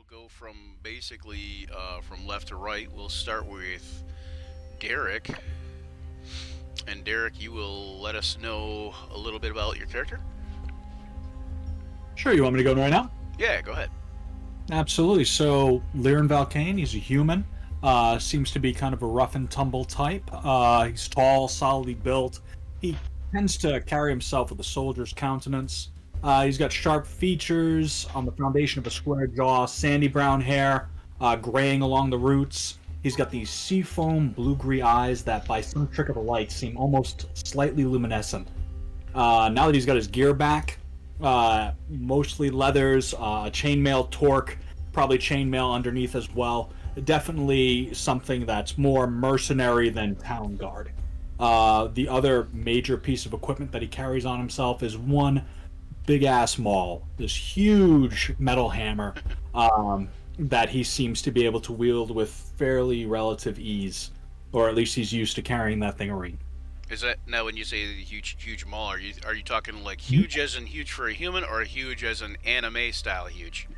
go from basically from left to right. We'll start with Derek. And Derek, you will let us know a little bit about your character? Sure, you want me to go right now? Yeah, go ahead. Absolutely. So, Liren Valkane, he's a human. Seems to be kind of a rough and tumble type. He's tall, solidly built. He tends to carry himself with a soldier's countenance. He's got sharp features on the foundation of a square jaw, sandy brown hair, graying along the roots. He's got these seafoam blue-green eyes that, by some trick of the light, seem almost slightly luminescent. Now that he's got his gear back, mostly leathers, chainmail torque, probably chainmail underneath as well. Definitely something that's more mercenary than town guard. The other major piece of equipment that he carries on himself is one big ass maul, this huge metal hammer that he seems to be able to wield with fairly relative ease, or at least he's used to carrying that thing around. Is that now when you say the huge maul? Are you talking like huge as in huge for a human, or huge as an anime style huge?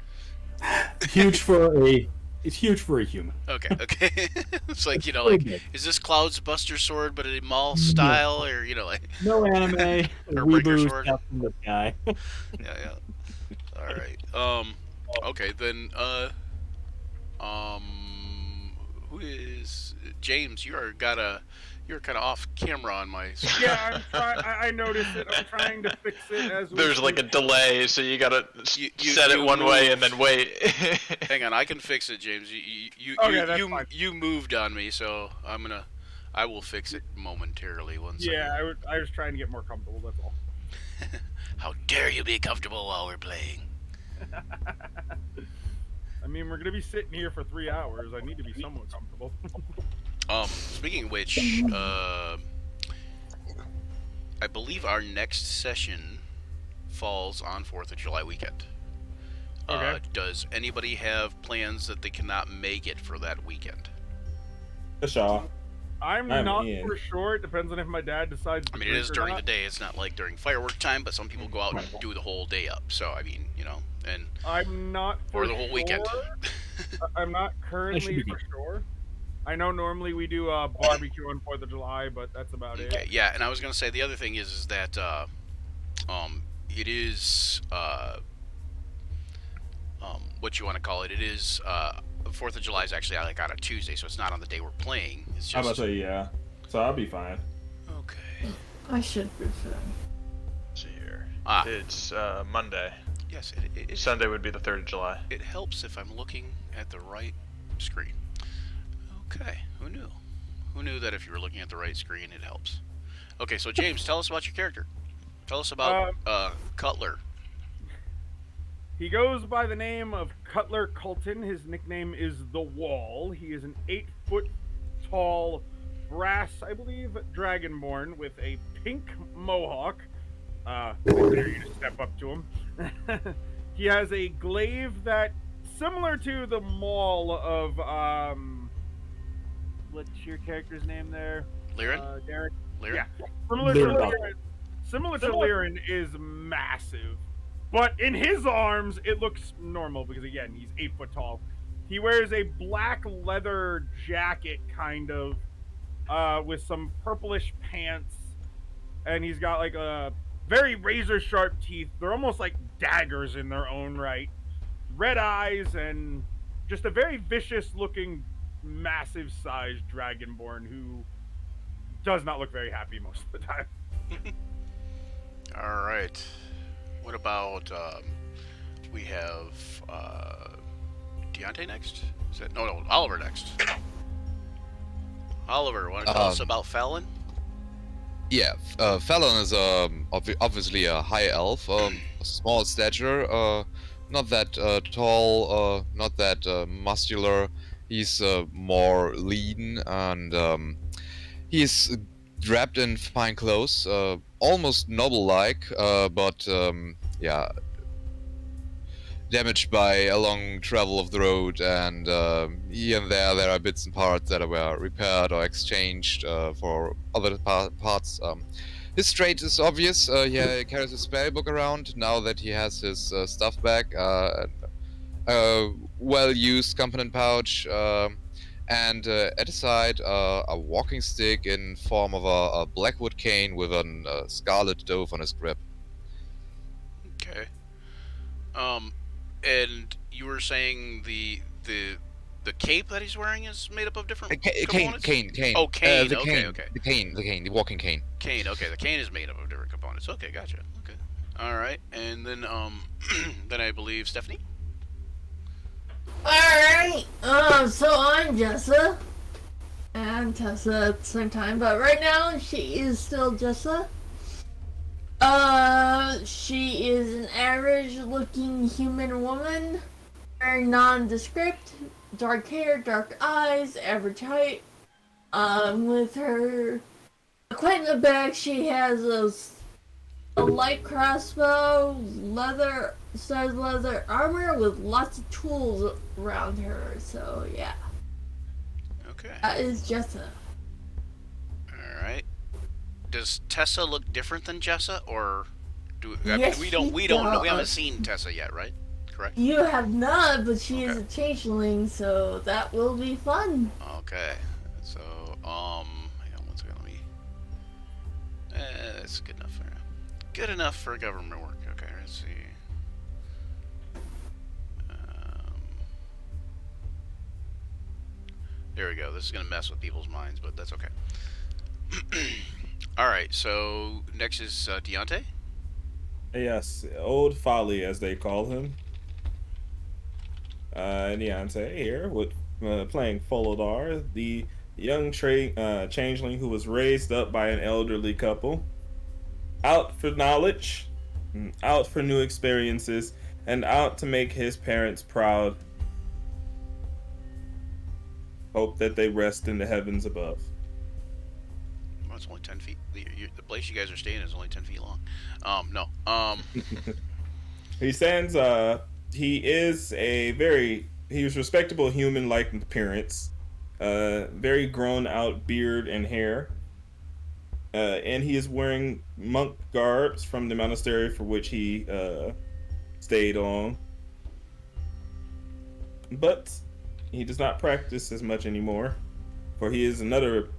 Huge for a It's huge for a human. Okay, okay. It's like Really like big. is this Cloud's Buster sword, but a maul style, or like No anime, or Breaker weeboo sword? stuff from this guy. Yeah, yeah. All right. Okay then. Who is James? You're kind of off camera on my screen. Yeah, I noticed it. I'm trying to fix it as There's like a delay, so you gotta You- set you it one way and move. then wait. Hang on, I can fix it, James. You Okay, that's fine. you moved on me, so I will fix it momentarily. One second. Yeah, I was trying to get more comfortable. That's all. How dare you be comfortable while we're playing? I mean, we're gonna be sitting here for 3 hours. I need to be somewhat comfortable. Speaking of which, I believe our next session falls on 4th of July weekend. Okay. Does anybody have plans that they cannot make it for that weekend? For sure. I'm I'm not in. for sure. It depends on if my dad decides. To I mean, it drink is or during not. the day. It's not like during firework time, but some people go out and do the whole day up. So, I mean, and I'm not for or the whole weekend. sure. I'm not currently be for sure. I know normally we do a barbecue on 4th of July, but that's about Okay, it. yeah, and I was gonna say the other thing is that it is what you want to call it. It is 4th of July is actually like on a Tuesday, so it's not on the day we're playing. It's I'm about just to say yeah. So I'll be fine. okay. I should be fine. See here. Ah. It's Monday. Yes, it Sunday would be the 3rd of July. it helps if I'm looking at the right screen. Okay, who knew? Who knew that if you were looking at the right screen, it helps? Okay, so James, tell us about your character. Tell us about Cutler. He goes by the name of Cutler Colton. His nickname is The Wall. He is an 8-foot tall brass, I believe, dragonborn with a pink mohawk. I dare you to step up to him. He has a glaive that, similar to the maul of, what's your character's name there? Liren? Derek? Liren? Yeah. Similar to Liren is massive. But in his arms, it looks normal because, again, he's 8 foot tall. He wears a black leather jacket, kind of, with some purplish pants. And he's got, like, a very razor-sharp teeth. They're almost like daggers in their own right. Red eyes and just a very vicious-looking, massive-sized dragonborn who does not look very happy most of the time. All right. What about we have Deontay next? Is that no Oliver next? Oliver, want to tell us about Fallon? Yeah, Fallon is obviously a high elf, a small stature, not that tall, not that muscular. He's more lean, and he's wrapped in fine clothes, almost noble-like, but yeah, damaged by a long travel of the road, and here and there are bits and parts that were repaired or exchanged for other parts. His trait is obvious. He carries a spell book around now that he has his stuff back. well-used component pouch, and at the side a walking stick in form of a blackwood cane with a scarlet dove on its grip. Okay. And you were saying the cape that he's wearing is made up of different components? Cane. Oh, cane. The Okay, cane. okay. The walking cane. Cane. Okay, the cane is made up of different components. Okay, gotcha. Okay. All right, and then then I believe Stephanie. Alright, so I'm Jessa. And Tessa at the same time, but right now she is still Jessa. She is an average looking human woman. Very nondescript. Dark hair, dark eyes, average height. With her quite in the back, she has a light crossbow, studded leather armor with lots of tools around her. So yeah, Okay. that is Jessa. All right. Does Tessa look different than Jessa, or Yes, we don't she know? We haven't does. seen Tessa yet, right? Correct. You have not, but she is Okay. a changeling, so that will be fun. Okay. So hang on one second. Let me. That's good enough for government work. Okay. Let's see. There we go. This is gonna mess with people's minds, but that's okay. All right. So next is Deontay. Yes, Old Folly, as they call him. Deontay here with playing Folodar, the young changeling who was raised up by an elderly couple. Out for knowledge, out for new experiences, and out to make his parents proud. Hope that they rest in the heavens above. Well, it's only 10 feet. The place you guys are staying is only 10 feet long. No. He stands. He was respectable human-like appearance. Very grown out beard and hair. And he is wearing monk garbs from the monastery for which he stayed on. But he does not practice as much anymore, for he has another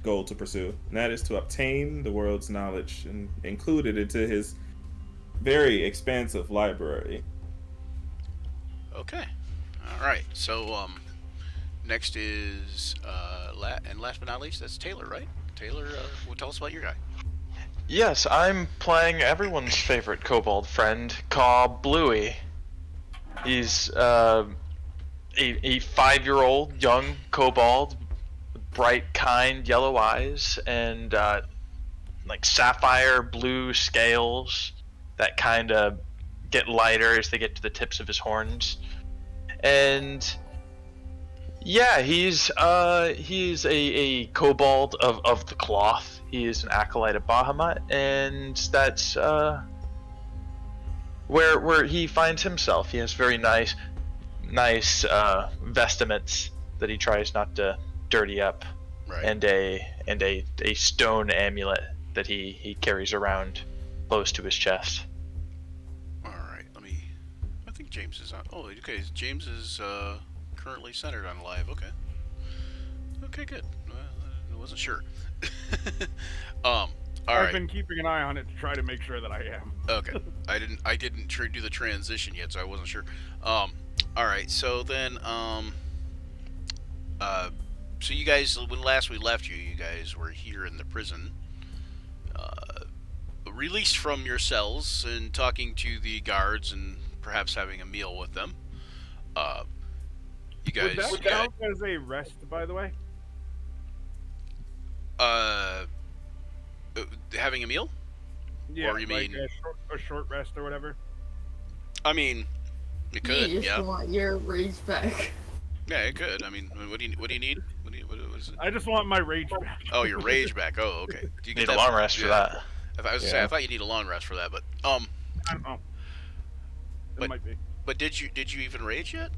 goal to pursue, and that is to obtain the world's knowledge and include it into his very expansive library. Okay. All right. So next is and last but not least, that's Taylor, right? Taylor, will tell us about your guy. Yes, I'm playing everyone's favorite kobold friend, Caw Bluey. He's a 5-year-old young kobold with bright, kind yellow eyes and like sapphire blue scales that kind of get lighter as they get to the tips of his horns. And yeah, he's a kobold of the cloth. He is an acolyte of Bahamut, and that's where he finds himself. He has very nice vestments that he tries not to dirty up, Right. and a stone amulet that he carries around close to his chest. All right. I think James is on. Oh, okay. James is currently centered on live. Okay. Okay, good. I wasn't sure. All I've right. been keeping an eye on it to try to make sure that I am. Okay. I didn't do the transition yet, so I wasn't sure. All right. So then, so you guys, when last we left you, you guys were here in the prison, released from your cells and talking to the guards and perhaps having a meal with them. You guys, Would that count as a rest, by the way? having a meal? Yeah, Or you like mean- a short rest or whatever. I mean, it could. You just Yeah. want your rage back. Yeah, it could. I mean, what do you need? What is it? I just want my rage back. Oh, your rage back. Oh, okay. Do you Need a that- long rest for yeah. that. I was gonna say, I thought you need a long rest for that, but I don't know. It But- might be. but did you even rage yet?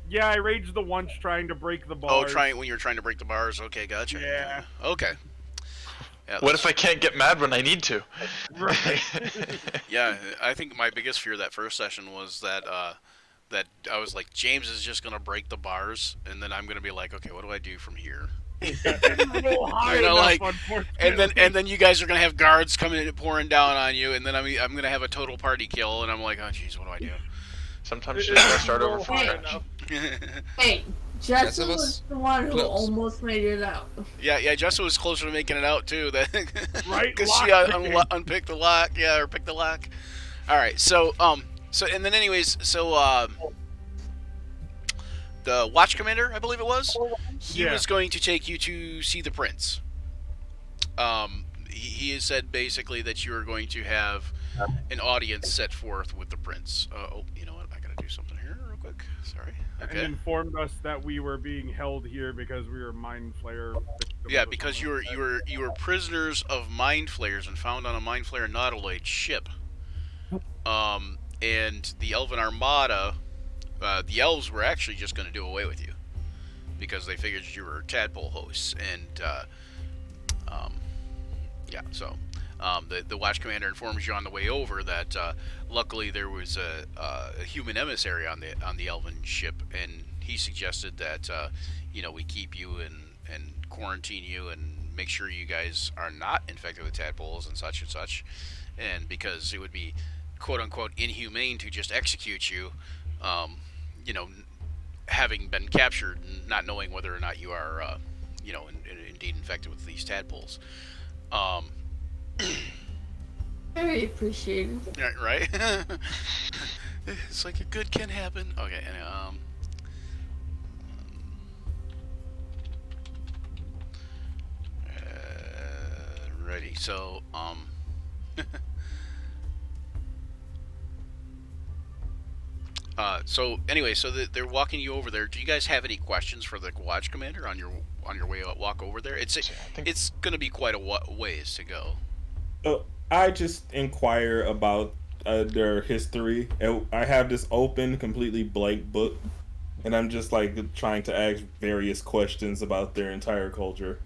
Yeah, I raged the once trying to break the bars. Oh, when you were trying to break the bars. Okay, gotcha. Yeah. Okay. Yeah, What if I can't get mad when I need to? Right. Yeah, I think my biggest fear that first session was that that I was like, James is just gonna break the bars, and then I'm gonna be like, okay, what do I do from here? Roll high You know, enough, like, unfortunately. and then you guys are gonna have guards coming in and pouring down on you, and then I'm gonna have a total party kill, and I'm like, oh jeez, what do I do? Sometimes you just gotta start over Roll from high scratch. enough. Hey, Yes, Jessa it was was the one who close. almost made it out. Yeah, Jessa was closer to making it out too. That Right, because she lock picking. unpicked the lock, or picked the lock. All right, so and then anyways, so the watch commander, I believe it was, he Yeah. was going to take you to see the prince. He has said basically that you are going to have an audience set forth with the prince. Oh, you know what? I gotta do something here real quick. Sorry. And Okay. informed us that we were being held here because we were mind flayer victims Yeah, or because something you were prisoners of mind flayers and found on a mind flayer nautiloid ship. And the Elven Armada, the elves were actually just going to do away with you because they figured you were tadpole hosts. And yeah, so the watch commander informs you on the way over that luckily there was a human emissary on the Elven ship, and he suggested that we keep you and quarantine you and make sure you guys are not infected with tadpoles and such, and because it would be quote unquote inhumane to just execute you, having been captured and not knowing whether or not you are indeed infected with these tadpoles. Very appreciated. Right? It's like a good can happen. Okay, anyway, ready. So, so anyway, so they're walking you over there. Do you guys have any questions for the watch commander on your way walk over there? It's going to be quite a ways to go. I just inquire about their history. I have this open, completely blank book, and I'm just like trying to ask various questions about their entire culture.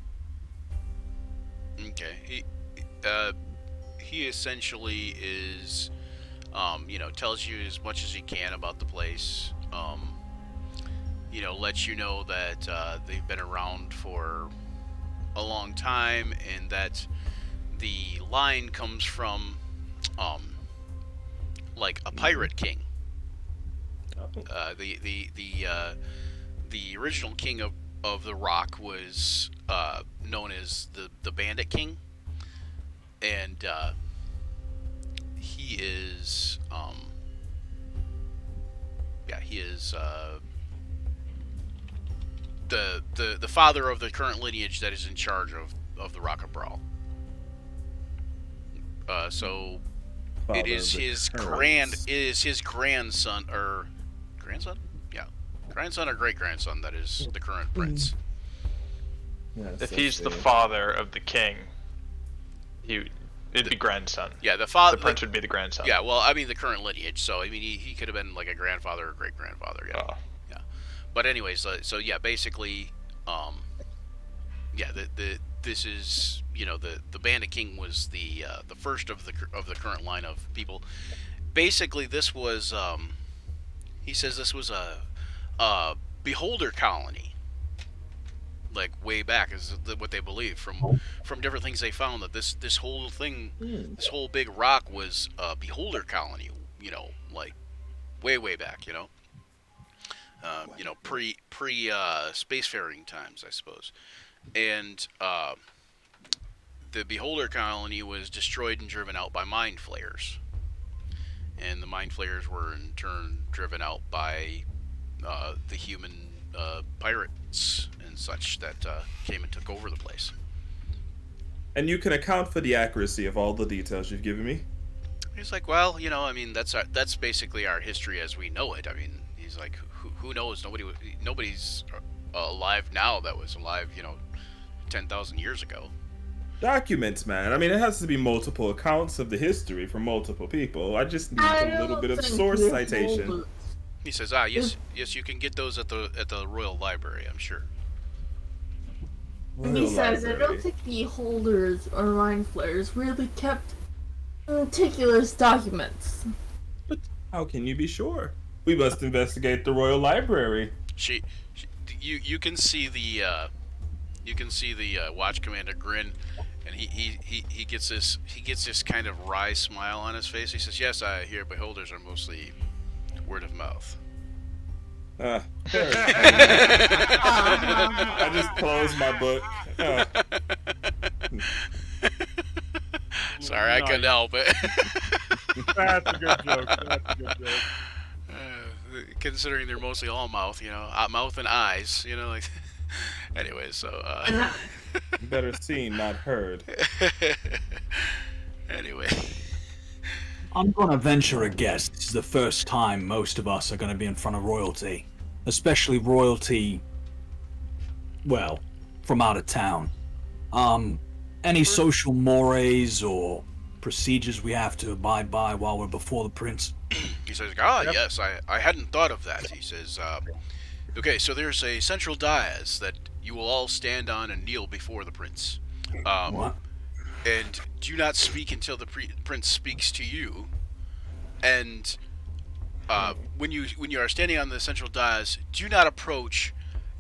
Okay. He essentially is, tells you as much as he can about the place. Lets you know that they've been around for a long time, and that the line comes from, like a pirate king. The original king of the Rock was known as the Bandit King, and he is the father of the current lineage that is in charge of the Rock of Bral. So it is his grandson or grandson? Yeah. Grandson or great grandson that is the current prince. Yes, If that's he's the fair. father of the king, it'd be grandson. Yeah, the father. The prince would be the grandson. Yeah, well, I mean the current lineage. So I mean he could have been like a grandfather or great grandfather. Yeah. Oh. Yeah. But anyways, so yeah, basically, this is the Bandit King was the first of the current line of people. Basically, this was he says this was a beholder colony, like way back is what they believe from different things they found, that this whole thing, this whole big rock was a beholder colony, like way back, pre spacefaring times, I suppose. And the beholder colony was destroyed and driven out by mind flayers, and the mind flayers were in turn driven out by the human pirates and such that came and took over the place. And you can account for the accuracy of all the details you've given me. He's like, well, I mean, that's basically our history as we know it. I mean, he's like, who knows? Nobody's alive now that was alive, 10,000 years ago. Documents, man. I mean, it has to be multiple accounts of the history from multiple people. I just need a little bit of source citation. He says, yes, you can get those at the Royal Library, I'm sure. And he says, I don't think the holders or mind flayers really kept meticulous documents. How can you be sure? We must investigate the royal library. She you can see the watch commander grin, and he gets this kind of wry smile on his face. He says, "Yes, I hear beholders are mostly word of mouth." Very I just closed my book. Sorry, I couldn't help it. That's a good joke. That's a good joke. Considering they're mostly all mouth, mouth and eyes, like. Anyway, so. Better seen, not heard. Anyway. I'm gonna venture a guess. This is the first time most of us are gonna be in front of royalty. Especially royalty, well, from out of town. Any social mores or procedures we have to abide by while we're before the prince? He says, yes, I hadn't thought of that. He says, okay, so there's a central dais that you will all stand on and kneel before the prince. What? And do not speak until the prince speaks to you. And when you are standing on the central dais, do not approach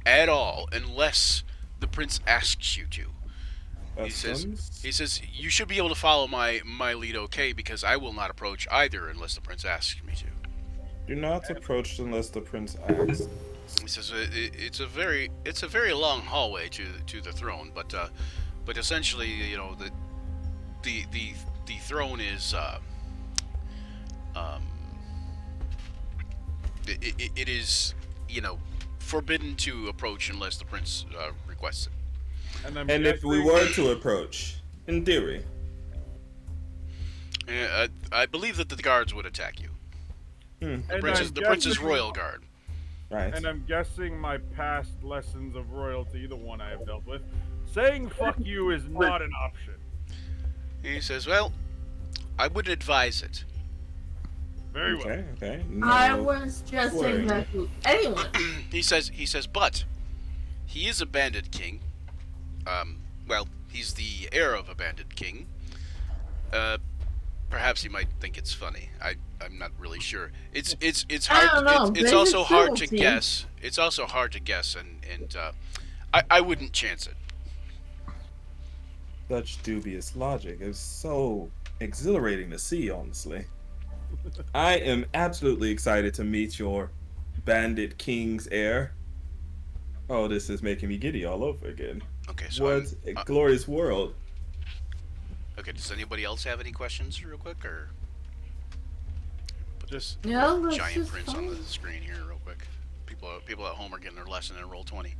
at all unless the prince asks you to. He says you should be able to follow my lead, okay? Because I will not approach either unless the prince asks me to. Do not approach unless the prince asks. He says it's a very long hallway to the throne, but essentially, the throne is it is forbidden to approach unless the prince requests it. And if we were to approach, in theory, I believe that the guards would attack you. The prince's royal guard. Right. And I'm guessing my past lessons of royalty, the one I have dealt with, saying "fuck you" is not an option. He says, "Well, I would advise it." Very well. Okay. I was just saying that to anyone. He says, but he is a bandit king. Well, he's the heir of a bandit king. Perhaps he might think it's funny. I'm not really sure. It's hard. I don't know. It's also hard to cruelty. guess. It's also hard to guess, and I wouldn't chance it. Such dubious logic is so exhilarating to see, honestly. I am absolutely excited to meet your bandit king's heir. Oh, this is making me giddy all over again. Okay, so What a glorious world. okay. Does anybody else have any questions, real quick, or put this No, that's giant just prints on fine. the screen here, real quick? People at home are getting their lesson in Roll20.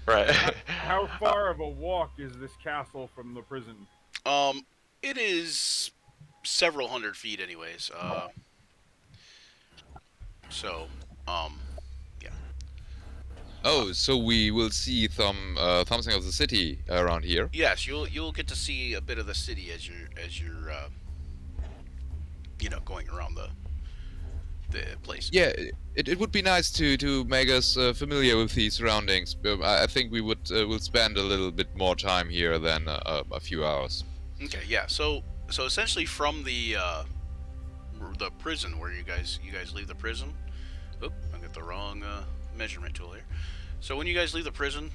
Right. How far of a walk is this castle from the prison? It is several hundred feet, anyways. Yeah. Oh, so we will see something of the city around here. Yes, you'll get to see a bit of the city as you're going around the place. Yeah, it would be nice to make us familiar with the surroundings. I think we will spend a little bit more time here than a few hours. Okay, yeah. So essentially from the prison where you guys leave the prison. Oop, I got the wrong measurement tool here. So when you guys leave the prison,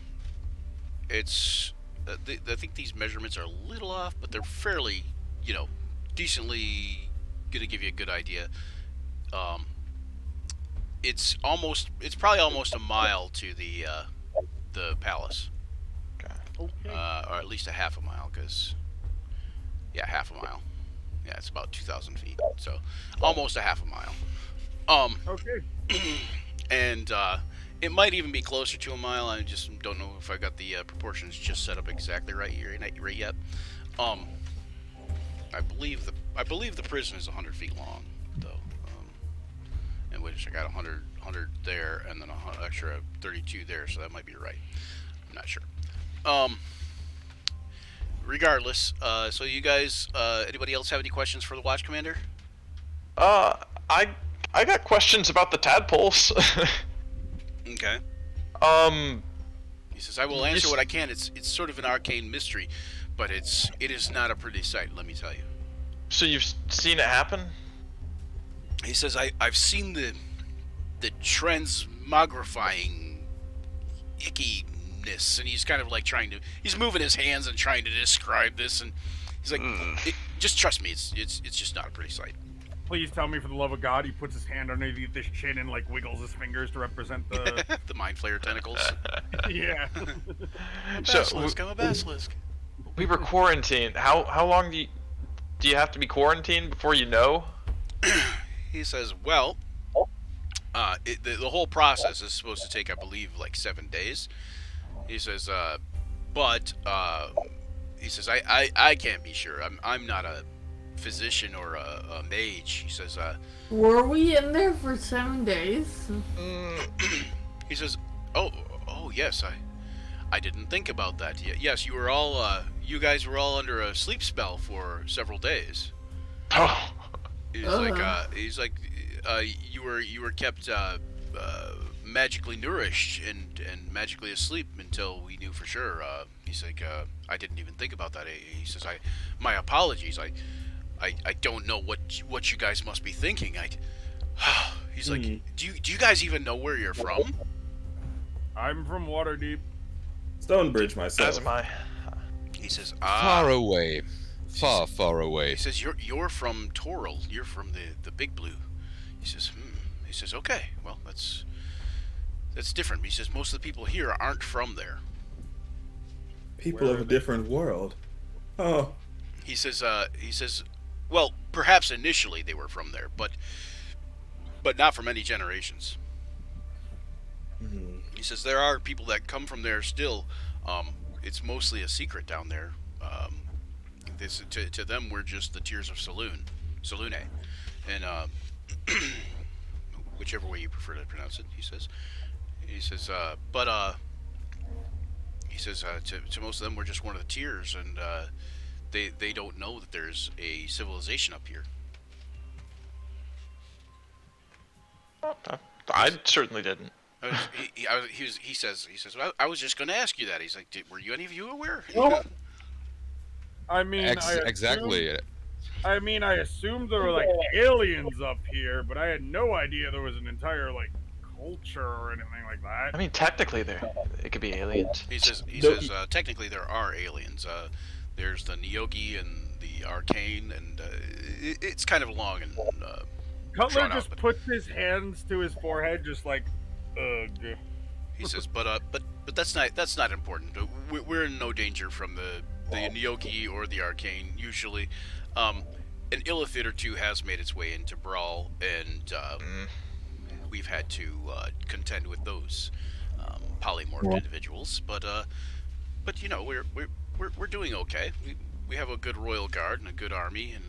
it's I think these measurements are a little off, but they're fairly, decently gonna give you a good idea. It's probably almost a mile to the palace. Okay. Or at least a half a mile, because half a mile. Yeah, it's about 2,000 feet, so almost a half a mile. Okay. And it might even be closer to a mile. I just don't know if I got the proportions just set up exactly right yet. I believe the prison is 100 feet long, though, in which I got 100 there, and then an extra 32 there, so that might be right. I'm not sure. Regardless, so you guys, anybody else have any questions for the watch commander? I got questions about the tadpoles. Okay. He says, I will answer what I can. It's sort of an arcane mystery, but it is not a pretty sight, let me tell you. So you've seen it happen? He says, I've seen the transmogrifying ickiness, and he's kind of like he's moving his hands and trying to describe this, and he's like, just trust me, it's just not a pretty sight. Please tell me, for the love of God, he puts his hand underneath his chin and like wiggles his fingers to represent the The mind flayer tentacles. yeah. So Basilisk, I'm a basilisk. we were quarantined. How long do you have to be quarantined before you know? He says, well, the whole process is supposed to take, I believe, like 7 days. He says, but he says, I can't be sure. I'm not a physician or a mage. He says, Were we in there for 7 days? he says, oh yes, I didn't think about that. Yes, you were all you guys were all under a sleep spell for several days. Oh, He's like you were kept magically nourished and magically asleep until we knew for sure. He's like, I didn't even think about that. He says, my apologies. I don't know what you guys must be thinking. He's like, do you guys even know where you're from? I'm from Waterdeep. Stonebridge myself. as am I. He says, Far away. Far away. He says, you're from Toril. You're from the Big Blue. He says, He says, okay, well, that's different. He says, most of the people here aren't from there. People of a different world. Oh. He says, well, perhaps initially they were from there, but not for many generations. He says there are people that come from there still. It's mostly a secret down there. To them, we're just the Tears of Selune, and whichever way you prefer to pronounce it. He says, to most of them, we're just one of the Tears, and they don't know that there's a civilization up here. I certainly didn't. He says, well, I was just going to ask you that. He's like, were any of you aware? Well, I mean, Exactly. I mean, I assumed there were like aliens up here, but I had no idea there was an entire like culture or anything like that. I mean, technically, it could be aliens. He says, technically there are aliens. There's the Nyogi and the Arcane, and it's kind of long and Cutler just puts his hands to his forehead, just like, ugh. He says, but that's not important. We're in no danger from the Nyogi or the Arcane. Usually, an illithid or two has made its way into Bral, and we've had to contend with those polymorphed individuals. But you know, we're doing okay. We have a good royal guard and a good army and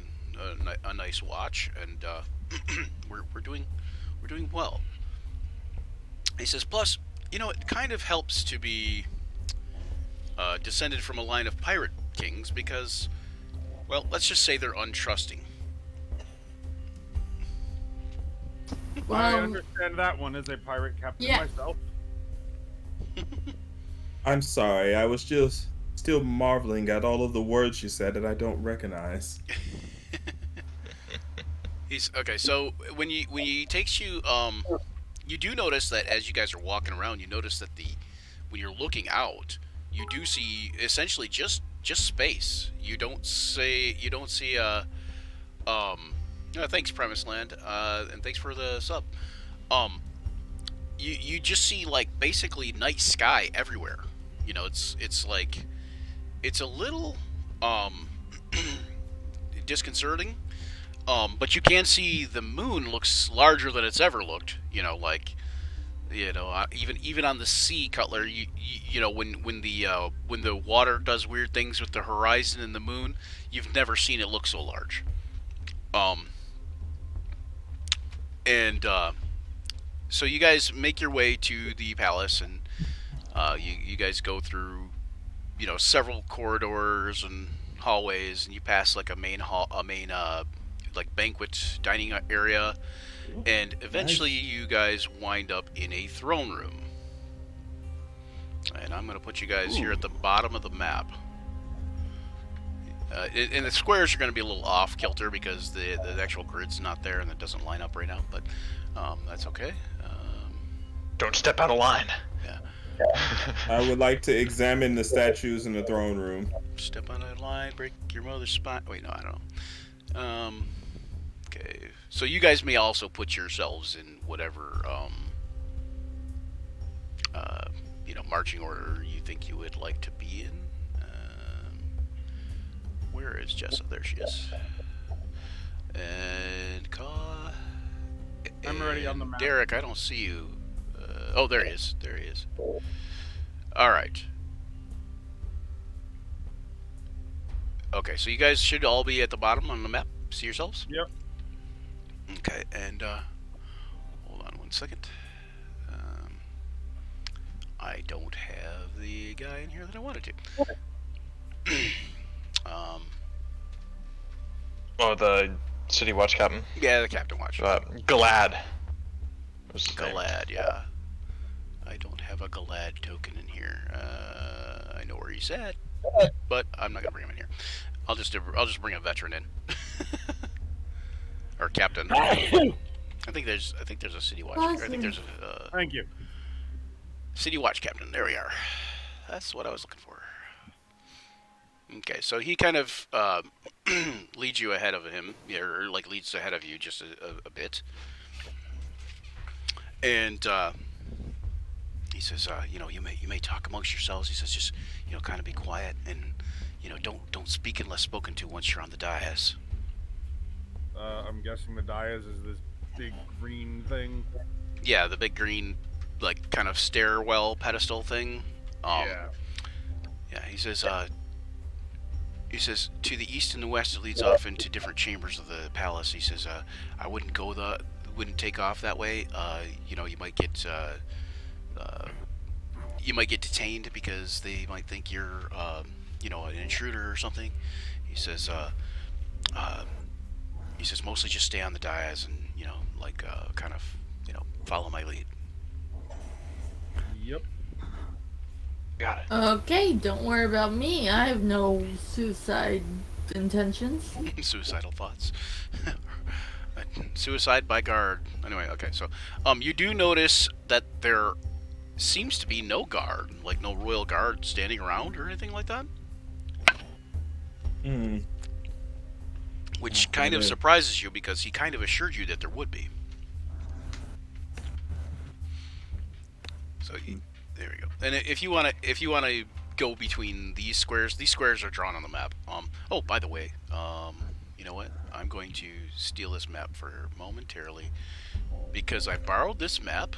a nice watch, and we're doing well. He says, plus, you know, it kind of helps to be descended from a line of pirate kings because, well, let's just say they're untrusting. I understand that one as a pirate captain myself. I'm sorry, I was just still marveling at all of the words you said that I don't recognize. Okay. So when he takes you, you do notice that as you guys are walking around, you notice that when you're looking out, you do see essentially just space. You don't see thanks Premise Land, and thanks for the sub. You just see like basically night sky everywhere. You know, it's like it's a little disconcerting. But you can see the moon looks larger than it's ever looked. You know, like, you know, even on the sea, Cutler. You know, when the water does weird things with the horizon and the moon, you've never seen it look so large. So you guys make your way to the palace, and you guys go through, you know, several corridors and hallways, and you pass like a main like banquet dining area, and eventually you guys wind up in a throne room. And I'm going to put you guys here at the bottom of the map. And the squares are going to be a little off kilter because the actual grid's not there and it doesn't line up right now, but that's okay. Don't step out of line. I would like to examine the statues in the throne room. Step on a line, break your mother's spine. Wait, no, I don't know. Okay. So you guys may also put yourselves in whatever, marching order you think you would like to be in. Where is Jessa? There she is. And Ka. I'm already on the map. Derek, I don't see you. Oh, there he is. There he is. All right. Okay, so you guys should all be at the bottom on the map. See yourselves? Yep. Okay, and hold on one second. I don't have the guy in here that I wanted to. Oh, the City Watch Captain? Yeah, the Captain Watch. Galad. Was his name. Galad, yeah. I don't have a Galad token in here. I know where he's at, but I'm not gonna bring him in here. I'll just bring a veteran in, or captain. I think there's a City Watch. I think there's a Thank you. City Watch captain. There we are. That's what I was looking for. Okay, so he kind of leads you ahead of him, or like leads ahead of you just a bit, and he says, you may talk amongst yourselves. He says, just kind of be quiet and don't speak unless spoken to once you're on the dais. I'm guessing the dais is this big green thing. Yeah, the big green, like kind of stairwell pedestal thing. Yeah. Yeah, he says, to the east and the west it leads off into different chambers of the palace. He says, I wouldn't take off that way. You might get detained because they might think you're, an intruder or something. He says, mostly just stay on the dais and, kind of, follow my lead. Yep. Got it. Okay, don't worry about me. I have no suicide intentions. Suicidal thoughts. Suicide by guard. Anyway, okay, so you do notice that there seems to be no guard, like no royal guard standing around or anything like that. Which kind of surprises you because he kind of assured you that there would be. So there we go. And if you wanna go between these squares are drawn on the map. Oh, by the way, you know what? I'm going to steal this map for momentarily because I borrowed this map,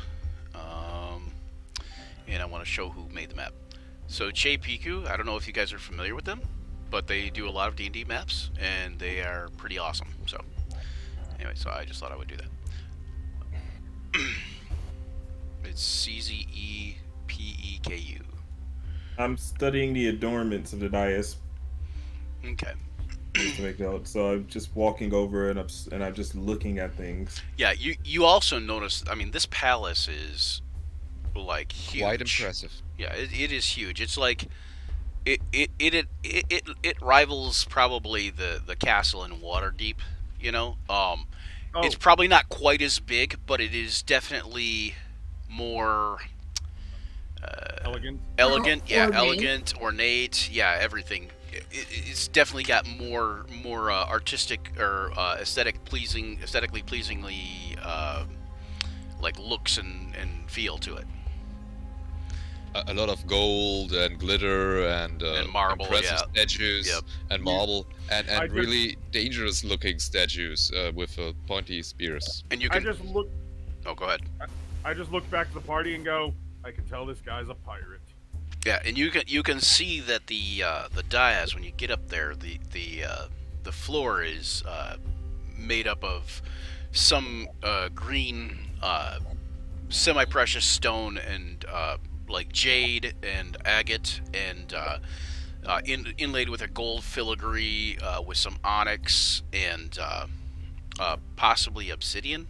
and I want to show who made the map. So Che Piku, I don't know if you guys are familiar with them, but they do a lot of D&D maps, and they are pretty awesome. So anyway, so I just thought I would do that. It's CZEPEKU. I'm studying the adornments of the dais. Okay. Just to make notes. So I'm just walking over and I'm just looking at things. Yeah, you also notice. I mean, this palace is like huge. Quite impressive. Yeah, it is huge. It's like it rivals probably the castle in Waterdeep. It's probably not quite as big, but it is definitely more Elegant. Yeah, Ornate. elegant, ornate. Yeah, everything. It's definitely got more artistic or aesthetically pleasingly like looks and feel to it. A lot of gold and glitter and marble, impressive yeah. statues Yep. and marble and I just- really dangerous looking statues with pointy spears. And you I can. just look. Oh, go ahead. I just look back to the party and go, I can tell this guy's a pirate. Yeah, and you can see that the dais, when you get up there, the floor is made up of some green semi-precious stone and like jade and agate and inlaid with a gold filigree with some onyx and possibly obsidian.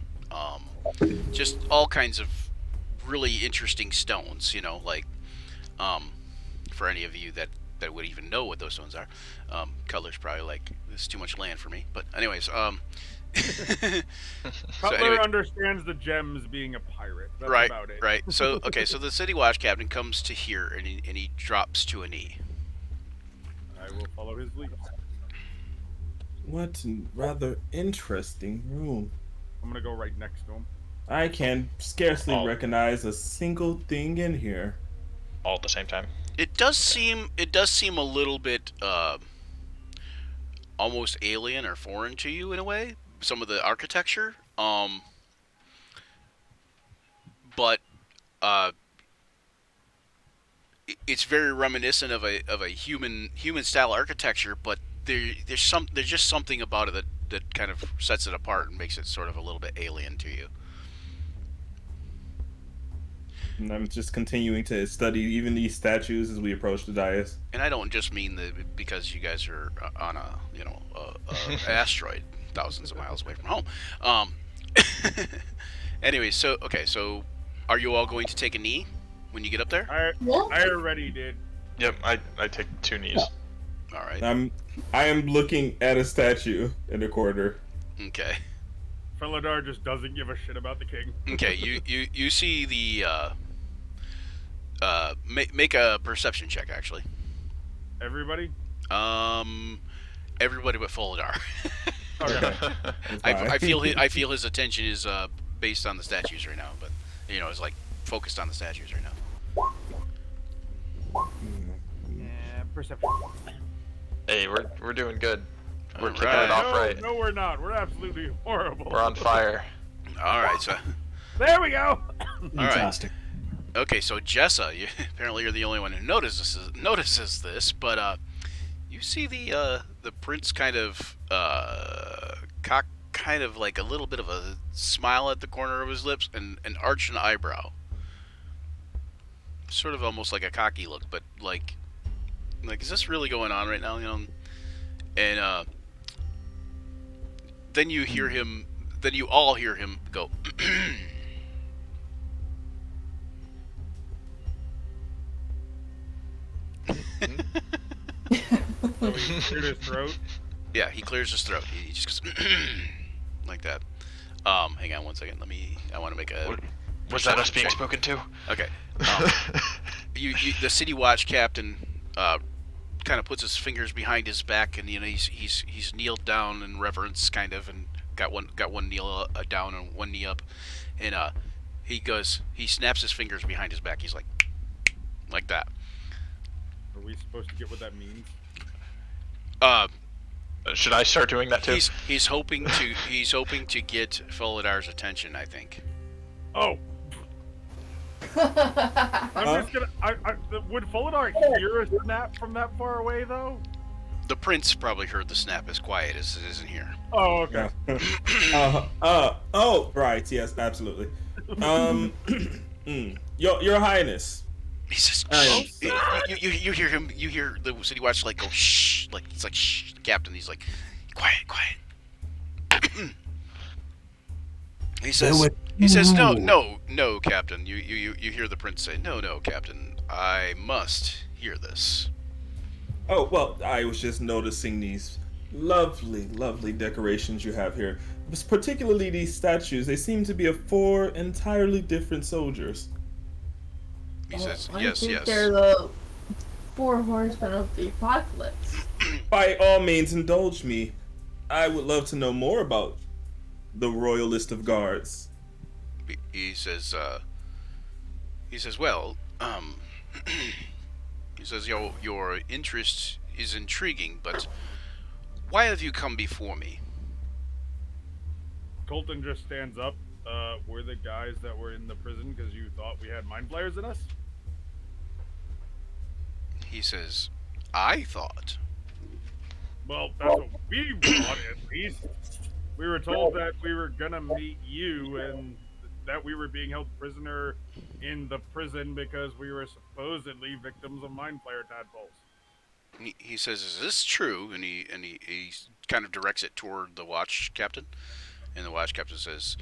Just all kinds of really interesting stones, like for any of you that that would even know what those stones are. Cutler's probably like, this is too much land for me. But anyways, Cutler anyway, understands the gems being a pirate. That's right, about it. right. So okay, so the city watch captain comes to here and he drops to a knee. I will follow his lead. What a rather interesting room. I'm gonna go right next to him. I can scarcely Oh. recognize a single thing in here. All at the same time. It does seem a little bit almost alien or foreign to you in a way. Some of the architecture, but it's very reminiscent of a human style architecture. But there's just something about it that kind of sets it apart and makes it sort of a little bit alien to you. And I'm just continuing to study even these statues as we approach the dais. And I don't just mean because you guys are on a asteroid thousands of miles away from home. Anyway, so are you all going to take a knee when you get up there? Yeah. I already did. Yep, I take 2 knees. All right. I am looking at a statue in the corner. Okay. Felidar just doesn't give a shit about the king. Okay. You see the make a perception check actually. Everybody? Everybody but Folidar. Okay. I feel his attention is based on the statues right now, but is like focused on the statues right now. Yeah, perception. Hey, we're doing good. We're All kicking right. it off right. No, we're not. We're absolutely horrible. We're on fire. All right. So There we go. Fantastic. okay. So Jessa, apparently you're the only one who notices this, but you see the prince kind of kind of like a little bit of a smile at the corner of his lips and arch an eyebrow. Sort of almost like a cocky look, but like is this really going on right now? And then you hear him. Then you all hear him go. So he cleared his throat. Yeah, he clears his throat. He just goes like that. Hang on one second. I want to make a. Was that us being check. spoken to? Okay. The city watch captain kind of puts his fingers behind his back, and he's kneeled down in reverence, kind of, and got one knee down and one knee up, and he snaps his fingers behind his back. He's like that. Are we supposed to get what that means? Should I start doing that too? He's hoping to get Folidar's attention, I think. Oh. I'm just gonna. Would Folidar hear a snap from that far away, though? The prince probably heard the snap as quiet as it is in here. Oh, okay. Oh, right. Yes, absolutely. Your Highness. He says, shh. You hear him. You hear the city watch like go shh. Like it's like shh. The captain. He's like, quiet. He says, no, Captain. You hear the prince say, no, Captain. I must hear this. Oh, well, I was just noticing these lovely decorations you have here. Particularly these statues. They seem to be of 4 entirely different soldiers. He says, I yes. think they're the 4 horsemen of the apocalypse. By all means, indulge me. I would love to know more about the royal list of guards. He says, well, he says, your interest is intriguing, but why have you come before me? Colton just stands up. We're the guys that were in the prison because you thought we had mind flayers in us? He says, I thought. Well, that's what we thought, at least. We were told that we were gonna meet you and that we were being held prisoner in the prison because we were supposedly victims of mind flayer tadpoles. He says, is this true? And he kind of directs it toward the watch captain. And the watch captain says,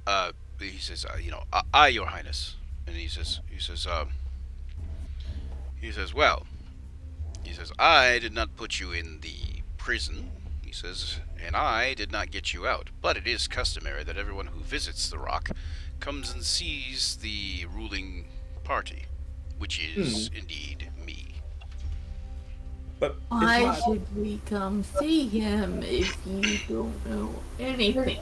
I, Your Highness. And he says, well, He says, I did not put you in the prison. He says, and I did not get you out. But it is customary that everyone who visits the Rock comes and sees the ruling party, which is indeed me. But Why should we come see him if you don't know anything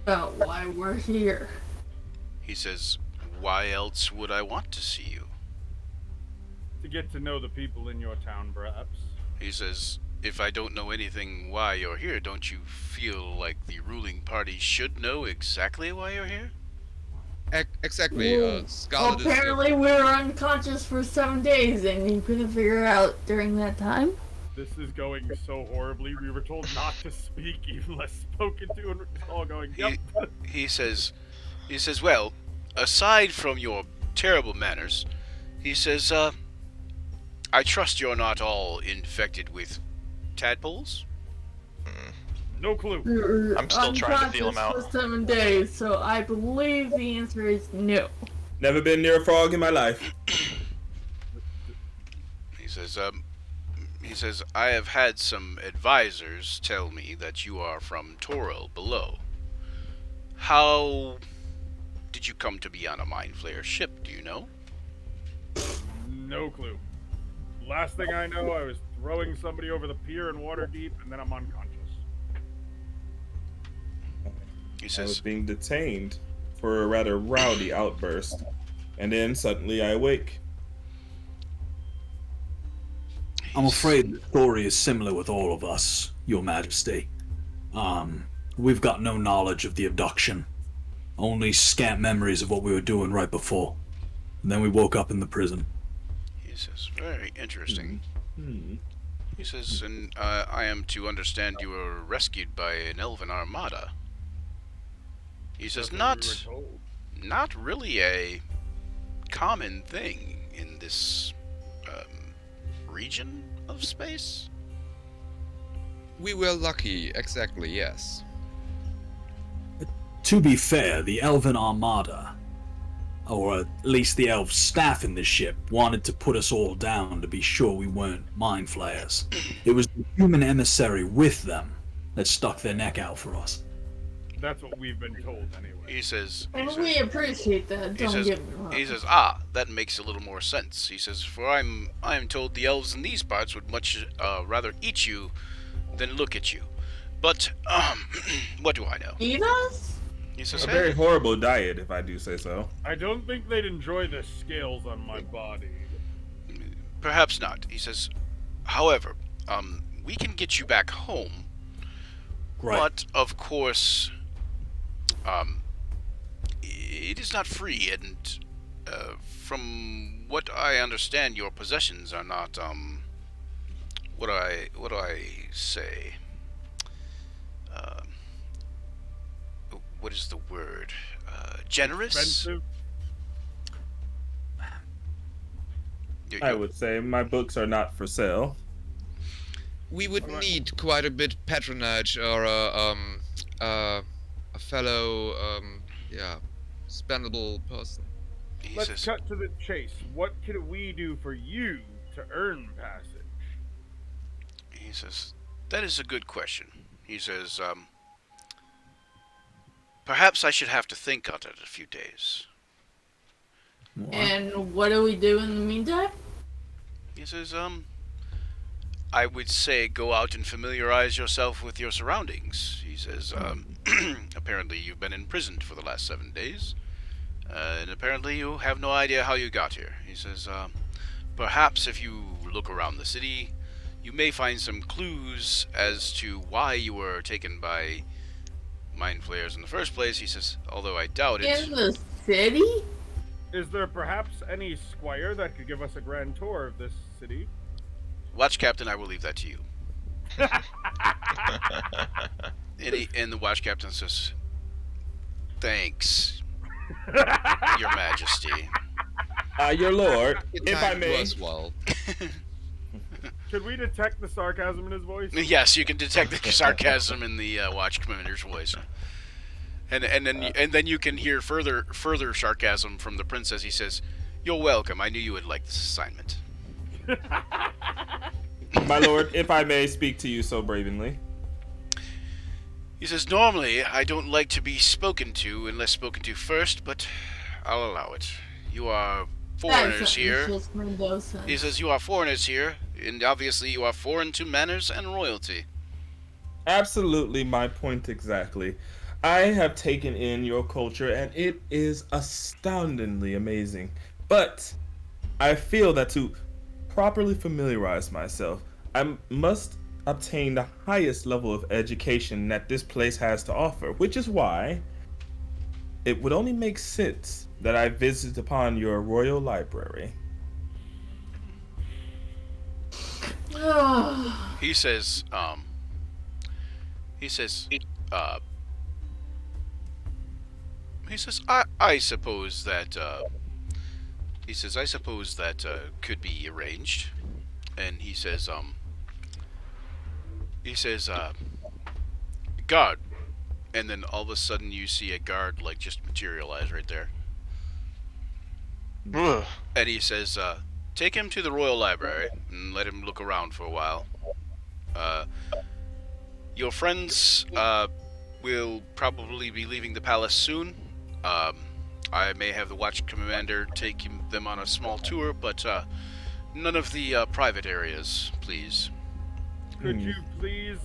about why we're here? He says, why else would I want to see you? To get to know the people in your town, perhaps. He says, if I don't know anything why you're here, don't you feel like the ruling party should know exactly why you're here? Exactly. Scarlet is Apparently, we were unconscious for 7 days, and you couldn't figure it out during that time. This is going so horribly. We were told not to speak, even less spoken to, and we're all going, yep. He says, well, aside from your terrible manners, he says, I trust you're not all infected with tadpoles? No clue. We were I'm still trying to feel him unconscious out. for 7 days, so I believe the answer is no. never been near a frog in my life. He says, I have had some advisors tell me that you are from Toril below. How did you come to be on a Mind Flayer ship, do you know? No clue. Last thing I know, I was throwing somebody over the pier in Waterdeep, and then I'm unconscious. He I was says, being detained for a rather rowdy outburst, and then suddenly I awake. I'm afraid the story is similar with all of us, Your Majesty. We've got no knowledge of the abduction. Only scant memories of what we were doing right before. And then we woke up in the prison. He says, very interesting. Hmm. He says, and I am to understand you were rescued by an elven armada. He says, That's what we were told. not really a common thing in this region of space. We were lucky, exactly, yes. To be fair, the Elven Armada, or at least the elf staff in this ship, wanted to put us all down to be sure we weren't mind flayers. It was the human emissary with them that stuck their neck out for us. That's what we've been told, anyway. He says, And we appreciate that, don't get me wrong. he says, that makes a little more sense. He says, for I am told the elves in these parts would much rather eat you than look at you. But, what do I know? Eat us? He says, A very horrible diet, if I do say so. I don't think they'd enjoy the scales on my body. perhaps not. He says, however, we can get you back home. Right. But, of course, it is not free, and from what I understand, your possessions are not, what do I say? What is the word? Generous? Expensive. I would say my books are not for sale. We would Alright. need quite a bit patronage or a fellow, spendable person. He Let's says, cut to the chase. What can we do for you to earn passage? he says, that is a good question. He says, perhaps I should have to think on it a few days. And what do we do in the meantime? He says, I would say go out and familiarize yourself with your surroundings. He says, apparently you've been imprisoned for the last 7 days, and apparently you have no idea how you got here. He says, perhaps if you look around the city, you may find some clues as to why you were taken by mind flayers in the first place. He says, although I doubt it. In the city? Is there perhaps any squire that could give us a grand tour of this city? Watch Captain, I will leave that to you. And the Watch Captain says, thanks, Your Majesty. Your lord, It if I might may. as well. Could we detect the sarcasm in his voice? Yes, you can detect the sarcasm in the Watch Commander's voice. And then you can hear further sarcasm from the prince as he says, "You're welcome. I knew you would like this assignment." My lord, if I may speak to you so brazenly. He says, normally, I don't like to be spoken to unless spoken to first, but I'll allow it. You are foreigners here. He says, you are foreigners here, and obviously you are foreign to manners and royalty. Absolutely my point exactly. I have taken in your culture, and it is astoundingly amazing. But I feel that to properly familiarize myself, I must obtain the highest level of education that this place has to offer, which is why it would only make sense that I visit upon your royal library. He says, he says, I suppose that, I suppose that, could be arranged. And he says, guard. And then all of a sudden you see a guard, like, just materialize right there. Ugh. And he says, take him to the Royal Library and let him look around for a while. Your friends, will probably be leaving the palace soon. I may have the watch commander take them on a small tour, but, none of the, private areas, please. Could you please,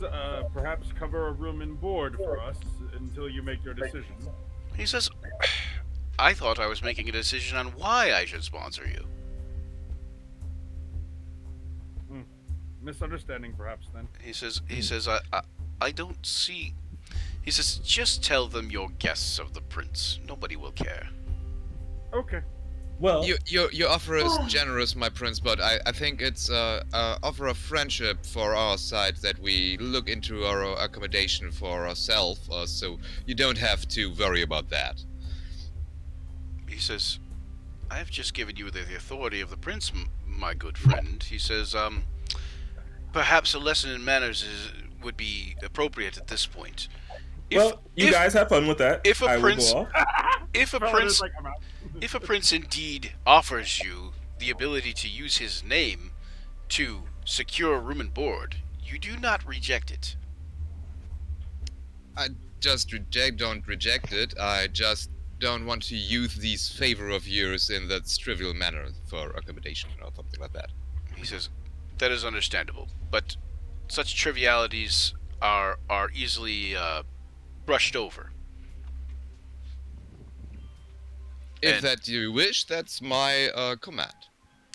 perhaps cover a room and board for us until you make your decision? He says, I thought I was making a decision on why I should sponsor you. Misunderstanding, perhaps, then. He says, I don't see... He says, just tell them you're guests of the prince. Nobody will care. Okay. Well, Your offer is generous, my prince, but I think it's offer of friendship for our side that we look into our accommodation for ourselves, so you don't have to worry about that. He says, I've just given you the authority of the prince, my good friend. He says, perhaps a lesson in manners would be appropriate at this point. You guys have fun with that. If a I will prince, go off. if a Well, prince, it's like I'm out. if a prince indeed offers you the ability to use his name to secure room and board, you do not reject it. I just don't reject it. I just don't want to use these favor of yours in that trivial manner for accommodation or something like that. He says, that is understandable, but such trivialities are easily brushed over. If And- that you wish, that's my command.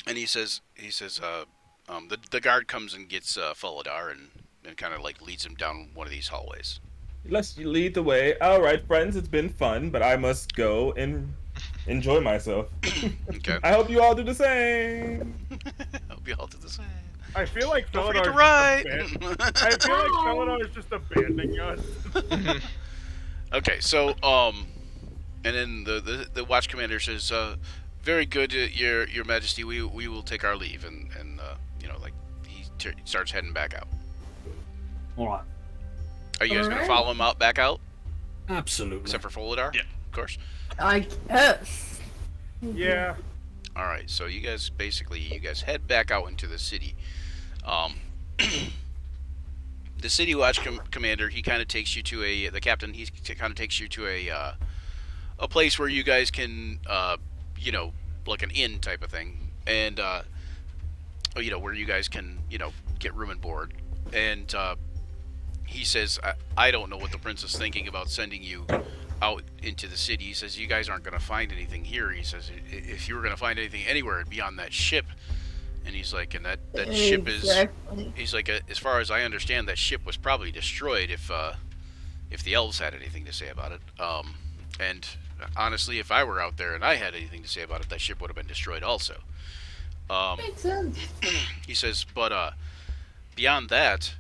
And he says, the guard comes and gets Fuladar and kind of like leads him down one of these hallways. Let's lead the way. All right, friends, it's been fun, but I must go and enjoy myself. Okay. I hope you all do the same. Hope you all do the same. I feel like Don't Felidar forget to is write. I feel like Felidar is just abandoning us. Okay, so and then the watch commander says, "Very good, your Majesty. We will take our leave." And like he starts heading back out. All right. Are you guys gonna Alright. follow him out back out? Absolutely. Except for Fuladar? Yeah. Of course. I guess. Yeah. All right, so you guys head back out into the city. The city watch commander, he kind of takes you to the captain. He kind of takes you to a place where you guys can, like an inn type of thing, and where you guys can, get room and board. And he says, I don't know what the prince is thinking about sending you out into the city. He says, you guys aren't going to find anything here. He says, if you were going to find anything anywhere, it'd be on that ship. And he's like, and that ship is, Exactly. he's like, as far as I understand, that ship was probably destroyed if the elves had anything to say about it. And honestly, if I were out there and I had anything to say about it, that ship would have been destroyed also. Makes sense. He says, but beyond that,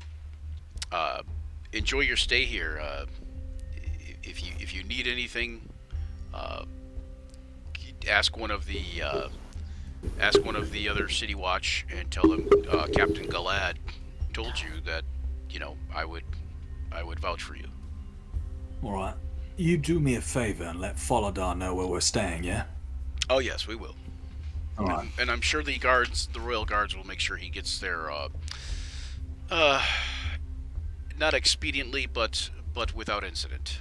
enjoy your stay here. If you need anything, ask one of the other City Watch and tell them Captain Galad told you that I would vouch for you. All right. You do me a favor and let Foladar know where we're staying, yeah? Oh yes, we will. All right. And I'm sure the royal guards, will make sure he gets there. Not expediently, but without incident.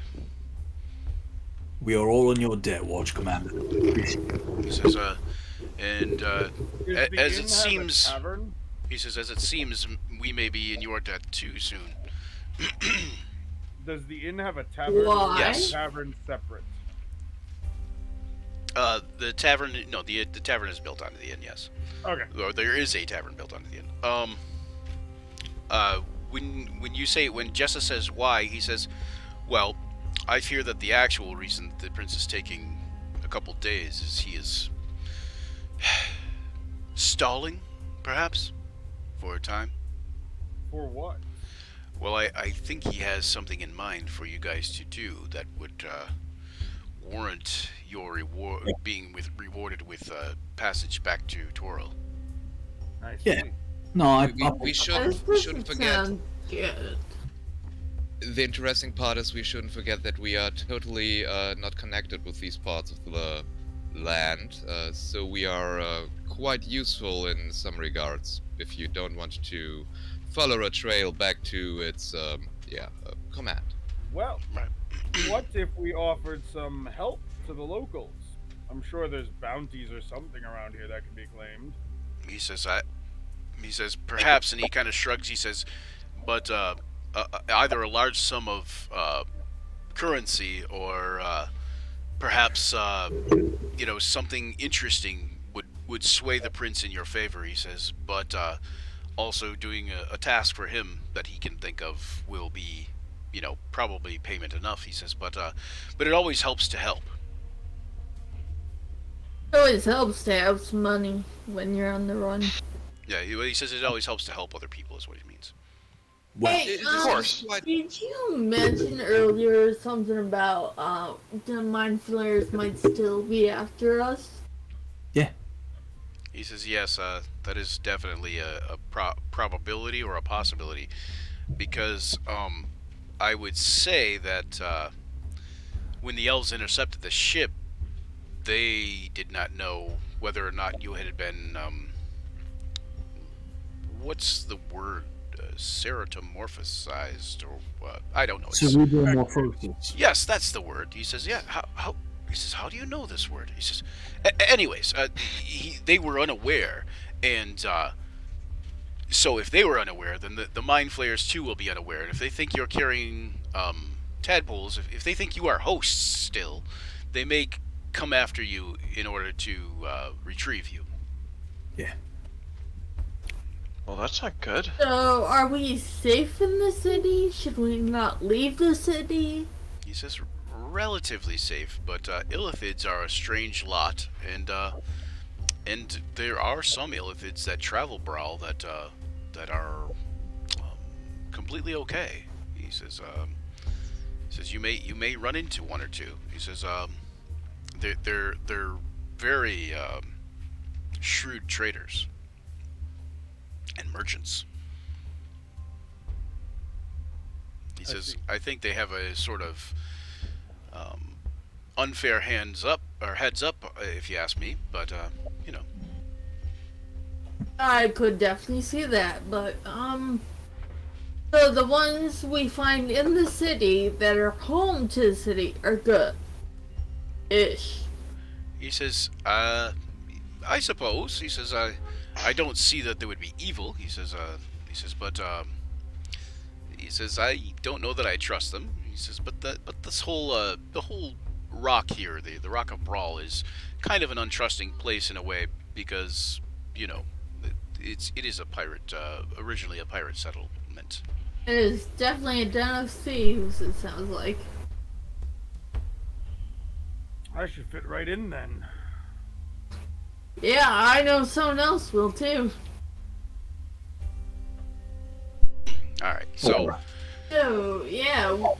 We are all in your debt, Watch Commander. He says, and Does the as inn it have seems, a tavern? he says, as it seems, we may be in your debt too soon. Does the inn have a tavern? Why? Or is Yes. the tavern separate? The tavern, no, the tavern is built onto the inn. Yes, Okay. or there is a tavern built onto the inn. When Jessa says why, he says, well, I fear that the actual reason that the prince is taking a couple days is he is stalling, perhaps, for a time. For what? Well, I think he has something in mind for you guys to do that would warrant your being rewarded with passage back to Toro. I see. Yeah. No, We This shouldn't doesn't forget. sound good. The interesting part is we shouldn't forget that we are totally not connected with these parts of the land, so we are quite useful in some regards. If you don't want to follow a trail back to its command. Well, Right. what if we offered some help to the locals? I'm sure there's bounties or something around here that can be claimed. He says, perhaps, and he kind of shrugs. He says, but either a large sum of currency or perhaps something interesting would sway the prince in your favor. He says, but also doing a task for him that he can think of will be, probably payment enough. He says, but it always helps to help. It always helps to have some money when you're on the run. Yeah, he says it always helps to help other people is what he means. well, Hey, Of um, course. Did you mention earlier something about the mind flayers might still be after us? He says, yes, that is definitely a probability or a possibility, because I would say that when the elves intercepted the ship, they did not know whether or not you had been, what's the word, serotomorphosized, or I don't know. cerebromorphosis. Yes, that's the word. He says, yeah, how he says, how do you know this word? He says, anyways, they were unaware, and so if they were unaware, then the mind flayers too will be unaware, and if they think you're carrying tadpoles, if they think you are hosts still, they may come after you in order to retrieve you. Well, that's not good. So, are we safe in the city? Should we not leave the city? He says, relatively safe, but illithids are a strange lot, and there are some illithids that travel Bral that are completely okay. He says you may run into one or two. He says they're very shrewd traders and merchants. He says, I think they have a sort of unfair heads up, if you ask me. But I could definitely see that, but so the ones we find in the city that are home to the city are good. Ish. he says, I suppose. He says, I don't see that they would be evil. He says, but he says, I don't know that I trust them. He says, but this whole the whole rock here, the Rock of Bral, is kind of an untrusting place in a way, because it is a pirate, originally a pirate settlement. It is definitely a den of thieves, it sounds like. I should fit right in then. Yeah, I know someone else will too. All right, so So, yeah.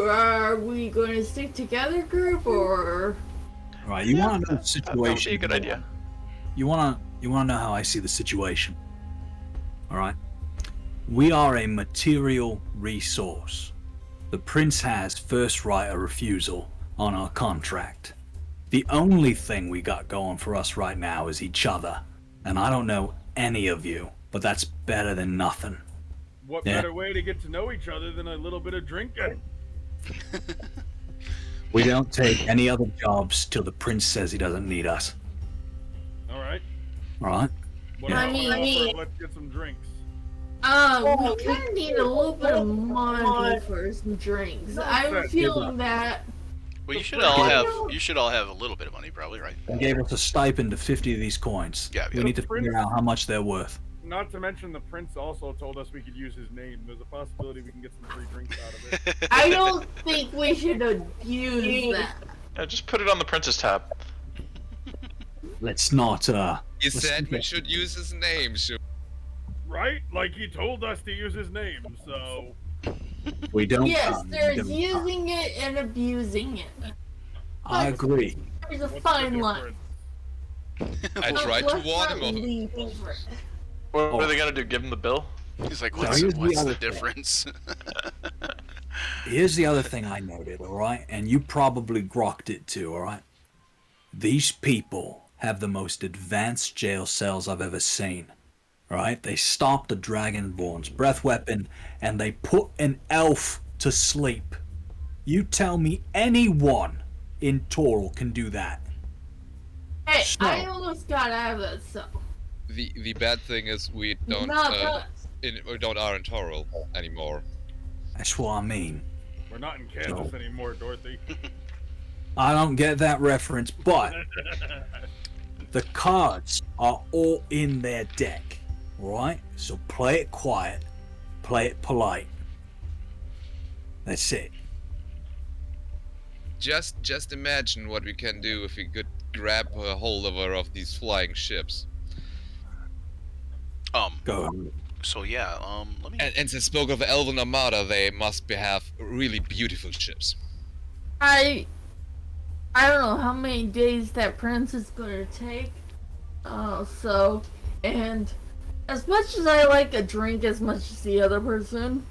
Are we going to stick together, group, or? Right, you want to know the That would be situation. a good idea. You want to know how I see the situation. All right. We are a material resource. The prince has first right of refusal on our contract. The only thing we got going for us right now is each other. And I don't know any of you, but that's better than nothing. What Yeah. better way to get to know each other than a little bit of drinking? We don't take any other jobs till the prince says he doesn't need us. All right. All right? What Yeah. about I mean- let's get some drinks. We kind of need a little bit of money for some drinks. I'm feeling that. Well, you should all have a little bit of money, probably, right? They gave us a stipend of 50 of these coins. Yeah, We need to figure out how much they're worth. Not to mention the prince also told us we could use his name. There's a possibility we can get some free drinks out of it. I don't think we should abuse that. Yeah, just put it on the prince's tab. Let's not, You let's said keep we it- should use his name, so Right? Like he told us to use his name, so We don't. Yes, we there's don't- using it and abusing it. I agree. There's a what's fine the line. difference? I tried to Let's warn not him. leave over it. What are they gonna do? Give him the bill? He's like, So what's here's the the other thing. difference? Here's the other thing I noted, all right? And you probably grokked it too, all right? These people have the most advanced jail cells I've ever seen, all right? They stopped a Dragonborn's breath weapon and they put an elf to sleep. You tell me anyone in Toral can do that. Hey, So- I almost got out of that cell. the bad thing is we don't Not us. we don't are in Toril anymore. That's what I mean. We're not in Kansas anymore, Dorothy. I don't get that reference, but the cards are all in their deck, right? So play it quiet, play it polite. That's it. Just imagine what we can do if we could grab a hold of these flying ships. Go. So yeah, let me. And since spoke of Elven Armada, they must have really beautiful ships. I don't know how many days that prince is gonna take. And as much as I like a drink as much as the other person,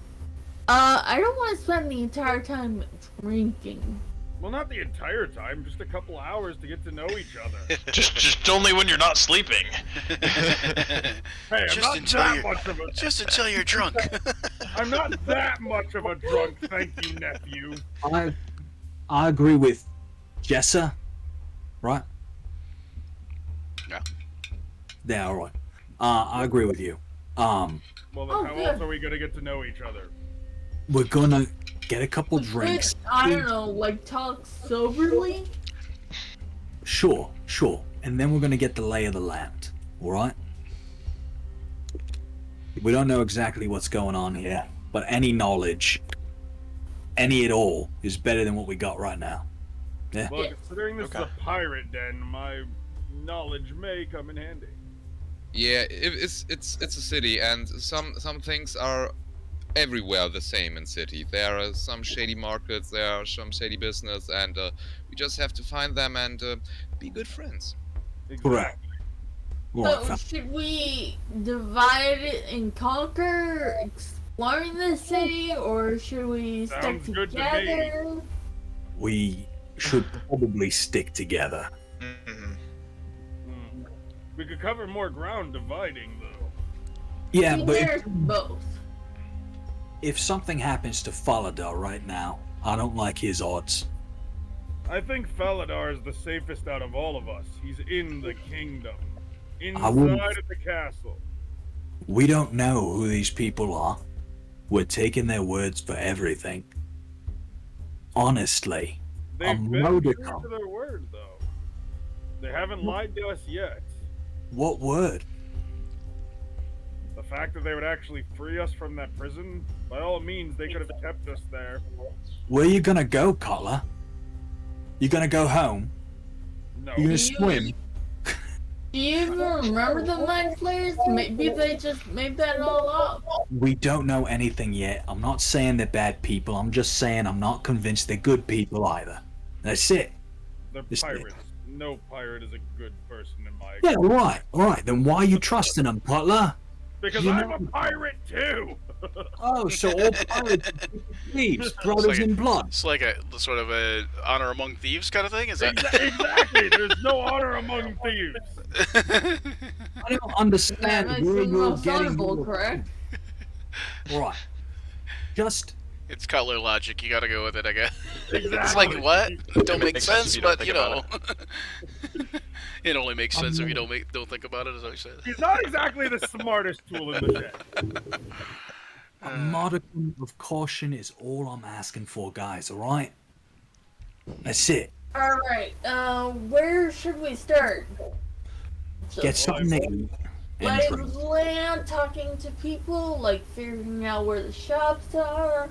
I don't want to spend the entire time drinking. Well, not the entire time, just a couple hours to get to know each other. Just only when you're not sleeping. Hey, I'm Just not until that you're- much of a Just until you're drunk. I'm not that much of a drunk, thank you, nephew. I agree with Jessa, right? Yeah. Yeah, all right. I agree with you. Well, then Oh, how good. else are we gonna get to know each other? We're gonna get a couple drinks. I don't know, like talk soberly. Sure. And then we're gonna get the lay of the land, all right? We don't know exactly what's going on here, but any knowledge, any at all, is better than what we got right now. Yeah. Well, considering this Okay. is a pirate den, my knowledge may come in handy. Yeah, it's a city, and some things are everywhere the same in city. There are some shady markets, there are some shady business, and we just have to find them and be good friends. Correct. All right, So should we divide it and conquer, exploring the city, or should we stick Sounds good to me. together? we should probably stick together. Mhm. We could cover more ground dividing, though. Yeah, See, but there's both. if something happens to Faladar right now, I don't like his odds. I think Faladar is the safest out of all of us. He's in the kingdom. I wouldn't- Inside of the castle. We don't know who these people are. We're taking their words for everything. Honestly, They've been modicum. true to their word, though. They haven't lied to us yet. what word? The fact that they would actually free us from that prison, by all means, they could have kept us there. Where you gonna go, Cutler? You gonna go home? No. You gonna You- swim? Do you even remember the Mind Flayers? Maybe they just made that all up. We don't know anything yet. I'm not saying they're bad people. I'm just saying I'm not convinced they're good people either. That's it. They're This- pirates. No pirate is a good person in my Yeah, all right. Then why are you trusting them, Cutler? Because you I'm know- a pirate too! Oh, so all pirates are thieves, brothers in blood. It's like a sort of a honor among thieves kind of thing. Is that Exactly. There's no honor among thieves. I don't That understand makes where them you're most getting honorable, your... correct? Right. Just It's Cutler logic. You gotta go with it, I guess. Exactly. It's like what? Don't make Makes sense sense, if you don't but think you about know, it only makes sense if you don't think about it. As I said. He's not exactly the smartest tool in the shed. a modicum of caution is all I'm asking for, guys, alright? That's it. Alright, where should we start? So, Get something to eat and like drink. land, talking to people, like figuring out where the shops are,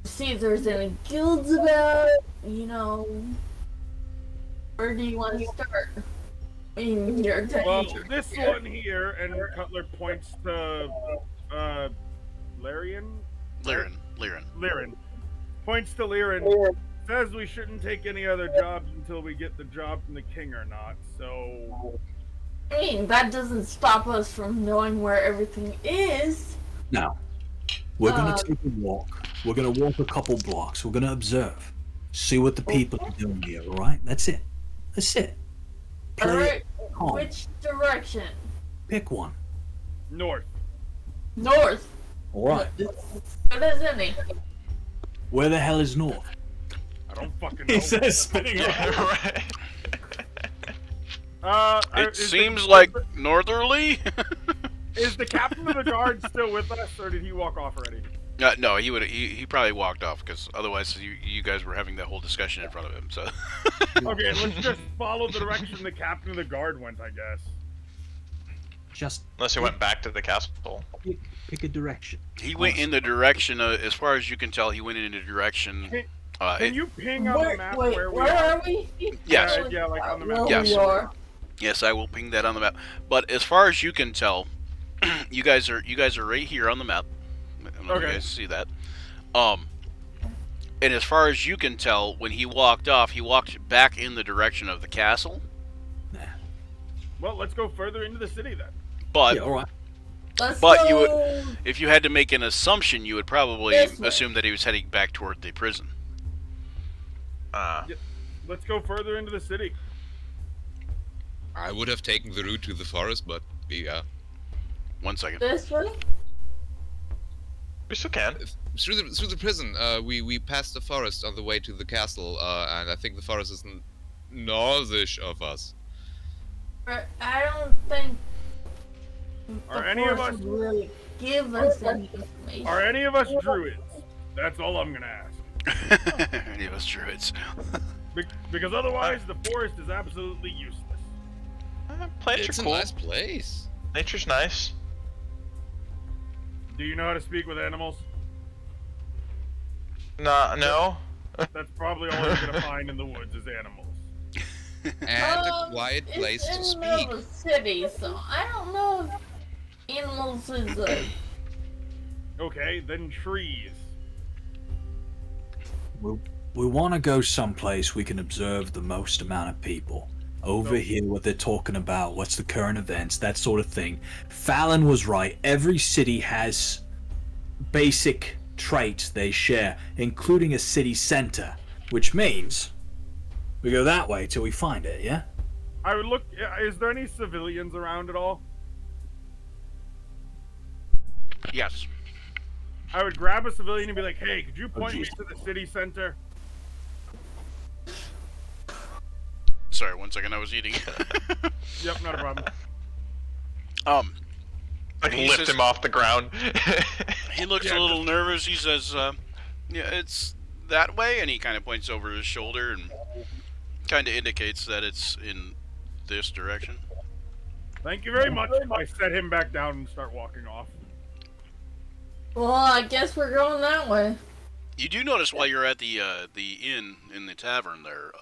see if there's any guilds about, you know. Where do you want to start? I mean, you're Well, danger. this one here, and Cutler points to Larian? Lyran. Points to Lyran. Says we shouldn't take any other jobs until we get the job from the king or not, so... I mean, that doesn't stop us from knowing where everything is. Now, we're gonna take a walk. We're gonna walk a couple blocks. We're gonna observe. See what the people are doing here, alright? That's it. That's it. Play Alright, it calm. which direction? Pick one. North. North. Alright. Good as any. Where the hell is north? I don't fucking know. He says, spinning around. right. It seems like northerly. Is the captain of the guard still with us, or did he walk off already? No, he would. He probably walked off because otherwise you guys were having that whole discussion in front of him. So. Okay, let's just follow the direction the captain of the guard went, I guess. Just Unless he went back to the castle. pick a direction. He went in the direction, as far as you can tell, he went in the direction. Can you ping on the map where we where are? are we? Yes. Yeah, like on the Where map. Yes. we are. Yes, I will ping that on the map. But as far as you can tell, you guys are right here on the map. I don't know if you Okay. guys see that. And as far as you can tell, when he walked off, he walked back in the direction of the castle. Well, let's go further into the city then. But Yeah, alright. Let's But go. you would- if you had to make an assumption, you would probably This way. assume that he was heading back toward the prison. Let's go further into the city. I would have taken the route to the forest, but yeah. 1 second. This way? We still can. Through the prison, we passed the forest on the way to the castle, and I think the forest is northish of us. I don't think. Are the any of force us- would really give us any information? Are any of us druids? That's all I'm gonna ask. Any of us druids. Because otherwise, the forest is absolutely useless. Plants It's are a cool. nice place. Nature's nice. Do you know how to speak with animals? No. That's probably all you're gonna find in the woods is animals. And a quiet place to It's in the middle speak. of the city, so I don't know if animals is a. Okay, then trees. We want to go someplace we can observe the most amount of people. Overhear what they're talking about, what's the current events, that sort of thing. Fallon was right. Every city has basic traits they share, including a city center, which means we go that way till we find it, yeah? I would look. Is there any civilians around at all? Yes. I would grab a civilian and be like, "Hey, could you point me geez. to the city center?" Sorry, 1 second. I was eating. Yep, not a problem. Like He lift says- him off the ground. He looks Yeah, a little nervous. He says, "Yeah, it's that way," and he kind of points over his shoulder and kind of indicates that it's in this direction. Thank you very much. I set him back down and start walking off. Well, I guess we're going that way. You do notice while you're at the inn in the tavern there.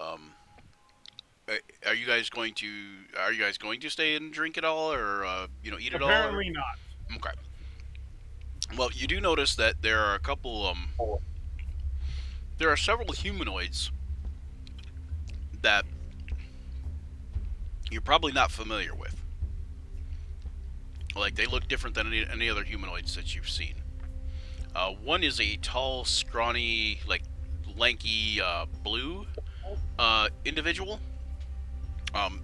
Are you guys going to stay and drink it all, or eat it all? Apparently not. Okay. Well, you do notice that there are a couple. There are several humanoids that you're probably not familiar with. Like, they look different than any other humanoids that you've seen. One is a tall, scrawny, like lanky blue individual.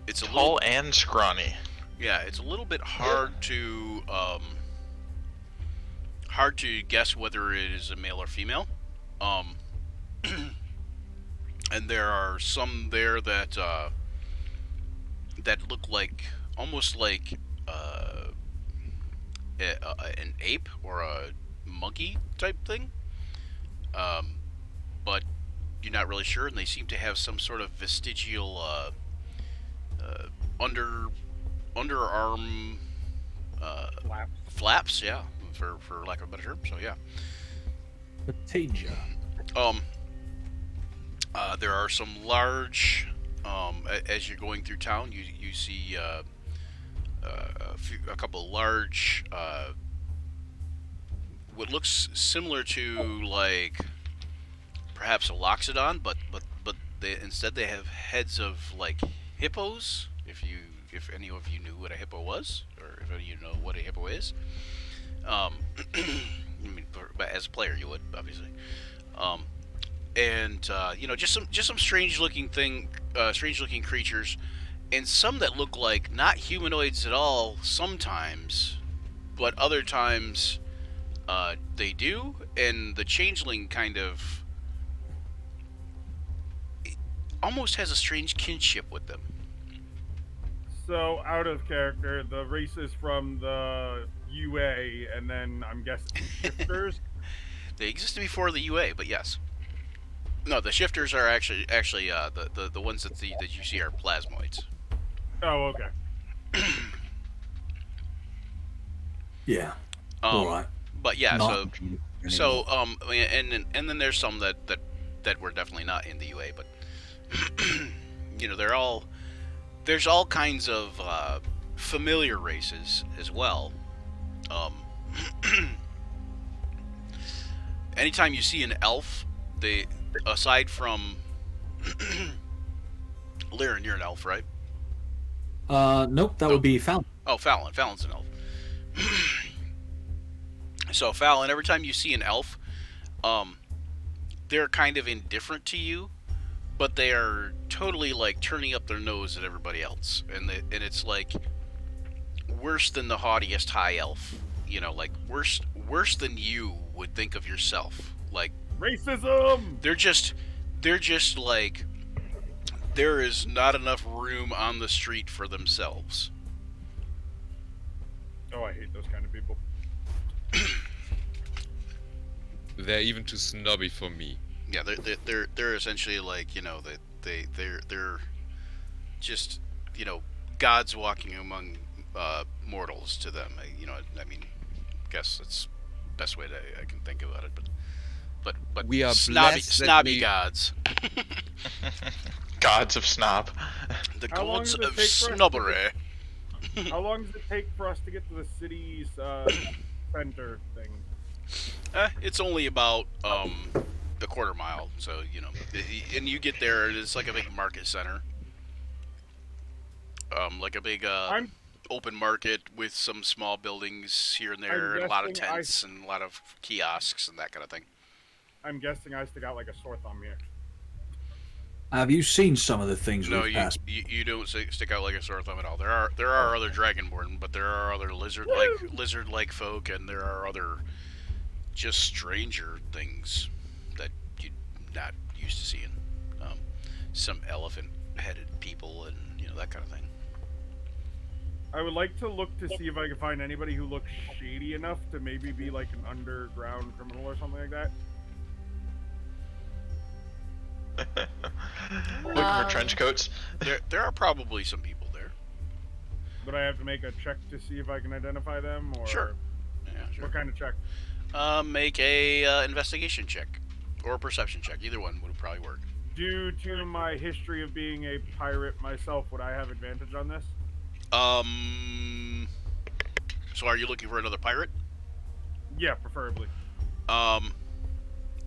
It's a Tall little, and scrawny. yeah, it's a little bit hard to guess whether it is a male or female. Um, and there are some there that that look like almost like an ape or a monkey type thing. But you're not really sure, and they seem to have some sort of vestigial underarm flaps, yeah, for lack of a better term. So yeah. Patagia. Um, there are some large. As you're going through town, you see a couple of large, what looks similar to like perhaps a loxodon, but instead they have heads of like hippos. If any of you knew what a hippo was, or if any of you know what a hippo is, I mean, but as a player you would obviously. And just some strange looking creatures, and some that look like not humanoids at all sometimes, but other times they do, and the changeling kind of almost has a strange kinship with them. So, out of character, the race is from the UA, and then I'm guessing shifters. They existed before the UA, but yes. No, the shifters are actually the ones that you see are plasmoids. Oh, okay. Yeah. All right. But yeah, Not and then there's some that were definitely not in the UA, but there's all kinds of familiar races as well. Anytime you see an elf, aside from Lyran, you're an elf, right? Nope, that would be Fallon. Oh, Fallon. Fallon's an elf. So Fallon, every time you see an elf, they're kind of indifferent to you, but they are totally like turning up their nose at everybody else, and it's like worse than the haughtiest high elf. Like worse than you would think of yourself. Like racism. They're just like there is not enough room on the street for themselves. Oh, I hate those kind of people. They're even too snobby for me. Yeah, they're essentially like they're just gods walking among mortals to them. I mean, guess that's the best way I can think about it. But we are snobby gods. Gods of snob. The How long gods does it of take for us to snobbery. How long does it take for us to get to the city's center thing? It's only about the quarter mile, so and you get there, and it's like a big market center, like a big open market with some small buildings here and there, and a lot of tents and a lot of kiosks and that kind of thing. I'm guessing I stick out like a sore thumb here. Have you seen some of the things No, we've passed? you don't stick out like a sore thumb at all. There are other dragonborn, but there are other lizard-like folk, and there are other just stranger things that you're not used to seeing. Some elephant-headed people, and that kind of thing. I would like to look to see if I can find anybody who looks shady enough to maybe be like an underground criminal or something like that. Looking for trench coats. There are probably some people there. But I have to make a check to see if I can identify them, or Sure. Yeah, sure. what kind of check? Make a investigation check or a perception check. Either one would probably work. Due to my history of being a pirate myself, would I have advantage on this? So are you looking for another pirate? Yeah, preferably.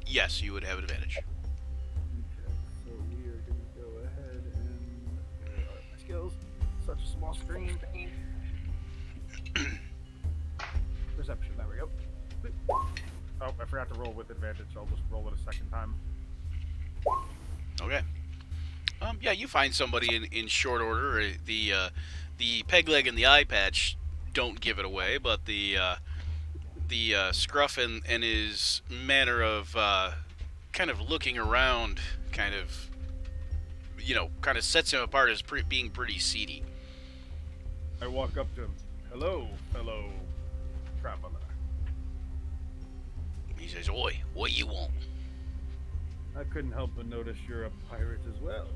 Yes, you would have advantage. Okay, so we are going to go ahead and my skills. Such a small screen. Oh, I forgot to roll with advantage. I'll just roll it a second time. Okay. Yeah, you find somebody in short order. The peg leg and the eye patch don't give it away, but the scruff and his manner of kind of looking around, kind of sets him apart as being pretty seedy. I walk up to him. Hello, fellow traveler. He says, "Oi, what you want?" I couldn't help but notice you're a pirate as well.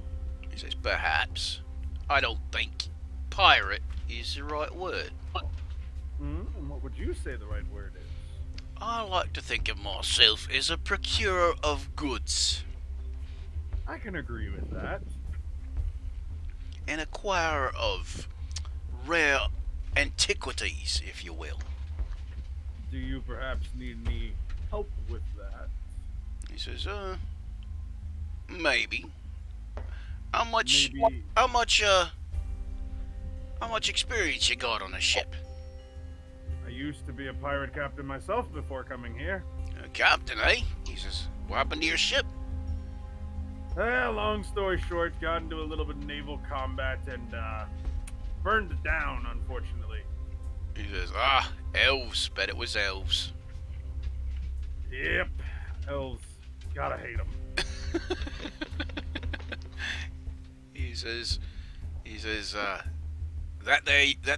He says, "Perhaps. I don't think pirate is the right word. And what would you say the right word is? I like to think of myself as a procurer of goods, I can agree with that. an acquirer of rare antiquities, if you will." Do you perhaps need any help with that? He says, maybe. How much Maybe. how much experience you got on a ship? I used to be a pirate captain myself before coming here. Captain, eh? He says, "What happened to your ship?" Well, long story short, got into a little bit of naval combat and burned it down, unfortunately. He says, elves. Bet it was elves. Yep, elves. Gotta hate them. He says, that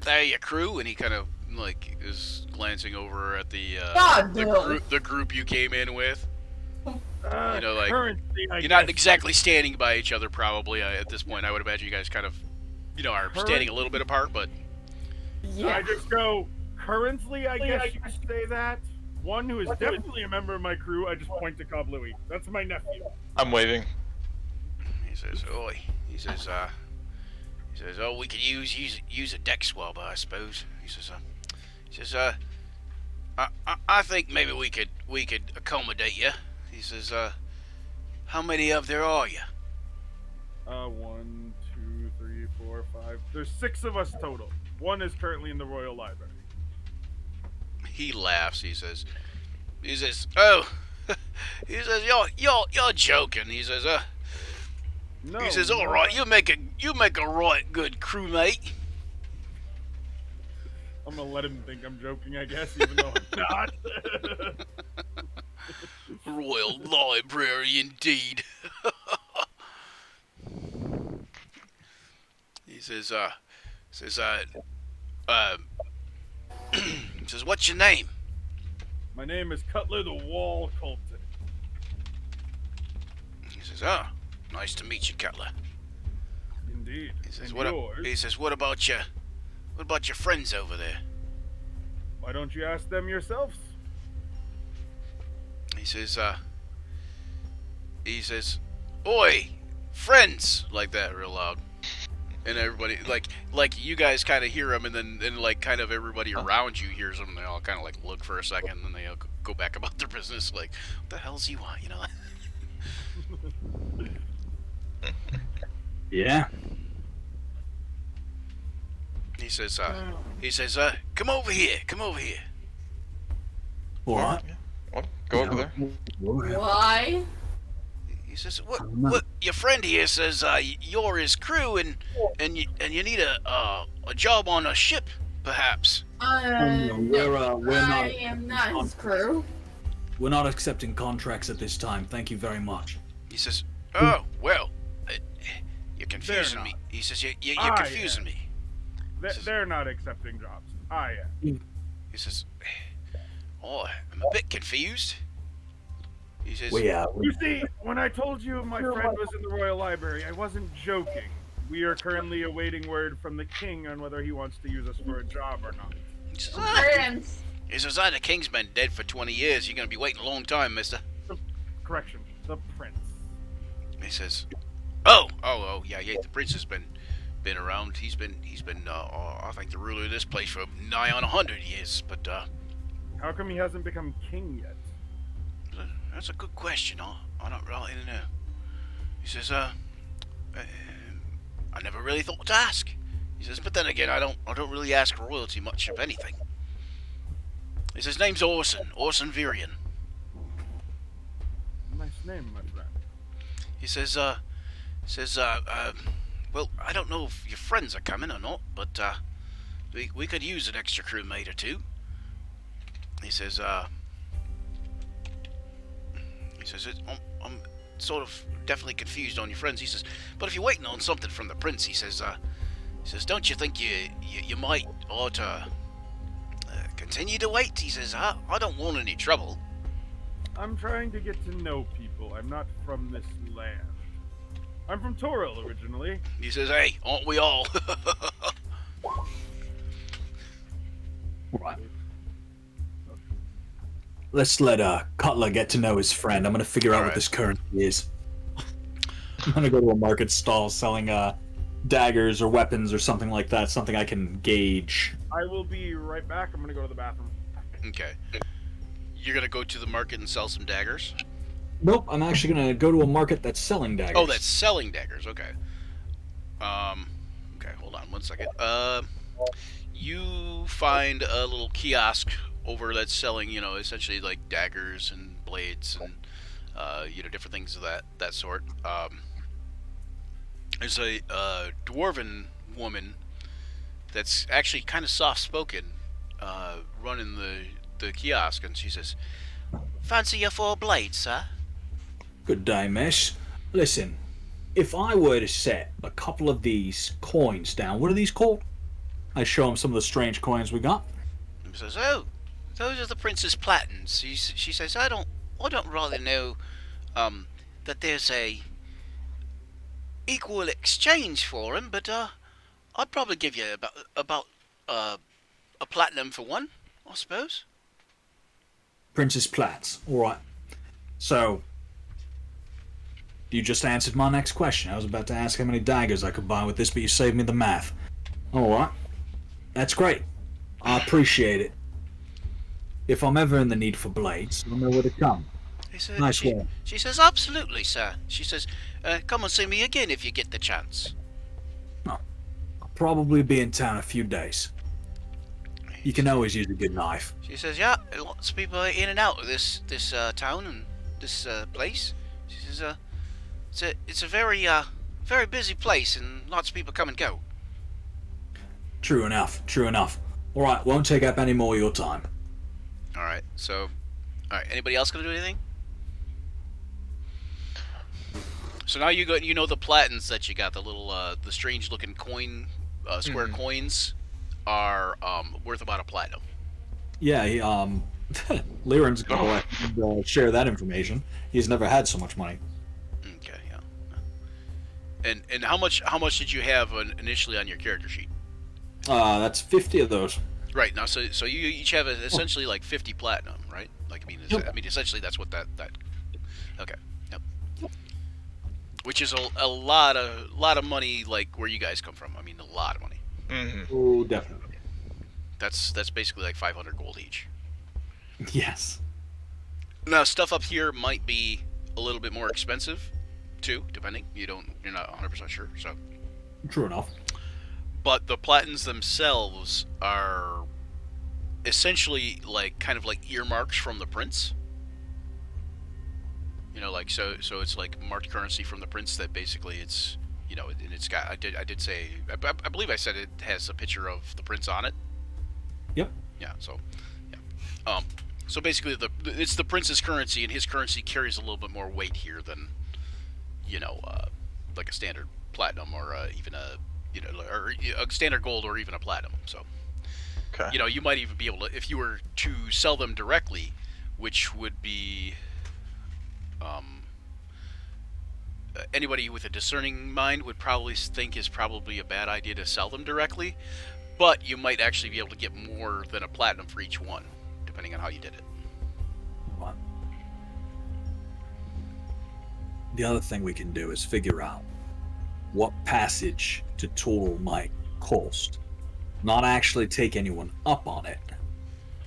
there your crew, and he kind of like is glancing over at the group you came in with. Like Currency, I you're not guess. exactly standing by each other, probably at this point. I would imagine you guys kind of, are standing a little bit apart, but Yeah. I just go, currently, I guess you could say that. One who is definitely a member of my crew, I just point to Cobb Louie. That's my nephew. I'm waving. he says, "Oi," he says, "Oh, we could use a deck swab, I suppose." He says, I think maybe we could accommodate you." He says, "How many of there are you?" 1, 2, 3, 4, 5. There's 6 of us total. One is currently in the Royal Library. He laughs. He says, "Oh," he says, "You're joking." He says, No. He says, "All right, you make a right good crewmate." I'm gonna let him think I'm joking, I guess, even though I'm not. Royal Library, indeed. He says, he says, "What's your name?" My name is Cutler the Wall Colton. He says, "Oh, nice to meet you, Cutler." Indeed. He says, And "What?" yours? He says, "What about your friends over there?" Why don't you ask them yourselves? He says, "Oi, friends," like that, real loud, and everybody like you guys kind of hear him, and then like kind of everybody around you hears him, and they all kind of like look for a second, and then they all go back about their business, like, "What the hell's he want?" Yeah. He says, "Come over here, come over here." What? Well, go over there. Why? He says, "What? Your friend here says you're his crew, and you need a job on a ship, perhaps." We're I am not his crew. We're not accepting contracts at this time. Thank you very much. He says, "Oh, well, you're confusing They're me." not. He says, "You're I confusing am. me." They're not accepting jobs. I am. He says, "Oh, I'm a bit confused." He says, You see, when I told you my friend was in the Royal Library, I wasn't joking. We are currently awaiting word from the king on whether he wants to use us for a job or not. he says, Prince. he says, "The king's been dead for 20 years. You're going to be waiting a long time, mister." Correction, the prince. He says, "Oh, yeah, the prince has been around. He's been I think the ruler of this place for nigh on 100 years, but How come he hasn't become king yet? that's a good question. I don't really know." He says, "I never really thought to ask." He says, "But then again, I don't really ask royalty much of anything." He says, name's Orson Virion. Nice name, my friend. He says, well, I don't know if your friends are coming or not, but, we could use an extra crewmate or two. He says, I'm sort of definitely confused on your friends. He says, but if you're waiting on something from the prince, he says, don't you think you might ought to continue to wait? He says, I don't want any trouble. I'm trying to get to know people. I'm not from this land. I'm from Toril originally. He says, hey, aren't we all? Right. Let's let Cutler get to know his friend. I'm gonna figure out what this currency is. I'm gonna go to a market stall selling daggers or weapons or something like that, something I can gauge. I will be right back. I'm gonna go to the bathroom. Okay. You're gonna go to the market and sell some daggers? Nope, I'm actually gonna go to a market that's selling daggers. Oh, that's selling daggers. Okay. Okay, hold on one second. You find a little kiosk over that's selling, essentially like daggers and blades and, different things of that sort. There's a dwarven woman that's actually kind of soft-spoken, running the kiosk, and she says, "Fancy your 4 blades, sir?" Good day, miss. Listen, if I were to set a couple of these coins down, what are these called? I show him some of the strange coins we got. He says, "Oh, those are the Princess Platins." She says, "I don't really know that there's a equal exchange for them, but I'd probably give you about a platinum for one, I suppose." Princess Plats. All right. So, you just answered my next question. I was about to ask how many daggers I could buy with this, but you saved me the math. All right. That's great. I appreciate it. If I'm ever in the need for blades, I'll know where to come. Nice one. She says, "Absolutely, sir." She says, "Come and see me again if you get the chance." Oh, I'll probably be in town a few days. You can always use a good knife. She says, "Yeah, lots of people are in and out of this town and this place." She says, it's a very busy place and lots of people come and go." True enough. All right, won't take up any more of your time. All right. Anybody else gonna do anything? So now you know the platins that you got, the little the strange looking coin square coins are worth about a platinum. Yeah, he Liren's gonna let him, share that information. He's never had so much money. Okay, yeah. And how much did you have initially on your character sheet? That's 50 of those. Right, now so you each have essentially like 50 platinum, right? Like essentially that's what that okay. Yep. Which is a lot of money, like where you guys come from. I mean, a lot of money. Mm-hmm. Oh, definitely. That's basically like 500 gold each. Yes. Now, stuff up here might be a little bit more expensive too, depending. You're not 100% sure, so. True enough. But the platins themselves are essentially kind of like earmarks from the prince. So it's like marked currency from the prince that basically it's, and it's got, I did say, I believe I said it has a picture of the prince on it. Yep. Yeah, so, yeah. So basically it's the prince's currency, and his currency carries a little bit more weight here than, like a standard platinum or even a, or a standard gold or even a platinum. So, Okay. you might even be able to, if you were to sell them directly, which would be, anybody with a discerning mind would probably think is probably a bad idea to sell them directly, but you might actually be able to get more than a platinum for each one, depending on how you did it. But the other thing we can do is figure out what passage to Toril might cost. Not actually take anyone up on it,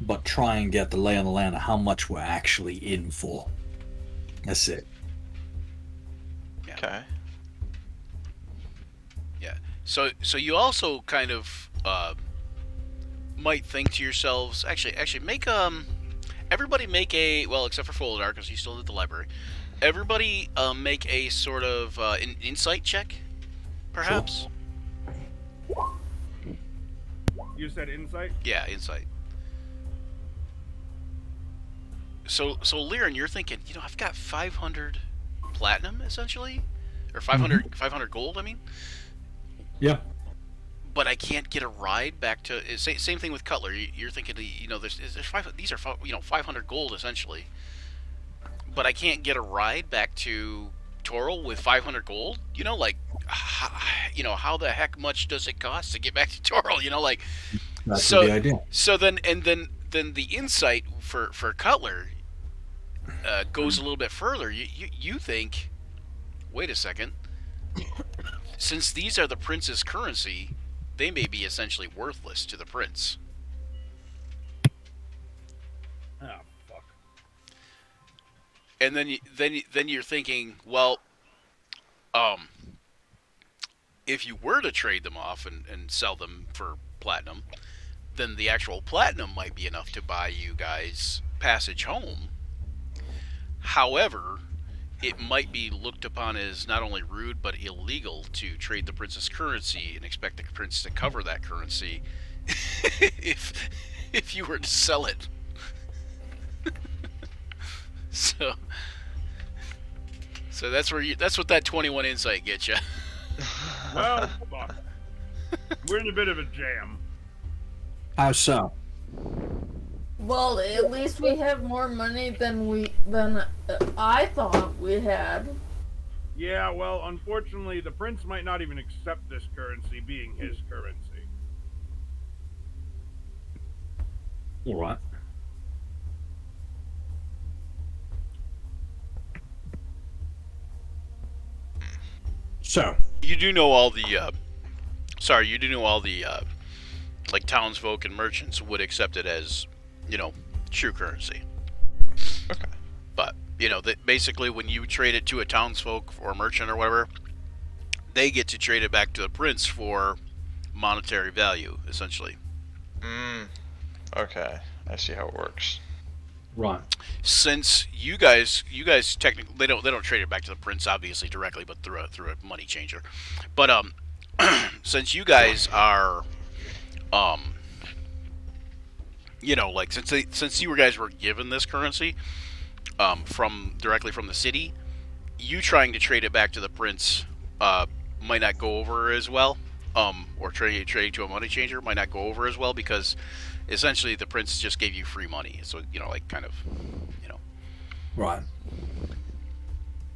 but try and get the lay on the land of how much we're actually in for. That's it. Yeah. Okay. Yeah. So you also kind of might think to yourselves, actually make everybody make a, well, except for Foldar because he's still at the library. Everybody make a sort of an insight check, perhaps. You said insight? Yeah, insight. So Liren, you're thinking, I've got 500 platinum essentially, or 500 gold. I mean. Yeah. But I can't get a ride back to. Same thing with Cutler. You're thinking, these are 500 gold essentially. But I can't get a ride back to Toril with 500 gold. How the heck much does it cost to get back to Toril? That's so the idea. So then the insight for Cutler goes a little bit further. You think, wait a second, since these are the prince's currency, they may be essentially worthless to the prince. Oh, fuck. And then you're thinking, well, if you were to trade them off and sell them for platinum, then the actual platinum might be enough to buy you guys passage home. However, it might be looked upon as not only rude but illegal to trade the prince's currency and expect the prince to cover that currency if you were to sell it. So that's what that 21 insight gets you. Well, fuck. We're in a bit of a jam. How so? Well, at least we have more money than I thought we had. Yeah, well, unfortunately, the prince might not even accept this currency being his currency. All right. So You do know all the like townsfolk and merchants would accept it as, true currency. Okay. But, that basically when you trade it to a townsfolk or merchant or whatever, they get to trade it back to the prince for monetary value, essentially. Okay. I see how it works. right. Since you guys technically they don't trade it back to the prince obviously directly, but through a money changer. But since you guys are since you guys were given this currency directly from the city, you trying to trade it back to the prince might not go over as well, or trading to a money changer might not go over as well, because essentially the prince just gave you free money, so Right.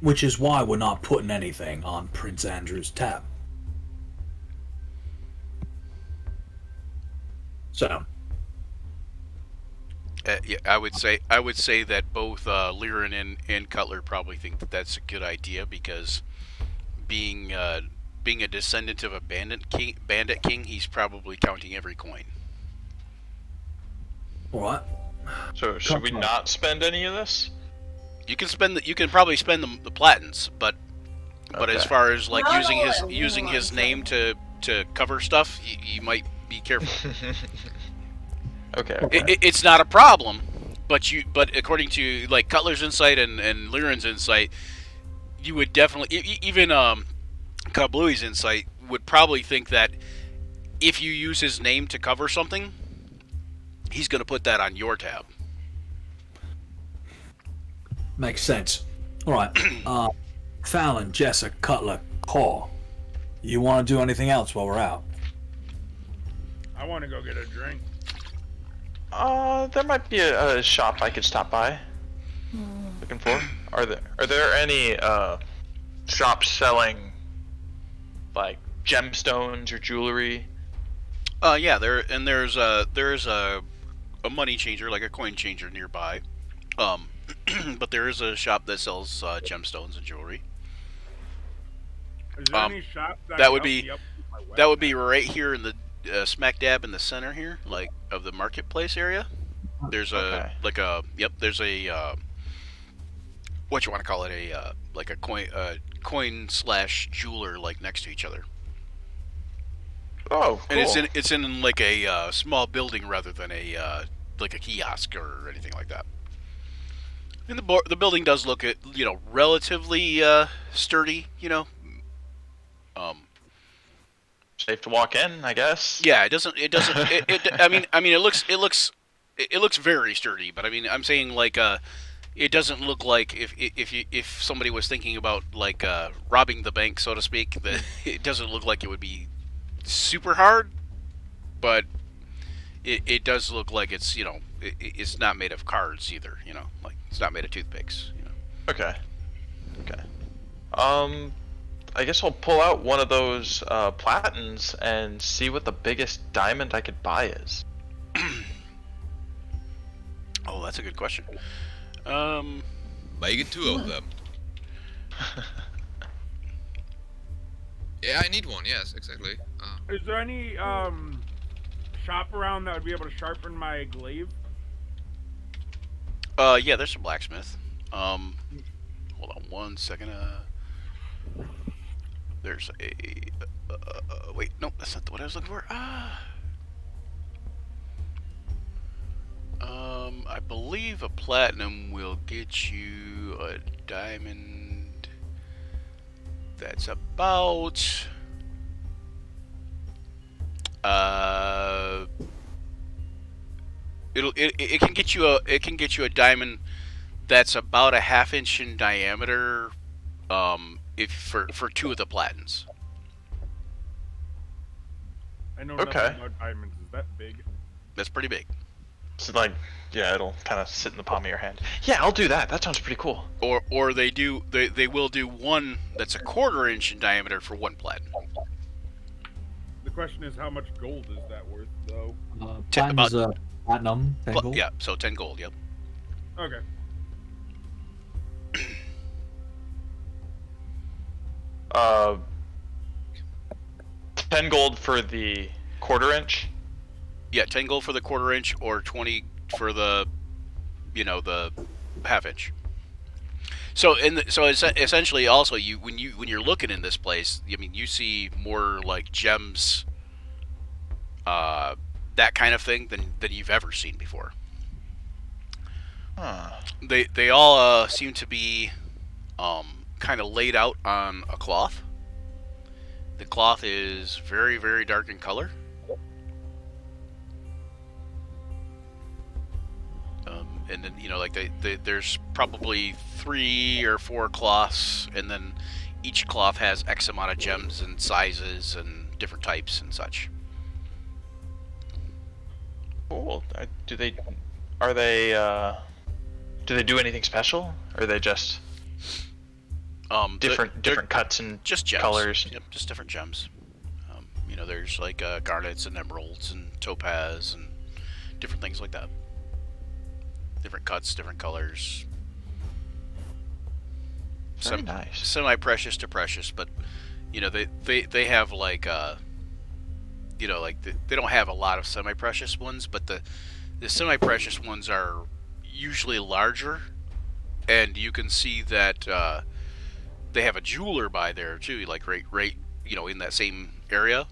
Which is why we're not putting anything on Prince Andru's tab. So, yeah, I would say that both Liren and Cutler probably think that that's a good idea, because being a descendant of a bandit king, he's probably counting every coin. what? So should we not spend any of this? You can probably spend the platins, but Okay. as far as like Not using all his at name to cover stuff, you might be careful. Okay. It's not a problem, but according to like Cutler's insight and Liren's insight, you would definitely even Kablui's insight would probably think that if you use his name to cover something, he's going to put that on your tab. Makes sense. All right. Fallon, Jessica, Cutler, Paul. You want to do anything else while we're out? I want to go get a drink. There might be a shop I could stop by. Looking for. Are there any shops selling like gemstones or jewelry? Yeah, there's a money changer, like a coin changer nearby. But there is a shop that sells gemstones and jewelry. Is there any shop that would be- help me up with my That would be website? right here in the smack dab in the center here, like of the marketplace area. There's a Okay. there's a what you want to call it, a coin slash jeweler, like next to each other. Oh, cool. And it's in like a small building rather than a like a kiosk or anything like that. And the building does look relatively sturdy. Um, Safe to walk in, I guess. yeah, it doesn't I mean it looks very sturdy, but I mean I'm saying like it doesn't look like if somebody was thinking about like robbing the bank, so to speak, that it doesn't look like it would be super hard, but it does look like it's it's not made of cards either. Like it's not made of toothpicks. Okay. Okay. I guess I'll pull out one of those platens and see what the biggest diamond I could buy is. Oh, that's a good question. Make it 2 of them. Yeah, I need one. Yes, exactly. Is there any shop around that would be able to sharpen my glaive? Yeah, there's some blacksmith. Hold on one second. There's a. Wait, no, that's not what I was looking for. I believe a platinum will get you a diamond. That's about. It can get you a diamond that's about a half-inch in diameter. If for 2 of the platins. I know Okay. nothing about diamonds. Is that big? That's pretty big. So like, yeah, it'll kind of sit in the palm of your hand. Yeah, I'll do that. That sounds pretty cool. Or they will do one that's a 1/4 inch in diameter for 1 platinum. The question is, how much gold is that worth, though? Platinum's a platinum. 10 gold. Yeah, so 10 gold. Yep. Okay. Uh, 10 gold for the 1/4 inch. Yeah, 10 gold for the 1/4 inch, or 20 for the, the half-inch. So essentially, also when you're looking in this place, I mean, you see more like gems, that kind of thing than you've ever seen before. Huh. They all seem to be kind of laid out on a cloth. The cloth is very, very dark in color. And then like there's probably 3 or 4 cloths, and then each cloth has X amount of gems and sizes and different types and such. Cool. Do they do anything special, or are they just different cuts and just gems. colors? Yep, just different gems. There's like garnets and emeralds and topaz and different things like that. Different cuts, different colors. Very nice. Semi-precious to precious, but they have like like they don't have a lot of semi-precious ones, but the semi-precious ones are usually larger, and you can see that they have a jeweler by there too, like right in that same area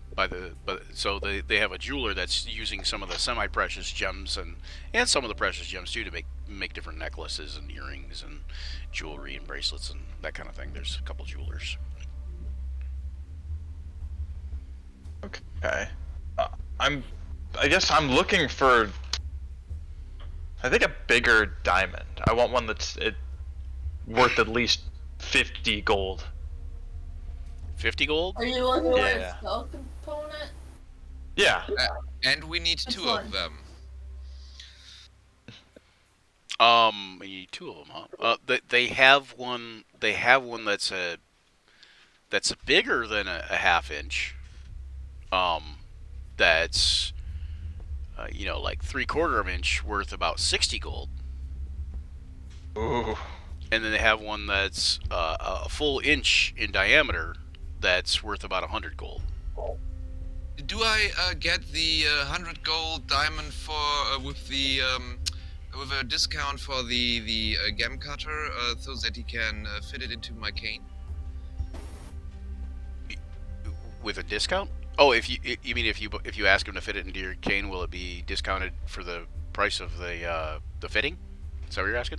so they have a jeweler that's using some of the semi-precious gems and some of the precious gems too to make different necklaces and earrings and jewelry and bracelets and that kind of thing. There's a couple jewelers. Okay. I guess I'm looking for, I think, a bigger diamond. I want one that's worth at least 50 gold. 50 gold? Are you looking for Yeah. a spell component? Yeah. And we need Which 2 one? of them. We need 2 of them, huh? They have one. They have one that's bigger than a half-inch. That's like 3/4 inch, worth about 60 gold. Ooh. And then they have one that's a full inch in diameter, that's worth about 100 gold. Do I get the 100 gold diamond for with a discount for the gem cutter, so that he can fit it into my cane? With a discount? Oh, you mean if you ask him to fit it into your cane, will it be discounted for the price of the fitting? Is that what you're asking?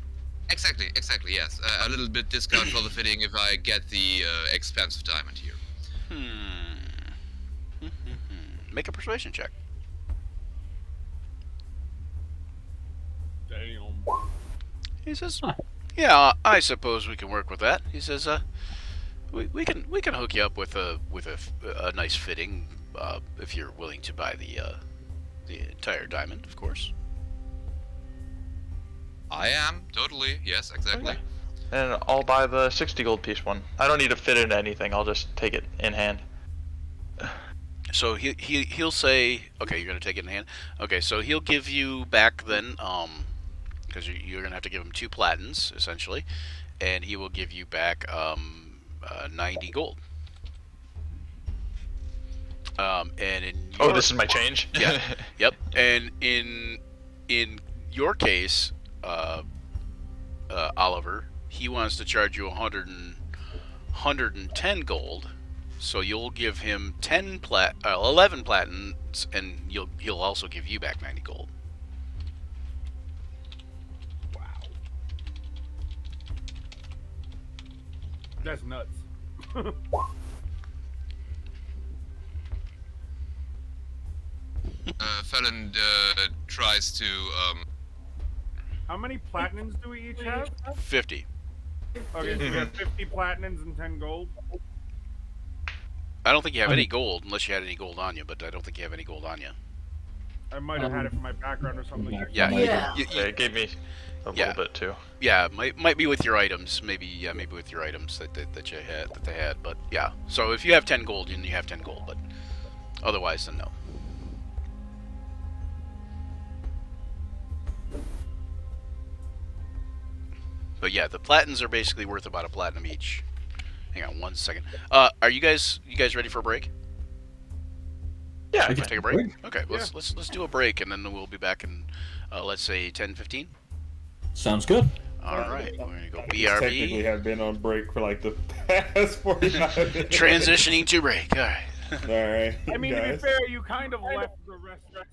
Exactly. Yes, a little bit discount for the fitting if I get the expensive diamond here. Make a persuasion check. Damn. He says, Huh. "Yeah, I suppose we can work with that." He says, we can hook you up with a nice fitting if you're willing to buy the entire diamond, of course." I am totally. Yes, exactly. And I'll buy the 60 gold piece one. I don't need to fit into anything. I'll just take it in hand. So he'll say, okay, you're gonna take it in hand. Okay, so he'll give you back then, because you're gonna have to give him 2 platins essentially, and he will give you back 90 gold. And in your, Oh, this is my change. yeah, yep. And in your case, Oliver, he wants to charge you 110 gold. So you'll give him 11 platins, and he'll also give you back 90 gold. Wow. That's nuts. Felon tries to. How many platinums do we each have? 50. Okay, so we have 50 platinums and 10 gold. I don't think you have any gold unless you had any gold on you, but I don't think you have any gold on you. I might have had it from my background or something. Yeah, Yeah. Yeah, it gave me a Yeah. little bit too. Yeah, might be with your items. Maybe with your items that you had that they had. But yeah, so if you have 10 gold, then you have 10 gold. But otherwise, then no. But yeah, the platins are basically worth about a platinum each. Hang on 1 second. Are you guys ready for a break? Yeah, I can Take a break. Okay, let's do a break, and then we'll be back in let's say 10-15. Sounds good. All right, we're gonna go Technically BRB. have been on break for like the past 45 minutes. Transitioning to break. All right. All right. I mean, to be guys. fair, you kind of left the rest of the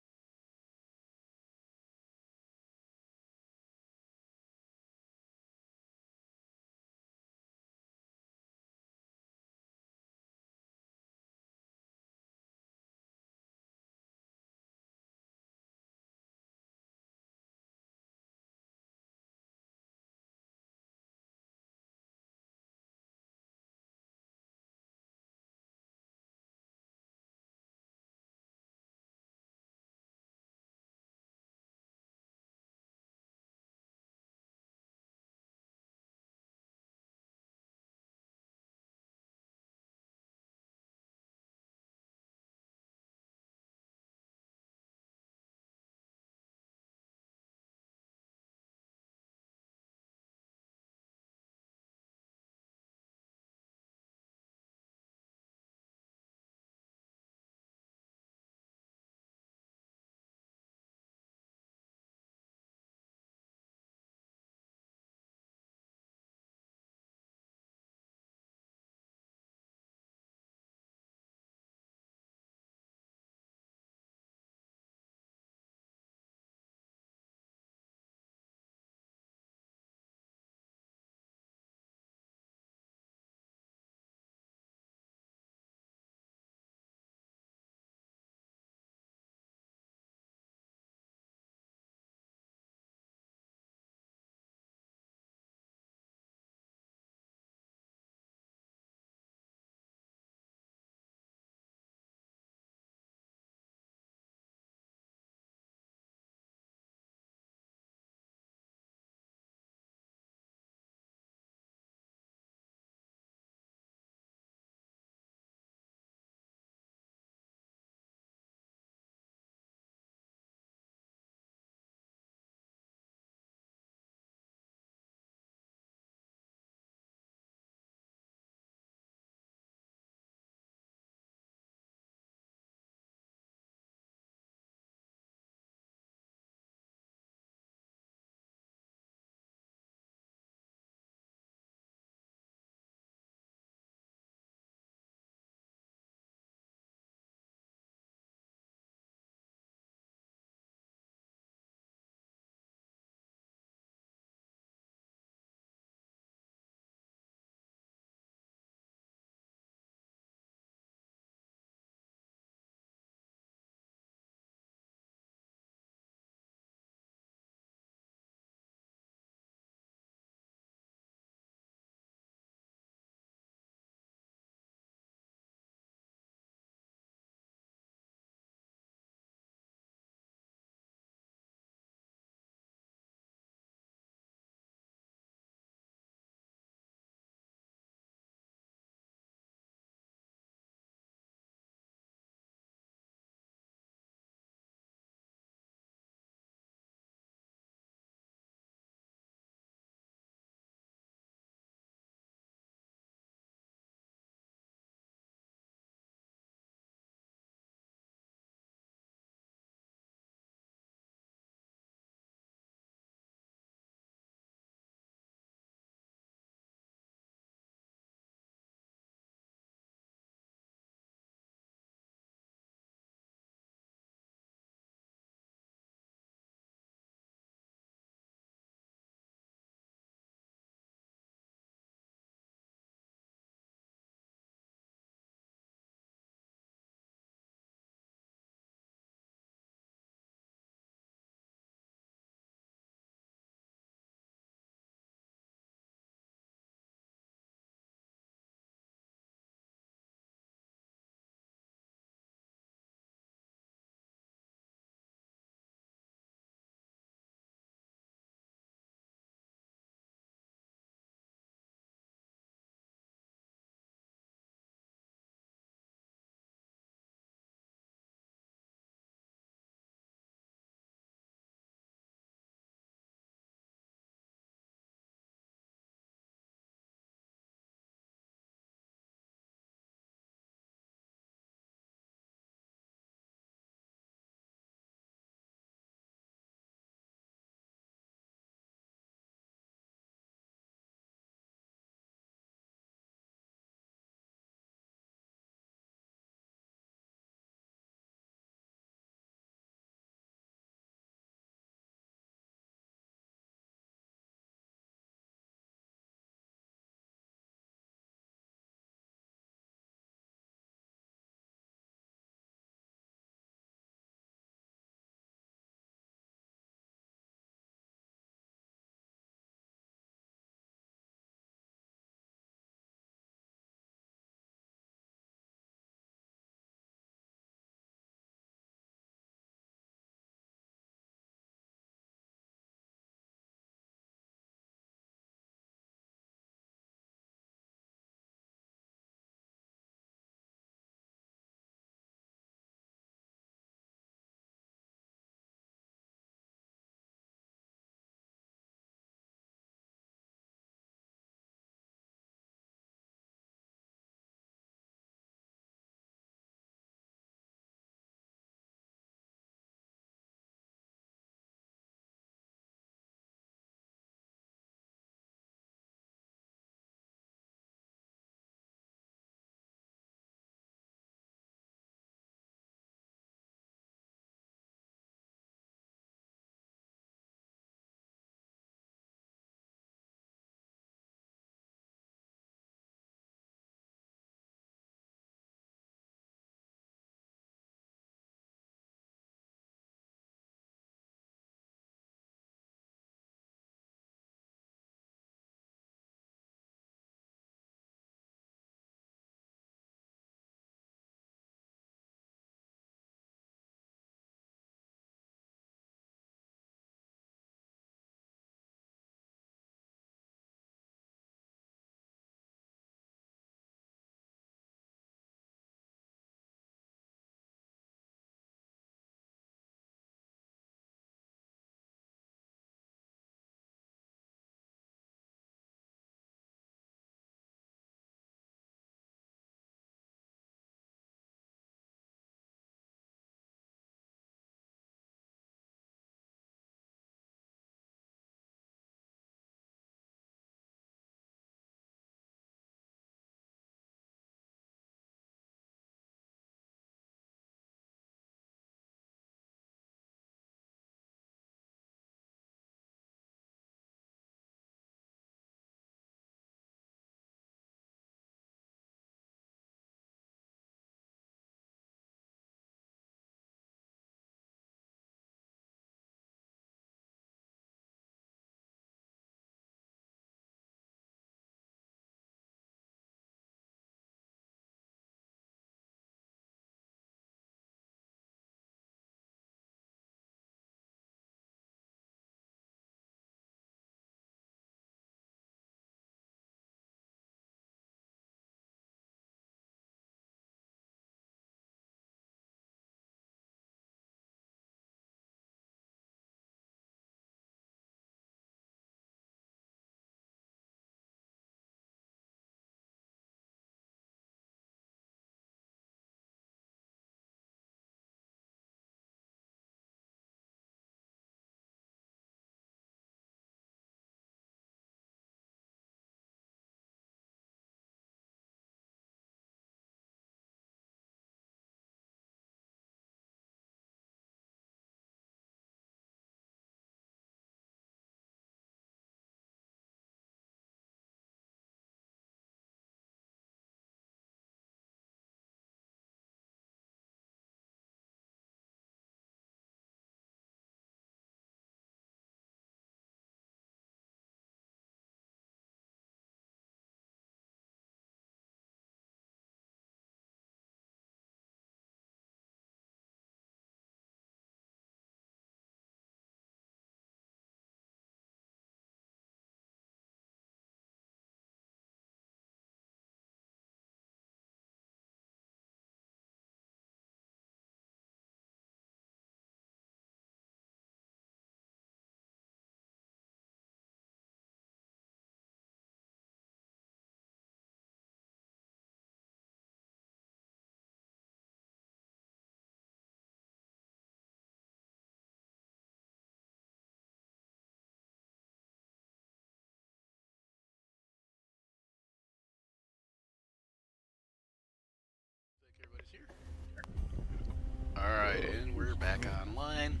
Alright, and we're back online.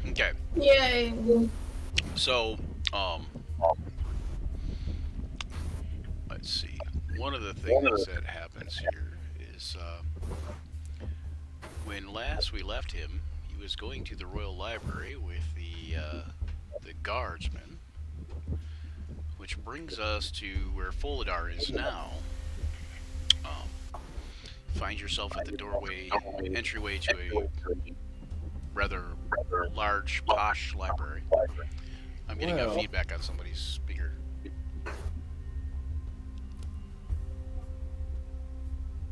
Okay, Yay. so, let's see. One of the things that happens here is, when last we left him, he was going to the Royal Library with the guardsmen, which brings us to where Foladar is now. Find yourself at the entryway to a rather large, posh library. I'm getting a Well. feedback on somebody's speaker.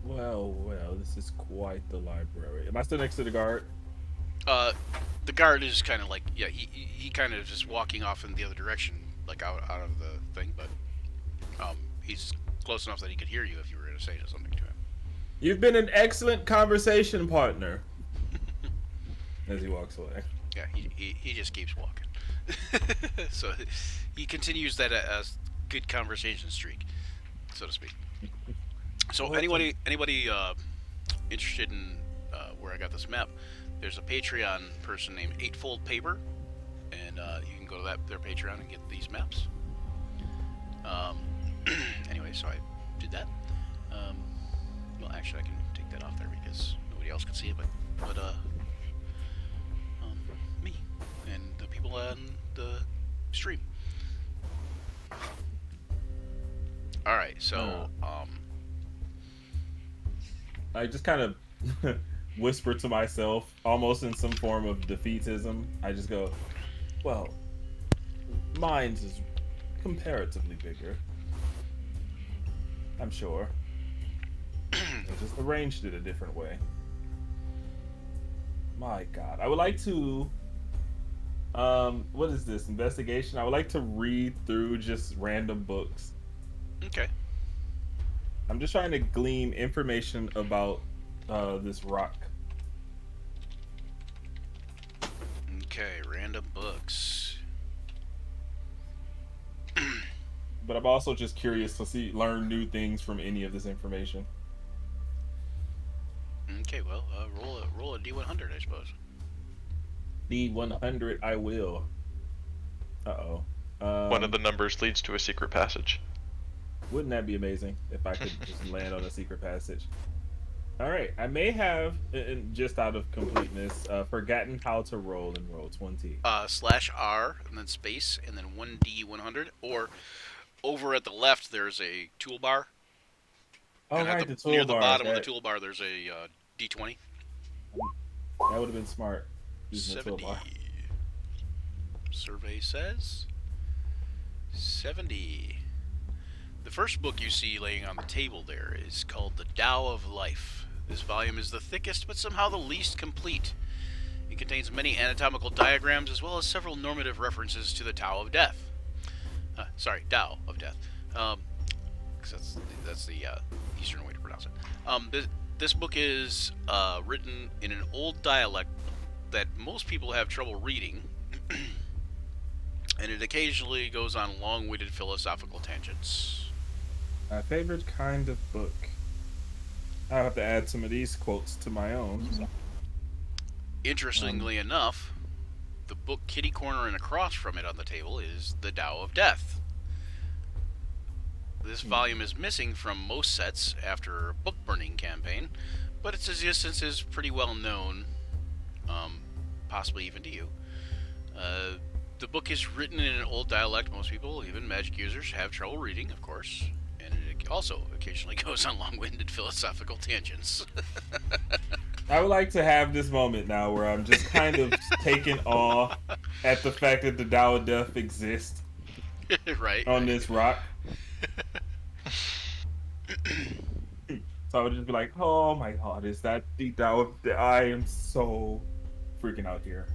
Well, this is quite the library. Am I still next to the guard? The guard is kind of like, yeah, he kind of just walking off in the other direction, like out of the thing, but he's close enough that he could hear you if you were going to say something to him. You've been an excellent conversation partner. As he walks away. Yeah, he just keeps walking. So he continues that good conversation streak, so to speak. So anybody interested in where I got this map? There's a Patreon person named Eightfold Paper, and you can go to their Patreon and get these maps. Anyway, so I did that. Well, actually, I can take that off there because nobody else can see it, but me and the people on the stream. All right, so I just kind of whisper to myself, almost in some form of defeatism. I just go, well, mine's is comparatively bigger. I'm sure. I just arranged it a different way. My God. I would like to, what is this, investigation? I would like to read through just random books. Okay. I'm just trying to glean information about this rock. Okay, random books. But I'm also just curious to learn new things from any of this information. Okay, well, roll a D100, I suppose. D100, I will. Uh-oh. One of the numbers leads to a secret passage. Wouldn't that be amazing if I could just land on a secret passage? All right, I may have, just out of completeness, forgotten how to roll in Roll20. /R and then space and then 1D100, or over at the left there's a toolbar. Oh, and right, the toolbar. Near the bottom of the toolbar there's a D20. That would have been smart. Using the 70. toolbar. Survey says 70. The first book you see laying on the table there is called The Tao of Life. This volume is the thickest, but somehow the least complete. It contains many anatomical diagrams as well as several normative references to the Tao of Death. Tao of Death. Because that's the Eastern way to pronounce it. This book is written in an old dialect that most people have trouble reading, and it occasionally goes on long-winded philosophical tangents. My favorite kind of book. I'll have to add some of these quotes to my own. Interestingly enough, the book kitty corner and across from it on the table is The Tao of Death. This volume is missing from most sets after a book burning campaign, but its existence is pretty well known, possibly even to you. The book is written in an old dialect most people, even magic users, have trouble reading, of course, and it also occasionally goes on long-winded philosophical tangents. I would like to have this moment now where I'm just kind of taken awe at the fact that the Tao of Death exists Right. on this rock. So I would just be like, oh my God, is that the Tao of Death? I am so freaking out here.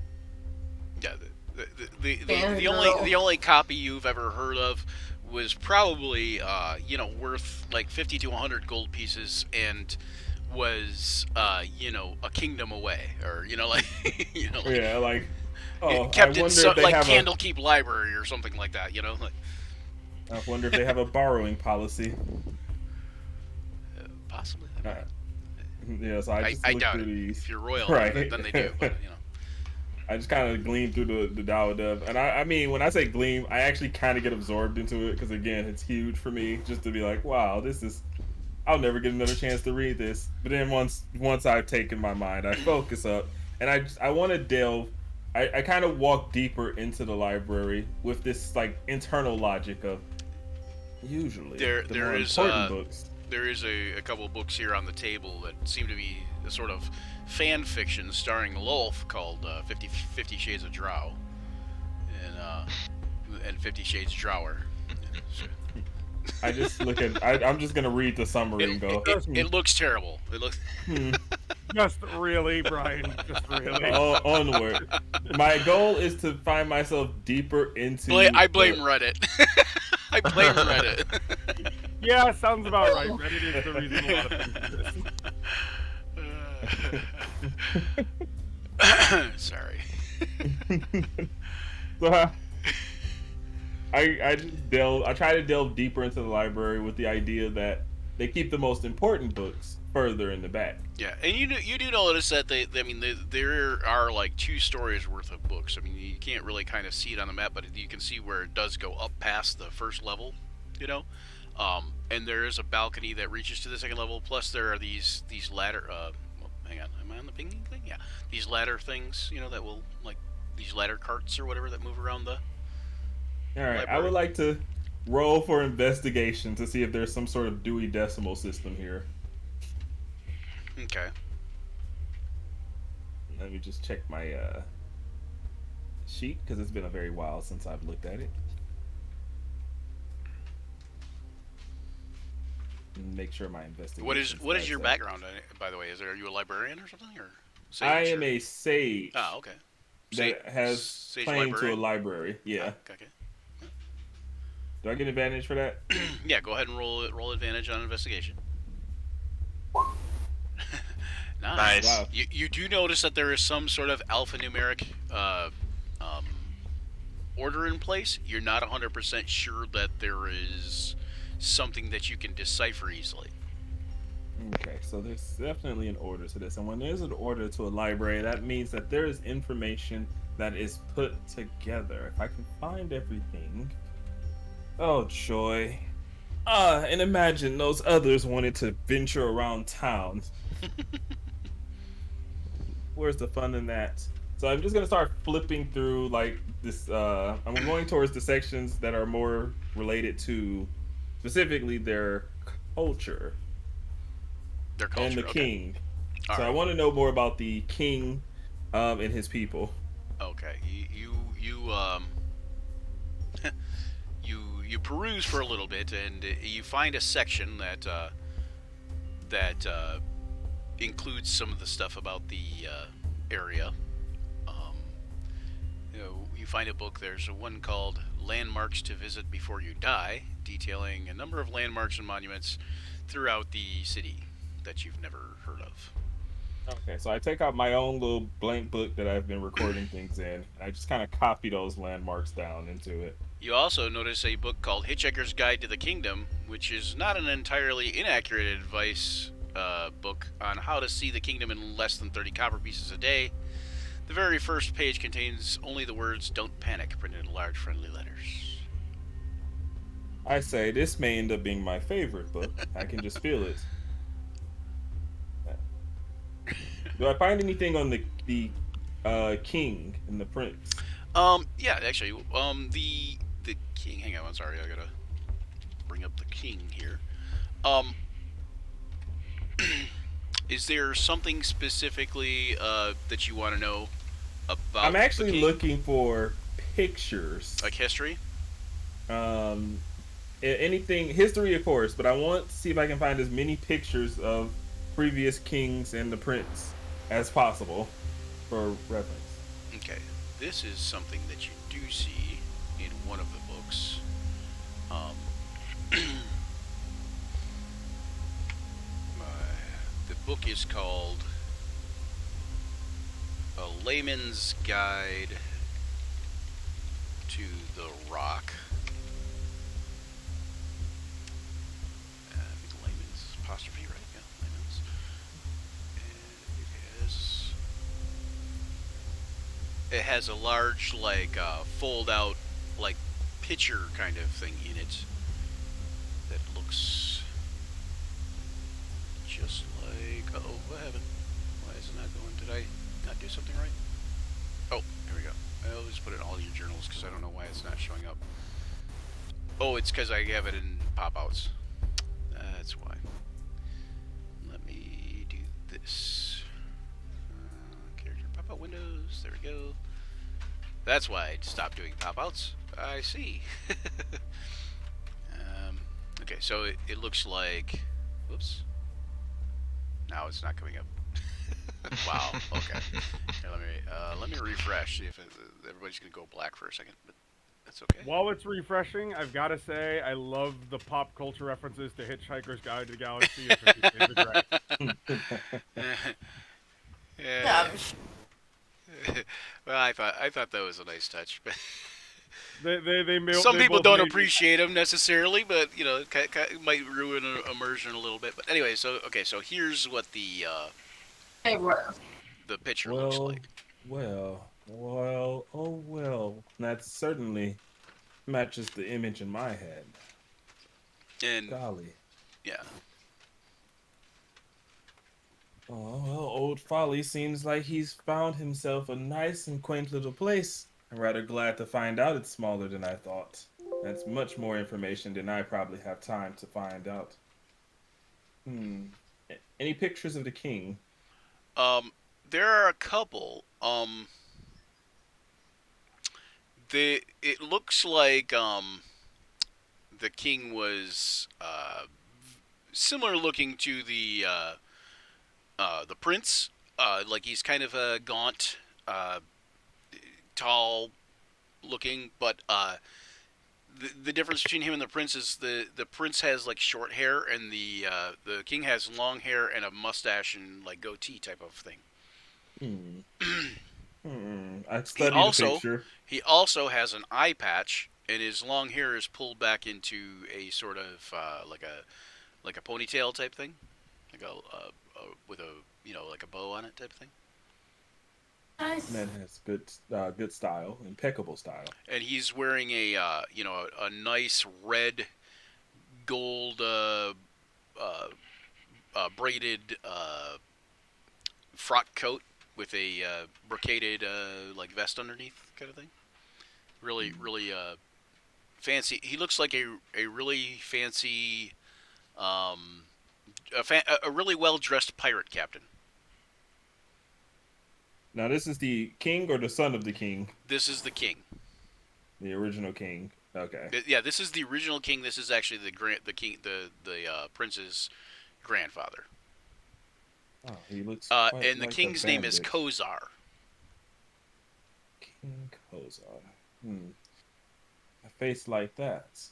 Yeah, the only copy you've ever heard of was probably worth like 50 to 100 gold pieces and was a kingdom away, or Yeah, like kept I in wonder if they like have Candlekeep Library or something like that, like, I wonder if they have a borrowing policy. possibly. Yeah, so I just I look doubt through it. these. If you're royal, Right. then they do. But you know. I just kind of gleam through the Tao Dev, and I mean, when I say gleam, I actually kind of get absorbed into it because again, it's huge for me just to be like, wow, this is. I'll never get another chance to read this. But then once I've taken my mind, I focus up, and I want to delve. I kind of walk deeper into the library with this like internal logic of usually the There more is important books. there is a couple of books here on the table that seem to be a sort of fan fiction starring Lolth called 50 Shades of Drow and 50 Shades Drower. I just look at. I'm just gonna read the summary and go. It looks terrible. It looks. Just really, Brian. Just really. Onward. My goal is to find myself deeper into. I blame Reddit. I blame Reddit. Yeah, sounds about right. Reddit is the reason a lot of things exist. Sorry. So I just delve. I try to delve deeper into the library with the idea that they keep the most important books further in the back. Yeah, and you do notice that there are like 2 stories worth of books. I mean, you can't really kind of see it on the map, but you can see where it does go up past the first level, you know. And there is a balcony that reaches to the second level. Plus, there are these ladder. Well, hang on, am I on the pinging thing? Yeah, these ladder things, you know, that will like these ladder carts or whatever that move around the. All right, library. I would like to roll for investigation to see if there's some sort of Dewey Decimal System here. Okay. Let me just check my sheet because it's been a very while since I've looked at it. And make sure my investigation. What is your background, by the way? Are you a librarian or something, or? Sage, I am or? a sage. Ah, okay. That has Sage claim to a librarian? library. Yeah. Ah, okay. Do I get advantage for that? Yeah, go ahead and roll advantage on investigation. Nice. Wow. You do notice that there is some sort of alphanumeric order in place. You're not 100% sure that there is something that you can decipher easily. Okay, so there's definitely an order to this. And when there's an order to a library, that means that there is information that is put together. If I can find everything. Oh, joy. And imagine those others wanted to venture around town. Where's the fun in that? So I'm just gonna start flipping through like this. I'm going towards the sections that are more related to specifically their culture Their culture. and the Okay. king. All So I right. want to know more about the king and his people. Okay. You peruse for a little bit, and you find a section that includes some of the stuff about the area. You find a book. There's one called "Landmarks to Visit Before You Die," detailing a number of landmarks and monuments throughout the city that you've never heard of. Okay, so I take out my own little blank book that I've been recording things in, and I just kind of copy those landmarks down into it. You also notice a book called Hitchhiker's Guide to the Kingdom, which is not an entirely inaccurate advice book on how to see the kingdom in less than 30 copper pieces a day. The very first page contains only the words "Don't panic" printed in large friendly letters. I say this may end up being my favorite book. I can just feel it. Do I find anything on the king and the prince? Yeah, actually, the king. Hang on, I'm sorry, I gotta bring up the king here. Is there something specifically that you want to know about? I'm the actually king? looking for pictures. Like history. Anything history, of course, but I want to see if I can find as many pictures of previous kings and the prince as possible for reference. Okay, this is something that you do see in one of the books. The book is called "A Layman's Guide to the Rock." I think layman's apostrophe, right? Yeah, layman's. it has a large like fold out like pitcher kind of thing in it that looks just like. Oh, what happened? Why is it not going? Did I not do something right? Oh, here we go. I'll just put it in all your journals because I don't know why it's not showing up. Oh, it's because I have it in pop outs. That's why. Let me do this. Character pop out windows. There we go. That's why I stopped doing pop outs. I see. Okay, so it looks like. Whoops. Now it's not coming up. Wow. Okay. Here, let me refresh. See if everybody's gonna go black for a second, but that's okay. While it's refreshing, I've got to say I love the pop culture references to Hitchhiker's Guide to the Galaxy and 50 Shades of Grey. Yeah. Well, I thought that was a nice touch, but some people don't appreciate them necessarily, but you know, it might ruin immersion a little bit. But anyway, so here's what the picture looks like. Well. That certainly matches the image in my head. And golly. Yeah. Oh, well, old Folly seems like he's found himself a nice and quaint little place. I'm rather glad to find out it's smaller than I thought. That's much more information than I probably have time to find out. Any pictures of the king? There are a couple. It looks like the king was similar looking to the prince. Like he's kind of a gaunt, tall looking, but the difference between him and the prince is the prince has like short hair and the king has long hair and a mustache and like goatee type of thing. I studied the picture. He also has an eye patch, and his long hair is pulled back into a sort of like a ponytail type thing, like a with a like a bow on it type of thing. Nice. Man has good style, impeccable style. And he's wearing a nice red gold braided frock coat with a brocaded like vest underneath kind of thing. Really fancy. He looks like a really fancy a really well dressed pirate captain. Now, this is the king or the son of the king? This is the king. The original king. Okay. Yeah, this is the original king. This is actually the prince's grandfather. Oh, he looks. And the king's name is Kozar. King Kozar. A face like that's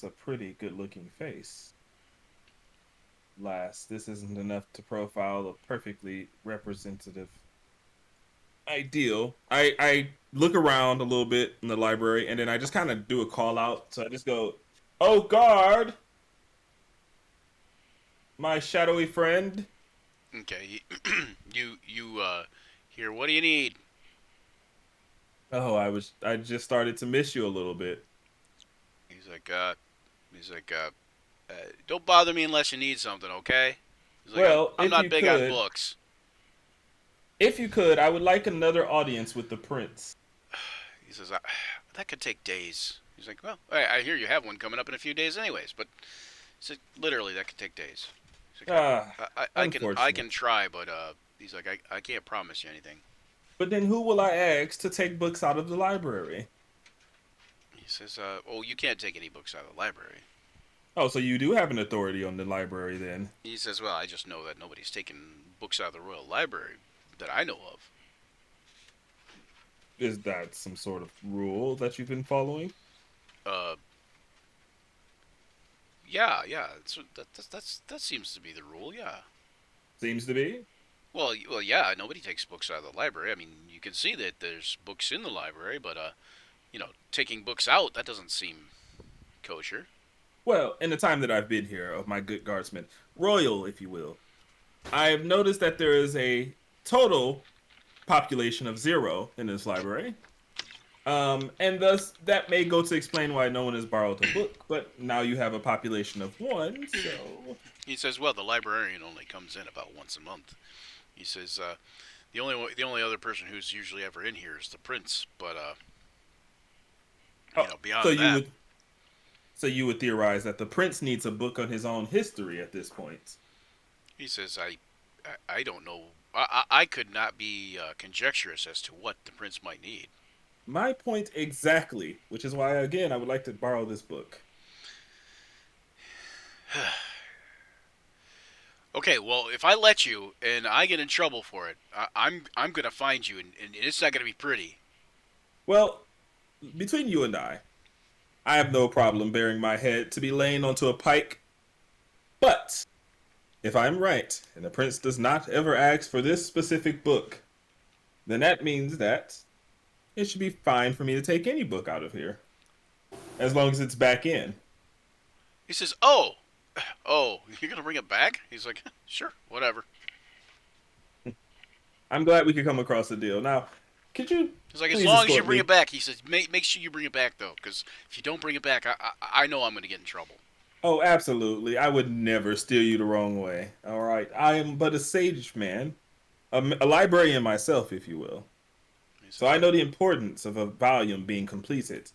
a pretty good-looking face. This isn't enough to profile a perfectly representative ideal. I look around a little bit in the library, and then I just kind of do a call out. So I just go, "Oh, guard! My shadowy friend." Okay, you here. What do you need? Oh, I just started to miss you a little bit. He's like, don't bother me unless you need something, okay? He's like, well, I'm not big on books. If you could, I would like another audience with the prince. He says, that could take days. He's like, well, I hear you have one coming up in a few days anyways, but he's like, literally, that could take days. He's like, I can try, but he's like, I can't promise you anything. But then who will I ask to take books out of the library? He says, oh, you can't take any books out of the library. Oh, so you do have an authority on the library then? He says, well, I just know that nobody's taken books out of the Royal Library that I know of. Is that some sort of rule that you've been following? Yeah. That seems to be the rule, yeah. Seems to be? Well, yeah, nobody takes books out of the library. I mean, you can see that there's books in the library, but, taking books out, that doesn't seem kosher. Well, in the time that I've been here, of my good guardsmen, royal, if you will, I've noticed that there is a total population of 0 in this library. And thus, that may go to explain why no one has borrowed the book, but now you have a population of 1, so... He says, well, the librarian only comes in about once a month. He says, the only other person who's usually ever in here is the prince, but, beyond that... So you would theorize that the prince needs a book on his own history at this point. He says, I don't know. I could not be conjecturous as to what the prince might need. My point exactly, which is why, again, I would like to borrow this book. Okay, well, if I let you and I get in trouble for it, I'm going to find you, and it's not going to be pretty. Well, between you and I have no problem bearing my head to be laying onto a pike. But if I'm right, and the prince does not ever ask for this specific book, then that means that it should be fine for me to take any book out of here, as long as it's back in. He says, oh, you're going to bring it back? He's like, sure, whatever. I'm glad we could come across a deal. Now, could you... He's like, as long as you bring it back. He says, make sure you bring it back, though, because if you don't bring it back, I know I'm going to get in trouble. Oh, absolutely. I would never steer you the wrong way. All right. I am but a sage man, a librarian myself, if you will. So I know the importance of a volume being completed.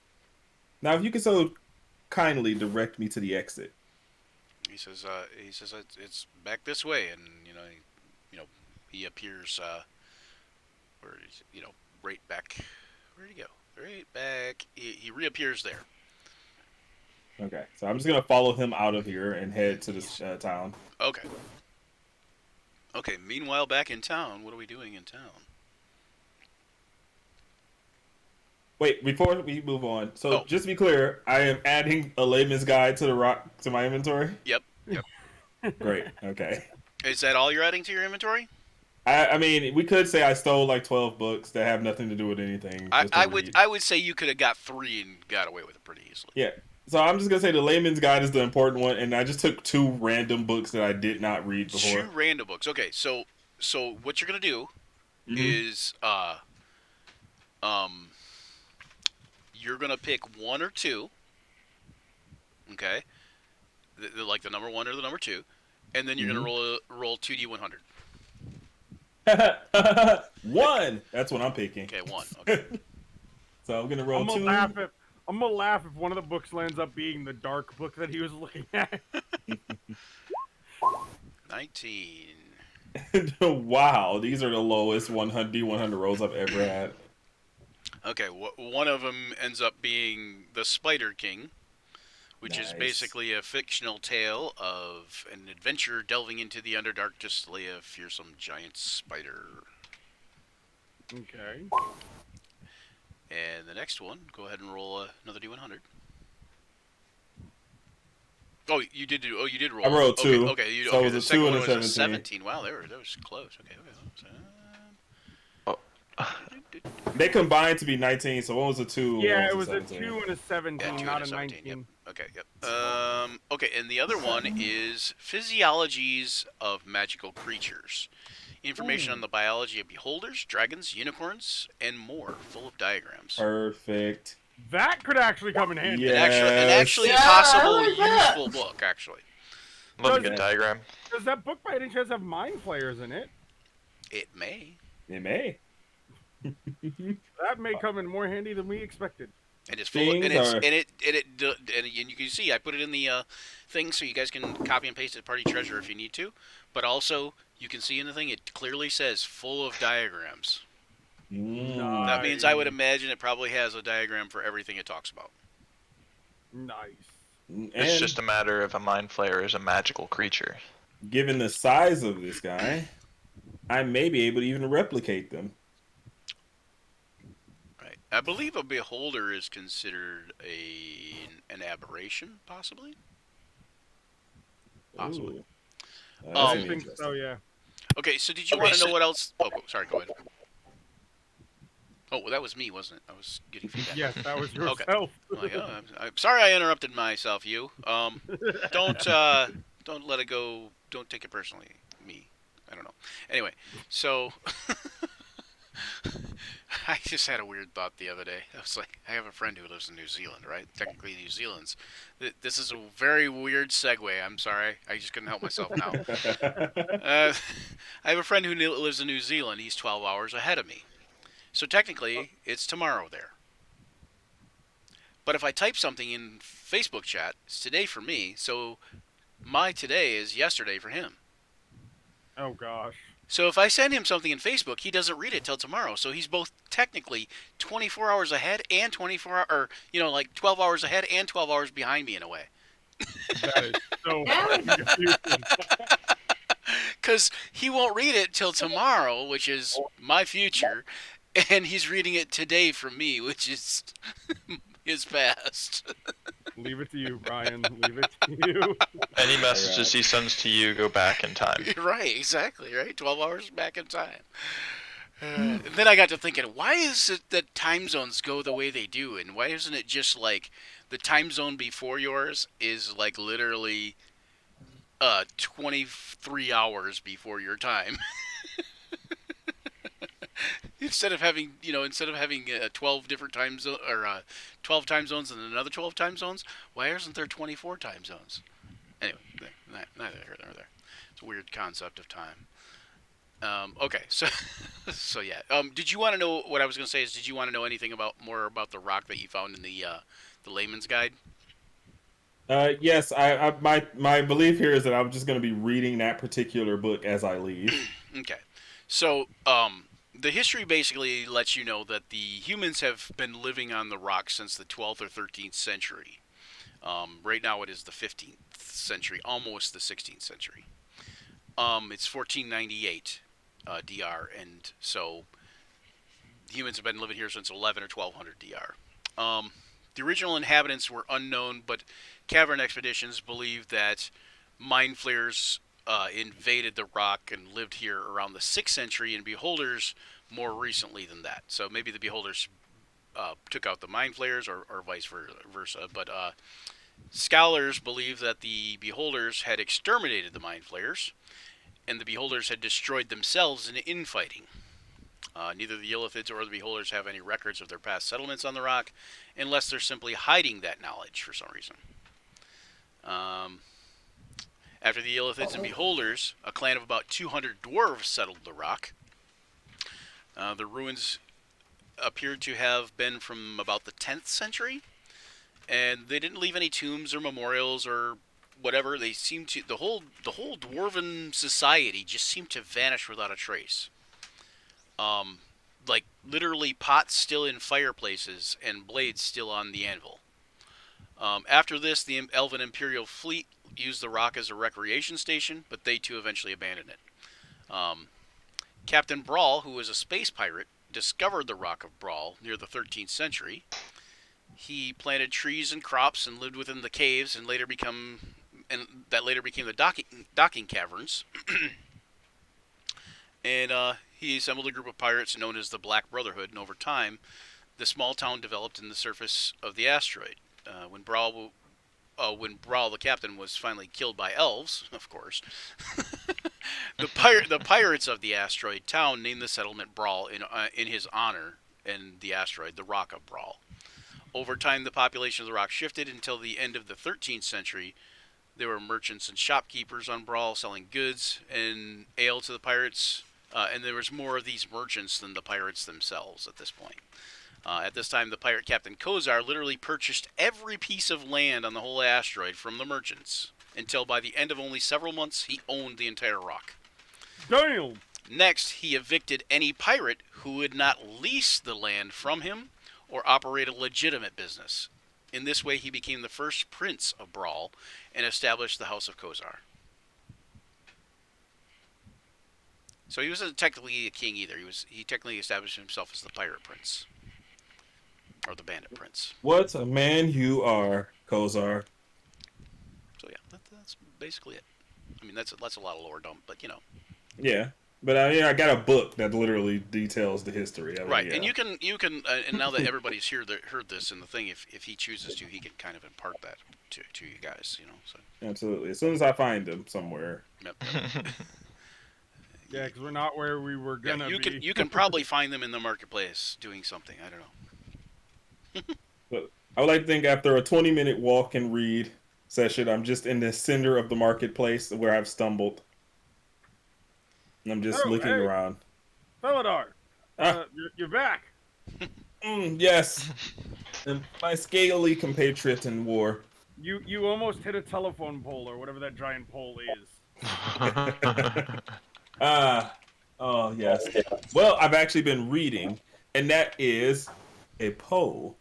Now, if you could so kindly direct me to the exit. He says it's back this way, and he appears right back. Where'd he go? Right back. He reappears there. Okay, so I'm just gonna follow him out of here and head to this town. Okay. Okay. Meanwhile, back in town, what are we doing in town? Wait, before we move on, so just to be clear, I am adding a layman's guide to to my inventory? Yep. Great, okay. Is that all you're adding to your inventory? I mean, we could say I stole like 12 books that have nothing to do with anything. I would say you could have got 3 and got away with it pretty easily. Yeah, so I'm just going to say the layman's guide is the important one, and I just took 2 random books that I did not read before. 2 random books. Okay, so what you're going to do is, you're going to pick 1 or 2, okay, like the number 1 or the number 2, and then you're going to roll 2d100. 1! That's what I'm picking. Okay, 1. Okay. So I'm going to roll 2. I'm going to laugh if one of the books lands up being the dark book that he was looking at. 19. Wow, these are the lowest D100 rolls I've ever had. Okay, one of them ends up being The Spider King, which is basically a fictional tale of an adventure delving into the Underdark to slay a fearsome giant spider. Okay. And the next one, go ahead and roll another D100. Oh, you did roll. I rolled 2. Okay, so it was a 2 and a 17. Wow, that was close. Okay. They combined to be 19, so one was a 2. Yeah, it was a a 2 and a 17, Yeah, not a 17, 19. Yep. Okay, yep. Okay, and the other one is Physiologies of Magical Creatures. Information on the biology of beholders, dragons, unicorns, and more, full of diagrams. Perfect. That could actually come in handy. Yeah. An actually Yeah, possible, I like that. useful book, actually. Love a good diagram. Does that book by any chance have mind flayers in it? It may. It may. That may come in more handy than we expected. And it's full of, and you can see I put it in the thing so you guys can copy and paste it party treasure if you need to. But also you can see in the thing it clearly says full of diagrams. That means I would imagine it probably has a diagram for everything it talks about. Nice. It's just a matter of a mind flayer is a magical creature. Given the size of this guy, I may be able to even replicate them. Right. I believe a beholder is considered an aberration, possibly. Possibly. Ooh. I think so, yeah. Okay, so did you want to know what else? Oh, sorry, go ahead. Oh, well, that was me, wasn't it? I was getting feedback. Yes, that was yourself. Okay. Like, oh, I'm sorry I interrupted myself, you. Don't let it go. Don't take it personally. Me. I don't know. Anyway, so I just had a weird thought the other day. I was like, I have a friend who lives in New Zealand, right? Technically, New Zealand's. This is a very weird segue. I'm sorry. I just couldn't help myself now. I have a friend who lives in New Zealand. He's 12 hours ahead of me. So technically, it's tomorrow there. But if I type something in Facebook chat, it's today for me. So my today is yesterday for him. Oh gosh. So if I send him something in Facebook, he doesn't read it till tomorrow. So he's both technically 24 hours ahead and or 12 hours ahead and 12 hours behind me in a way. That is so That fucking would- confusing. Because he won't read it till tomorrow, which is my future, and he's reading it today from me, which is his past. Leave it to you, Brian. Leave it to you. Any messages he sends to you go back in time. Right, exactly, right? 12 hours back in time. And then I got to thinking, why is it that time zones go the way they do? And why isn't it just like the time zone before yours is like literally 23 hours before your time? Instead of having 12 different time zones or 12 time zones and another 12 time zones, why isn't there 24 time zones? Anyway, neither here nor there. It's a weird concept of time. Okay, so so yeah. Did you want to know what I was going to say? Did you want to know anything more about the rock that you found in the layman's guide? Yes, my belief here is that I'm just going to be reading that particular book as I leave. Okay, so the history basically lets you know that the humans have been living on the rock since the 12th or 13th century. Right now it is the 15th century, almost the 16th century. It's 1498 DR, and so humans have been living here since 11 or 1200 DR. The original inhabitants were unknown, but cavern expeditions believe that mind flayers invaded the rock and lived here around the 6th century, and beholders more recently than that. So maybe the beholders took out the mind flayers, or vice versa. But scholars believe that the beholders had exterminated the mind flayers, and the beholders had destroyed themselves in infighting. Neither the Illithids or the beholders have any records of their past settlements on the rock, unless they're simply hiding that knowledge for some reason. After the Illithids and beholders, a clan of about 200 dwarves settled the rock. The ruins appeared to have been from about the 10th century, and they didn't leave any tombs or memorials or whatever. They seemed to the whole dwarven society just seemed to vanish without a trace. Like literally pots still in fireplaces and blades still on the anvil. After this, the Elven Imperial fleet used the rock as a recreation station, but they too eventually abandoned it. Captain Bral, who was a space pirate, discovered the Rock of Bral near the 13th century. He planted trees and crops and lived within the caves, and that later became the docking caverns. And he assembled a group of pirates known as the Black Brotherhood, and over time, the small town developed in the surface of the asteroid. When Bral the captain was finally killed by elves, of course, the pirates of the asteroid town named the settlement Bral in his honor, and the asteroid the Rock of Bral. Over time, the population of the rock shifted until the end of the 13th century. There were merchants and shopkeepers on Bral selling goods and ale to the pirates, and there was more of these merchants than the pirates themselves at this point. At this time, the pirate captain Kozar literally purchased every piece of land on the whole asteroid from the merchants, until by the end of only several months, he owned the entire rock. Damn! Next, he evicted any pirate who would not lease the land from him or operate a legitimate business. In this way, he became the first prince of Bral and established the House of Kozar. So he wasn't technically a king either. He technically established himself as the pirate prince. Or the bandit prince. What a man you are, Kozar. So yeah, that's basically it. I mean, that's a lot of lore dump, but you know. Yeah, but I got a book that literally details the history of it. Right, Yeah. and you can, and now that everybody's heard this in the thing, if he chooses to, he can kind of impart that to you guys, you know. So Absolutely. As soon as I find them somewhere. yep. Yeah, because we're not where we were Yeah, gonna be. you can probably find them in the marketplace doing something. I don't know. But I would like to think after a 20-minute walk and read session, I'm just in the center of the marketplace where I've stumbled. And I'm just Oh, looking hey, around. Felidar, Ah, you're back. yes. And my scaly compatriot in war. You almost hit a telephone pole or whatever that giant pole is. Ah, oh, yes. Well, I've actually been reading, and that is a Poe.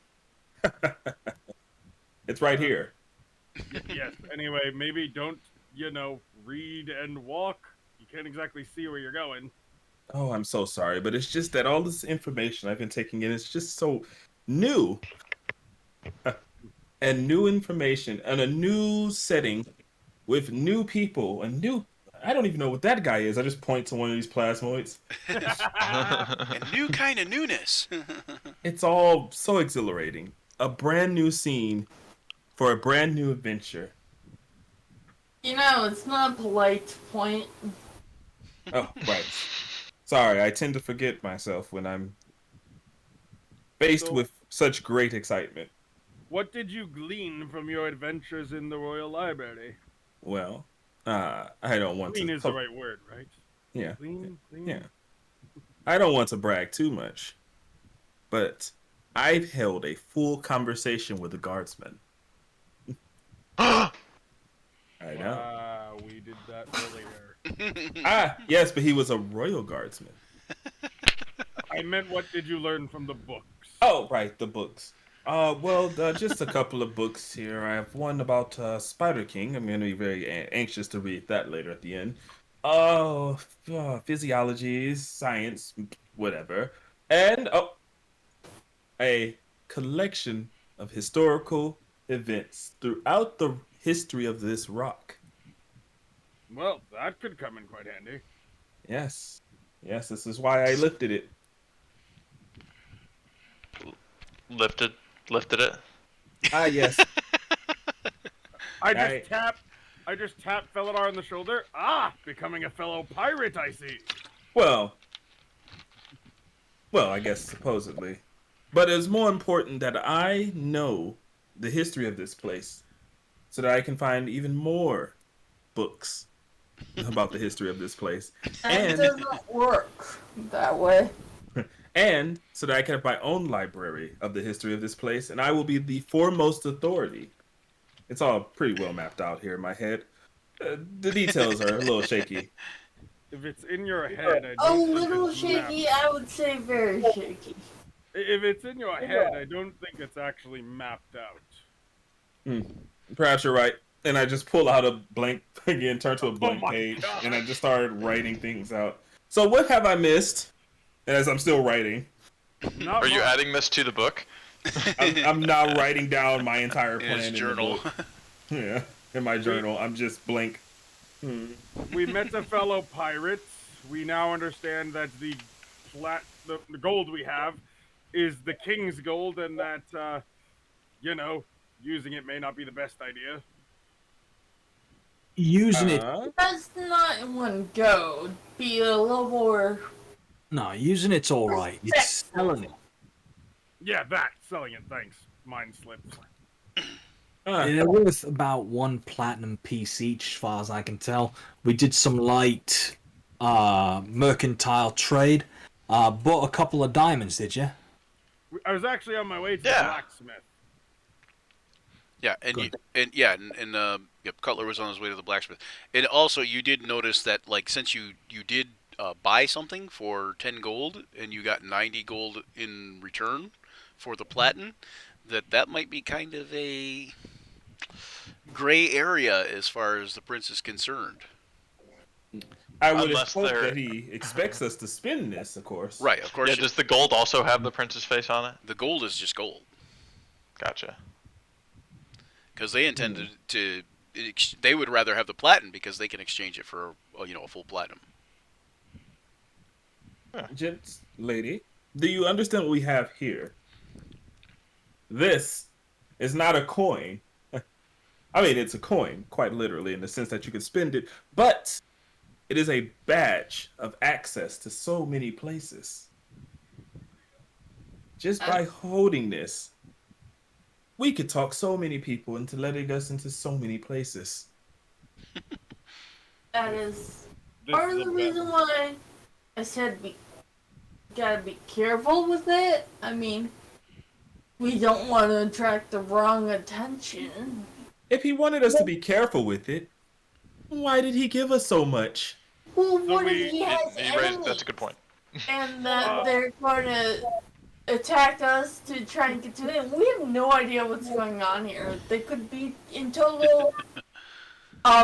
It's right here. Yes. Anyway, maybe don't read and walk. You can't exactly see where you're going. Oh, I'm so sorry, but it's just that all this information I've been taking in is just so new. And new information and a new setting with new people and new. I don't even know what that guy is. I just point to one of these plasmoids. And new kind of newness. It's all so exhilarating. A brand new scene for a brand new adventure. It's not polite to point. Oh, right. Sorry, I tend to forget myself when I'm faced So- with such great excitement. What did you glean from your adventures in the Royal Library? Well, I don't want Glean to. is the right word, right? Yeah, Glean. yeah. I don't want to brag too much, but I've held a full conversation with the guardsman. I know. Wow, we did that earlier. Ah, yes, but he was a royal guardsman. I meant, what did you learn from the books? Oh, right, the books. Well, just a couple of books here. I have one about Spider King. I'm going to be very anxious to read that later at the end. Oh, physiology, science, whatever. And, a collection of historical events throughout the history of this rock. Well, that could come in quite handy. Yes. Yes, this is why I lifted it. Lifted it. Ah, yes. I just tap Felidar on the shoulder. Ah, becoming a fellow pirate, I see. Well, I guess supposedly. But it's more important that I know the history of this place so that I can find even more books about the history of this place. That And doesn't work that way. and so that I can have my own library of the history of this place, and I will be the foremost authority. It's all pretty well mapped out here in my head. The details are a little shaky. If it's in your head, I A don't think little it's shaky, mapped. I would say very shaky. If it's in your head, I don't think it's actually mapped out. Perhaps you're right. And I just pull out a blank again, turn to a blank my page, God. and I just started writing things out. So what have I missed? As I'm still writing, Not Are you much. adding this to the book? I'm now writing down my entire In plan his in the journal. book. Yeah, in my journal, I'm just blank. We met a fellow pirate. We now understand that the gold we have is the king's gold, and that using it may not be the best idea. Using it, That's not in one go. Be a little more. no, using it's all right. It's selling it. Yeah, that selling it. Thanks. Mind slipped. They're worth about 1 platinum piece each, as far as I can tell. We did some light mercantile trade. Bought a couple of diamonds, did you? I was actually on my way to the Yeah. blacksmith. Yeah, and Good. Cutler was on his way to the blacksmith. And also, you did notice that, like, since you did buy something for 10 gold and you got 90 gold in return for the platinum, that might be kind of a gray area as far as the prince is concerned. I would Unless hope they're- that he expects us to spend this, of course. Right, of course. Yeah, does the gold also have the prince's face on it? The gold is just gold Gotcha. because they intended they would rather have the platinum because they can exchange it for a full platinum. Gents, lady, do you understand what we have here? This is not a coin. I mean, it's a coin, quite literally, in the sense that you can spend it, but It is a badge of access to so many places. Just by holding this, we could talk so many people into letting us into so many places. That is This part is of a the bet. reason why I said we gotta be careful with it. I mean, we don't want to attract the wrong attention. If he wanted us to be careful with it, why did he give us so much? Well, So what if we- he has enemies That's a good point. and that they're going to attack us to try and get to them? We have no idea what's going on here. They could be in total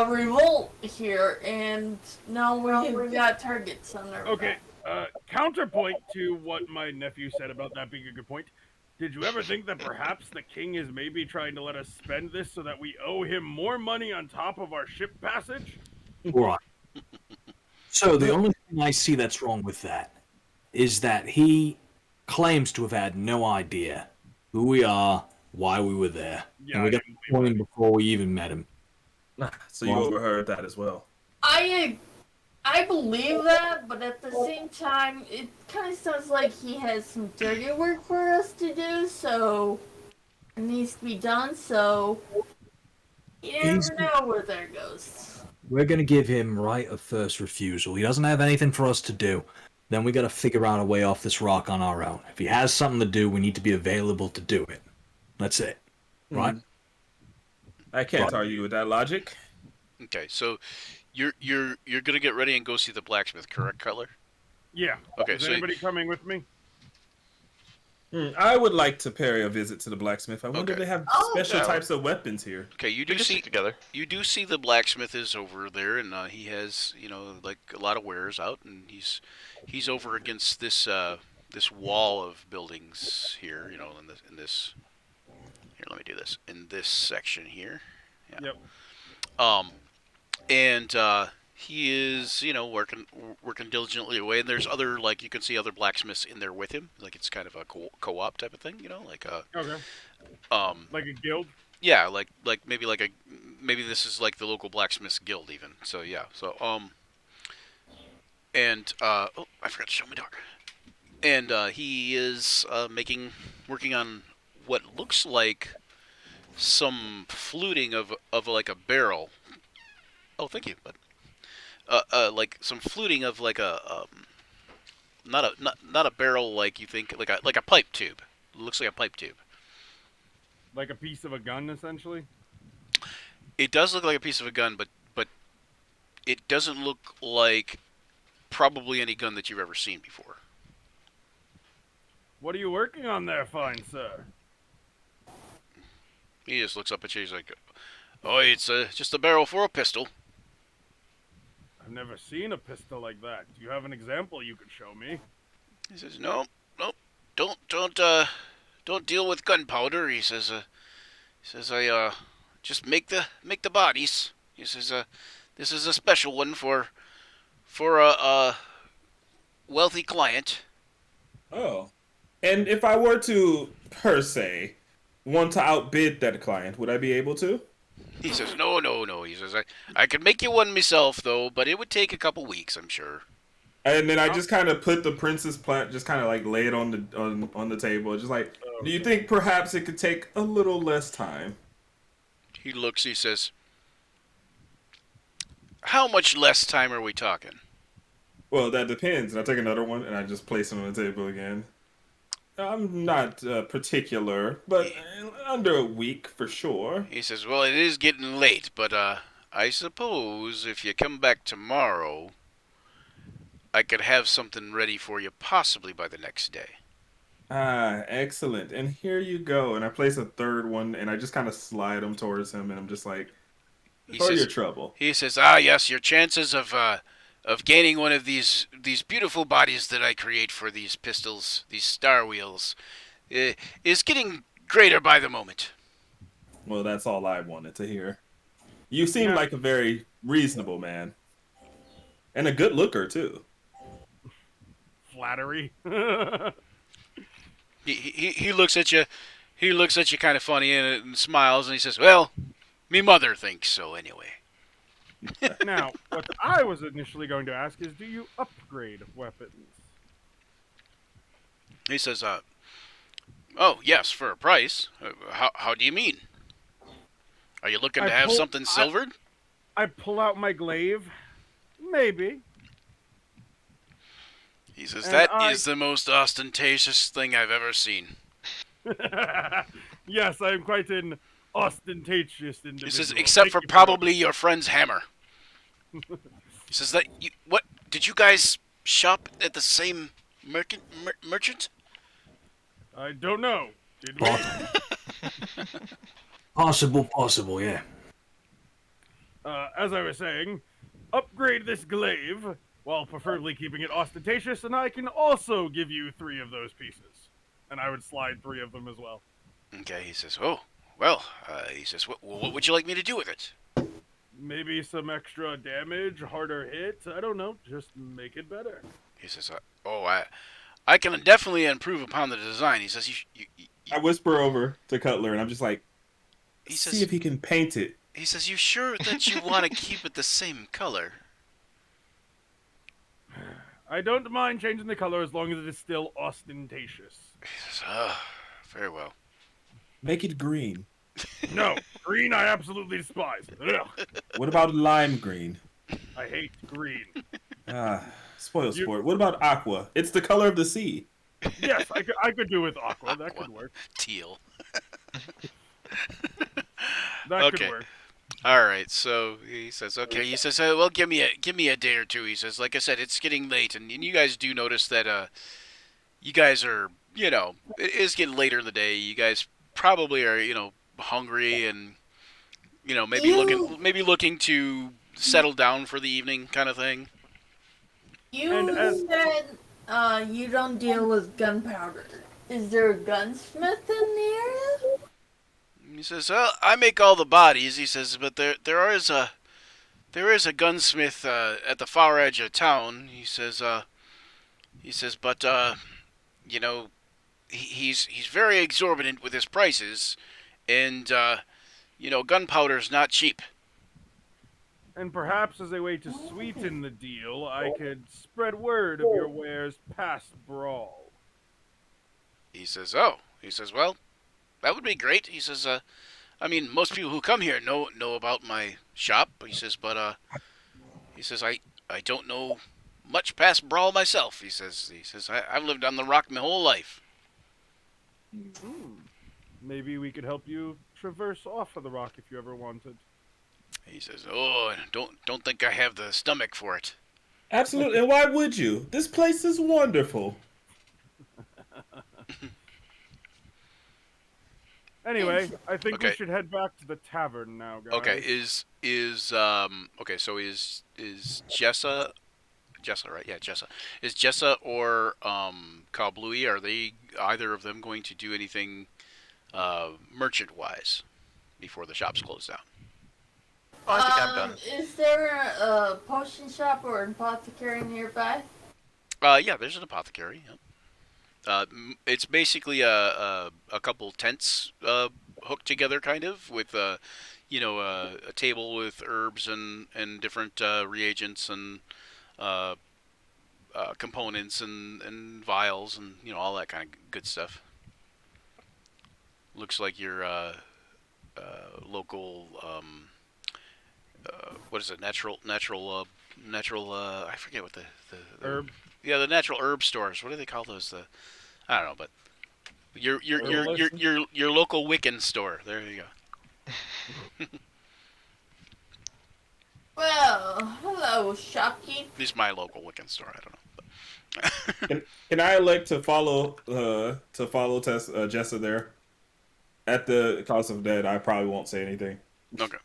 revolt here, and now we've got targets on our Okay, back. counterpoint to what my nephew said about that being a good point. Did you ever think that perhaps the king is maybe trying to let us spend this so that we owe him more money on top of our ship passage? Right. So the only thing I see that's wrong with that is that he claims to have had no idea who we are, why we were there, Yeah, and we I got didn't the believe warning before we even met him. So you overheard that as well. I believe that, but at the same time, it kind of sounds like he has some dirty work for us to do, so it needs to be done, so you never know where that goes. We're gonna give him right of first refusal. He doesn't have anything for us to do. Then we gotta figure out a way off this rock on our own. If he has something to do, we need to be available to do it. That's it. Right? I can't Right. argue with that logic. Okay, so you're gonna get ready and go see the blacksmith, correct, Cutler? Yeah. Okay, Is so anybody coming with me? I would like to pay a visit to the blacksmith. I wonder if Okay. they have Oh, special yeah. types of weapons here. okay, We can stick together. you do see the blacksmith is over there, and he has like a lot of wares out, and he's over against this wall of buildings here, in this here. Let me do this in this section here. Yeah. Yep. And he is working diligently away, and there's other, like, you can see other blacksmiths in there with him, like it's kind of a co-op type of thing, like Okay. um Like a guild? yeah, like maybe this is like the local blacksmiths guild even. So yeah, so and oh, I forgot to show my dog. And he is working on what looks like some fluting of like a barrel. Oh, thank you, bud. Like some fluting of like a not a barrel like you think, like a pipe tube. It looks like a pipe tube. Like a piece of a gun, essentially? It does look like a piece of a gun, but it doesn't look like probably any gun that you've ever seen before. What are you working on there, fine sir? He just looks up at you. He's like, "Oh, it's just a barrel for a pistol." I've never seen a pistol like that. Do you have an example you could show me? He says, "No, don't deal with gunpowder." He says, "I just make the bodies." He says, "This is a special one for a wealthy client." Oh. And if I were to, per se, want to outbid that client, would I be able to? He says, "No." He says, I could make you one myself, though, but it would take a couple weeks, I'm sure." And then I just kind of put the princess plant, just kind of like lay it on the table, just like, do you think perhaps it could take a little less time? He looks, he says, "How much less time are we talking?" Well, that depends. And I take another one and I just place it on the table again. I'm not particular, but under a week for sure. He says, "Well, it is getting late, but I suppose if you come back tomorrow, I could have something ready for you possibly by the next day." Ah, excellent. And here you go. And I place a third one and I just kind of slide them towards him and I'm just like, He for says, your trouble. He says, "Ah, yes, your chances of gaining one of these beautiful bodies that I create for these pistols, these star wheels, is getting greater by the moment." Well, that's all I wanted to hear. You seem Yeah. like a very reasonable man. And a good looker, too. Flattery. He looks at you. He looks at you kind of funny and smiles, and he says, "Well, me mother thinks so anyway." Now, what I was initially going to ask is, do you upgrade weapons? He says, oh, yes, for a price. How do you mean? Are you looking to have something silvered? I pull out my glaive. Maybe. He says, And that is the most ostentatious thing I've ever seen. Yes, I am quite an ostentatious individual. He says, except for probably your friend's hammer. He says, what? Did you guys shop at the same merchant? I don't know. Did we? Possible, yeah. As I was saying, upgrade this glaive, while preferably keeping it ostentatious, and I can also give you 3 of those pieces. And I would slide 3 of them as well. Okay, he says, oh, well, he says, what would you like me to do with it? Maybe some extra damage, harder hit, I don't know, just make it better. He says, I can definitely improve upon the design. He says, I whisper over to Cutler, and I'm just like, he see says, if he can paint it. He says, you sure that you want to keep it the same color? I don't mind changing the color as long as it is still ostentatious. He says, very well. Make it green. No, green I absolutely despise. Ugh, What about lime green? I hate green. Spoil sport. What about aqua? It's the color of the sea. Yes, I could do with aqua. That could work. Teal. That could work. All right. So he says, okay. He says, well, give me a day or two. He says, like I said, it's getting late, and you guys do notice that you guys are, it is getting later in the day. You guys probably are, hungry and, maybe looking to settle down for the evening, kind of thing. You said you don't deal with gunpowder. Is there a gunsmith in the area? He says, well, I make all the bodies. He says, but there is a gunsmith at the far edge of town. He says, but he's very exorbitant with his prices, and gunpowder's not cheap. And perhaps as a way to sweeten the deal, I could spread word of your wares past Bral. He says, well, that would be great. He says, I mean, most people who come here know about my shop. He says, but I don't know much past Bral myself. He says, I've lived on the rock my whole life. Maybe we could help you traverse off of the rock if you ever wanted. He says, oh, don't think I have the stomach for it. Absolutely. And why would you? This place is wonderful. Anyway, I think we should head back to the tavern now, guys. Okay, so is Jessa, right? Yeah, Jessa. Is Jessa or Kablooey, are they either of them going to do anything merchant wise before the shops close down? Oh, I think I'm done. Is there a potion shop or an apothecary nearby? Yeah, there's an apothecary. Yep. It's basically a couple tents hooked together, kind of, with a table with herbs and different reagents and components and vials and all that kind of good stuff. Looks like your local what is it? Natural. I forget what the herb. Yeah, the natural herb stores. What do they call those? I don't know, but your local Wiccan store. There you go. Well, hello, shopkeep. At least my local Wiccan store. I don't know. But Can I elect to follow Jessa there? At the cost of dead, I probably won't say anything. Okay.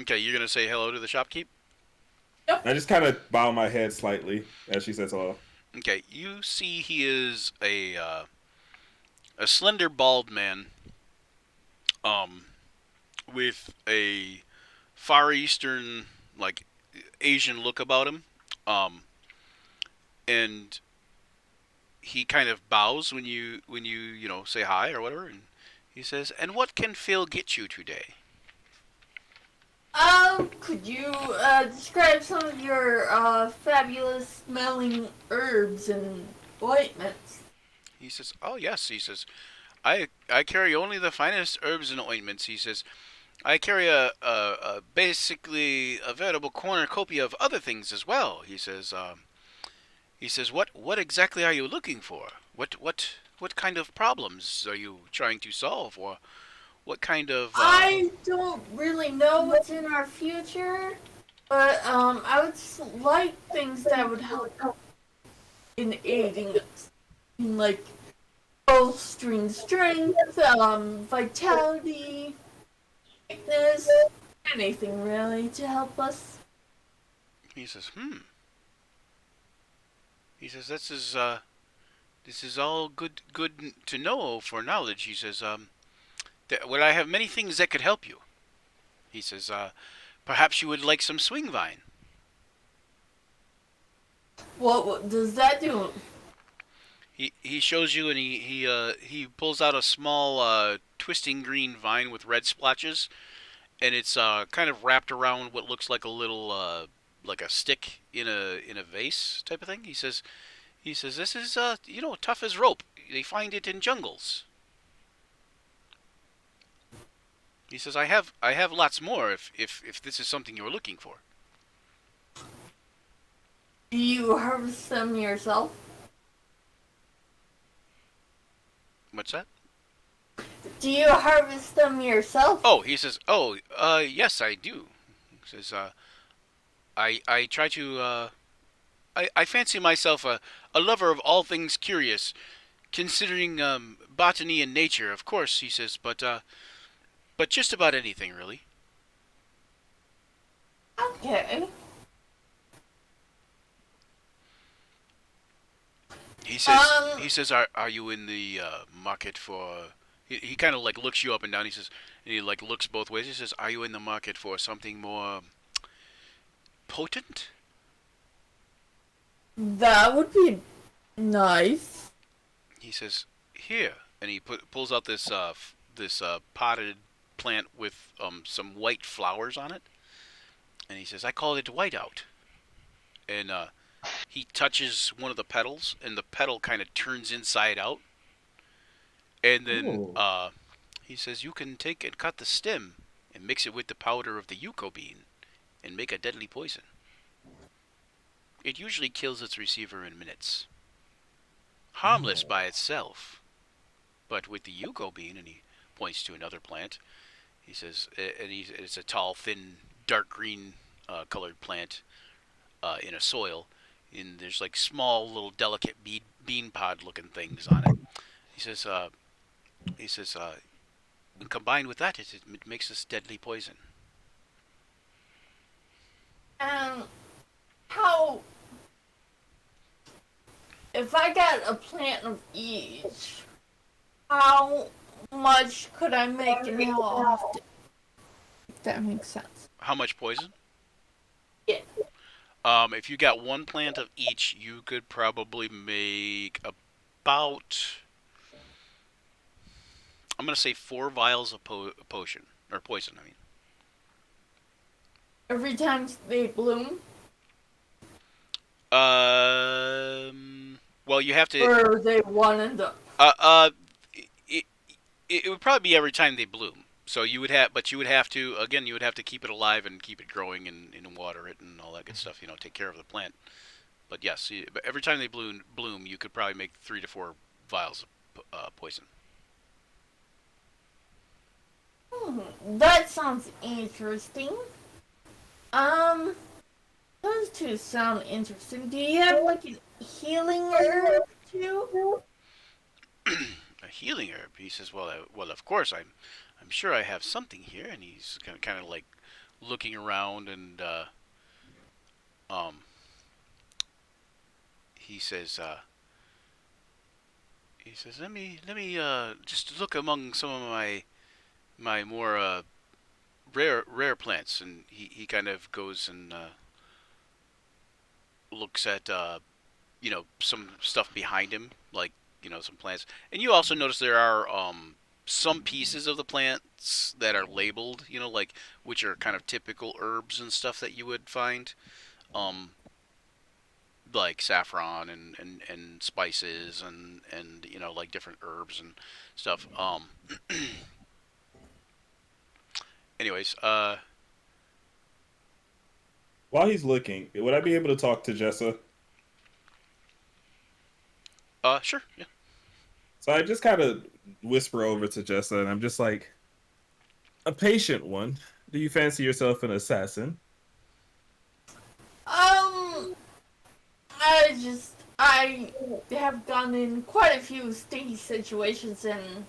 Okay, you're gonna say hello to the shopkeep? I just kind of bow my head slightly as she says hello. Okay, you see he is a slender, bald man, with a Far Eastern, like Asian look about him, and he kind of bows when you say hi or whatever, and he says, "And what can Phil get you today?" Could you describe some of your fabulous smelling herbs and ointments? He says, "Oh yes." He says, "I carry only the finest herbs and ointments." He says, "I carry a basically a veritable cornucopia of other things as well." He says, "What exactly are you looking for? What kind of problems are you trying to solve, or what kind of I don't really know what's in our future, but I would like things that would help in aiding us, in like bolstering strength, vitality, fitness, anything really to help us. He says, He says, this is all good to know for knowledge." He says, well, I have many things that could help you." He says, "Perhaps you would like some swing vine." What does that do? He shows you, and he pulls out a small twisting green vine with red splotches, and it's kind of wrapped around what looks like a little like a stick in a vase type of thing. He says this is tough as rope. They find it in jungles. He says, I have lots more if this is something you're looking for." Do you harvest them yourself? What's that? Do you harvest them yourself? Oh, he says, "Oh, yes, I do." He says, I try to I fancy myself a lover of all things curious, considering botany and nature, of course." He says, but just about anything really." Okay. He says, are you in the market for? He kind of like looks you up and down. He says, and he like looks both ways. He says, "Are you in the market for something more potent?" That would be nice. He says, "Here," and he pulls out this potted plant with some white flowers on it, and he says, "I call it whiteout." And he touches one of the petals, and the petal kind of turns inside out. And then Ooh. he says, "You can take and cut the stem and mix it with the powder of the yucca bean and make a deadly poison. It usually kills its receiver in minutes. Harmless by itself, but with the yucca bean," and he points to another plant. He says, it's a tall, thin, dark green colored plant in a soil. And there's like small, little, delicate bean pod looking things on it. He says, when combined with that, it makes this deadly poison. How? If I got a plant of each, how much could I make and how often? If that makes sense. How much poison? Yeah. If you got one plant of each, you could probably make about, I'm gonna say 4 vials of potion or poison. I mean, Every time they bloom, well, you have to. or are they one and done? It, it would probably be every time they bloom. So you would have, but you would have to, again, you would have to keep it alive and keep it growing and water it and all that good stuff. Take care of the plant. But yes, but every time they bloom, you could probably make 3 to 4 vials of poison. That sounds interesting. Um, those two sound interesting. Do you have like a healing herb too? A healing herb. He says, well, of course, I'm sure I have something here." And he's kind of like looking around, and um, he says, let me just look among some of my more rare plants. And he kind of goes and looks at some stuff behind him, like some plants. And you also notice there are some pieces of the plants that are labeled, like which are kind of typical herbs and stuff that you would find, um, like saffron and spices and like different herbs and stuff. Anyways, While he's looking, would I be able to talk to Jessa? sure, yeah. So I just kind of whisper over to Jessa, and I'm just like, a patient one. Do you fancy yourself an assassin? Um, I have gone in quite a few sticky situations, and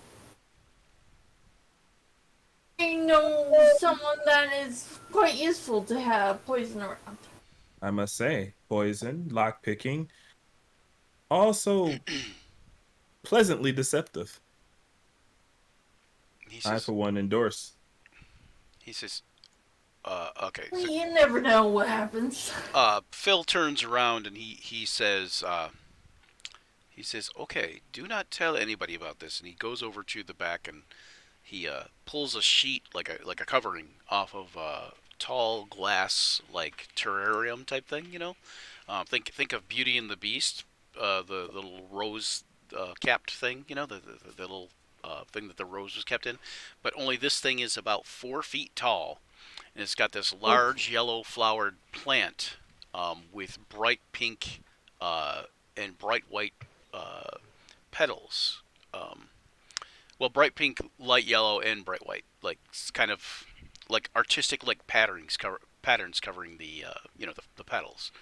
I know someone that is quite useful to have poison around. I must say, poison, lockpicking, also pleasantly deceptive. He I, says, for one, endorse. he says, okay. So, You never know what happens. Phil turns around and he says, okay, do not tell anybody about this. And he goes over to the back and he pulls a sheet like a covering off of a tall glass like terrarium type thing. Think of Beauty and the Beast, the little rose capped thing. The little thing that the rose was kept in. But only this thing is about 4 feet tall, and it's got this large yellow flowered plant with bright pink and bright white petals. Well, bright pink, light yellow, and bright white, like kind of like artistic like patterns covering the petals.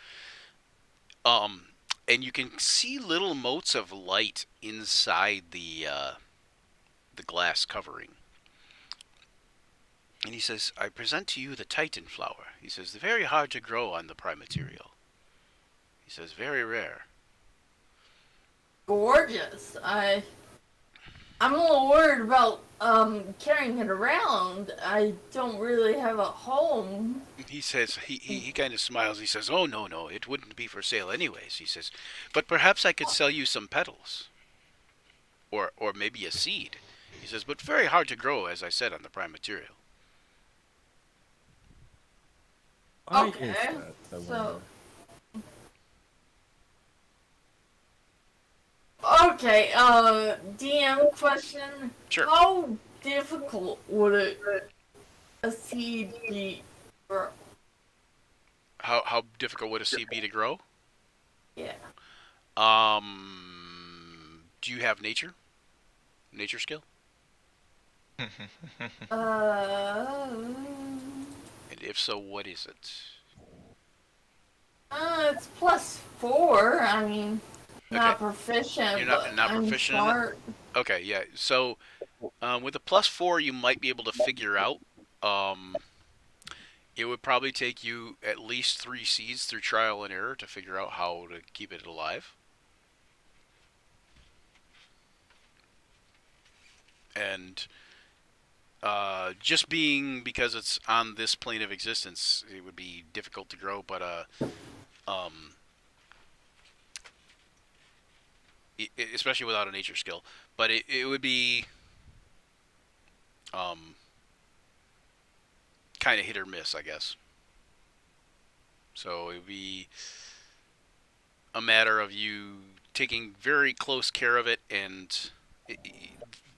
Um, and you can see little motes of light inside the glass covering. And he says, "I present to you the Titan flower." He says, "They're very hard to grow on the prime material." He says, "Very rare." Gorgeous. I'm a little worried about carrying it around. I don't really have a home. He says he kind of smiles. He says, "Oh no, it wouldn't be for sale anyways." He says, "But perhaps I could sell you some petals, or maybe a seed." He says, "But very hard to grow, as I said, on the prime material." Why Okay, is that, I so wonder? okay. DM question: Sure. how difficult would a seed be? For, How difficult would a seed be to grow? yeah. Do you have nature skill? Uh, And if so, what is it? it's +4. I mean, not Okay, proficient, you're but not I'm proficient in it. smart. Okay, yeah. So with a +4, you might be able to figure out. Um, it would probably take you at least 3 seeds through trial and error to figure out how to keep it alive. And just being because it's on this plane of existence, it would be difficult to grow. But um, especially without a nature skill. But it would be um, kind of hit or miss, I guess. So it would be a matter of you taking very close care of it, and it,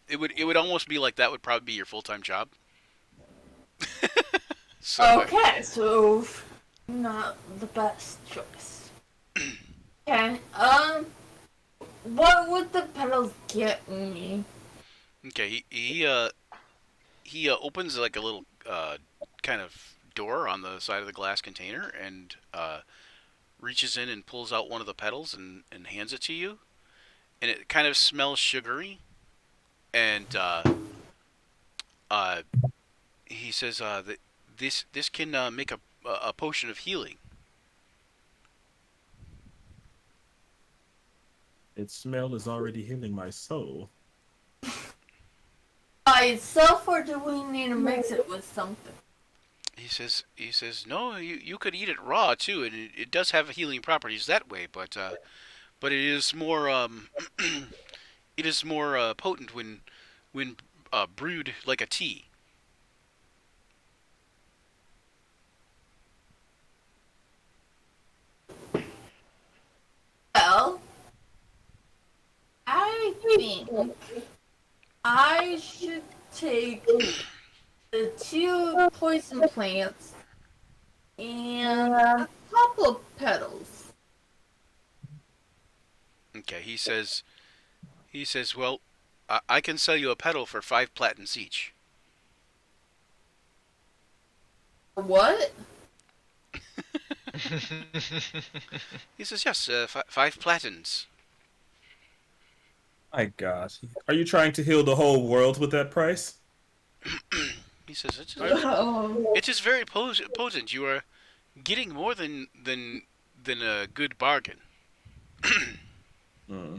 it would almost be like that would probably be your full time job. So Okay, so not the best choice. Okay, what would the petals get me? okay, he opens like a little kind of door on the side of the glass container and reaches in and pulls out one of the petals and hands it to you, and it kind of smells sugary, and uh, he says that this can make a potion of healing. Its smell is already healing my soul. By itself, or do we need to mix it with something? He says no, you could eat it raw too, and it does have healing properties that way, but it is more it is more potent when brewed like a tea. Well, I think I should take the 2 poison plants and a couple of petals. Okay, he says, well, I can sell you a petal for 5 platins each. What? He says, yes, 5 platins. My God, are you trying to heal the whole world with that price? He says, Oh. it is very potent. You are getting more than a good bargain. Hmm.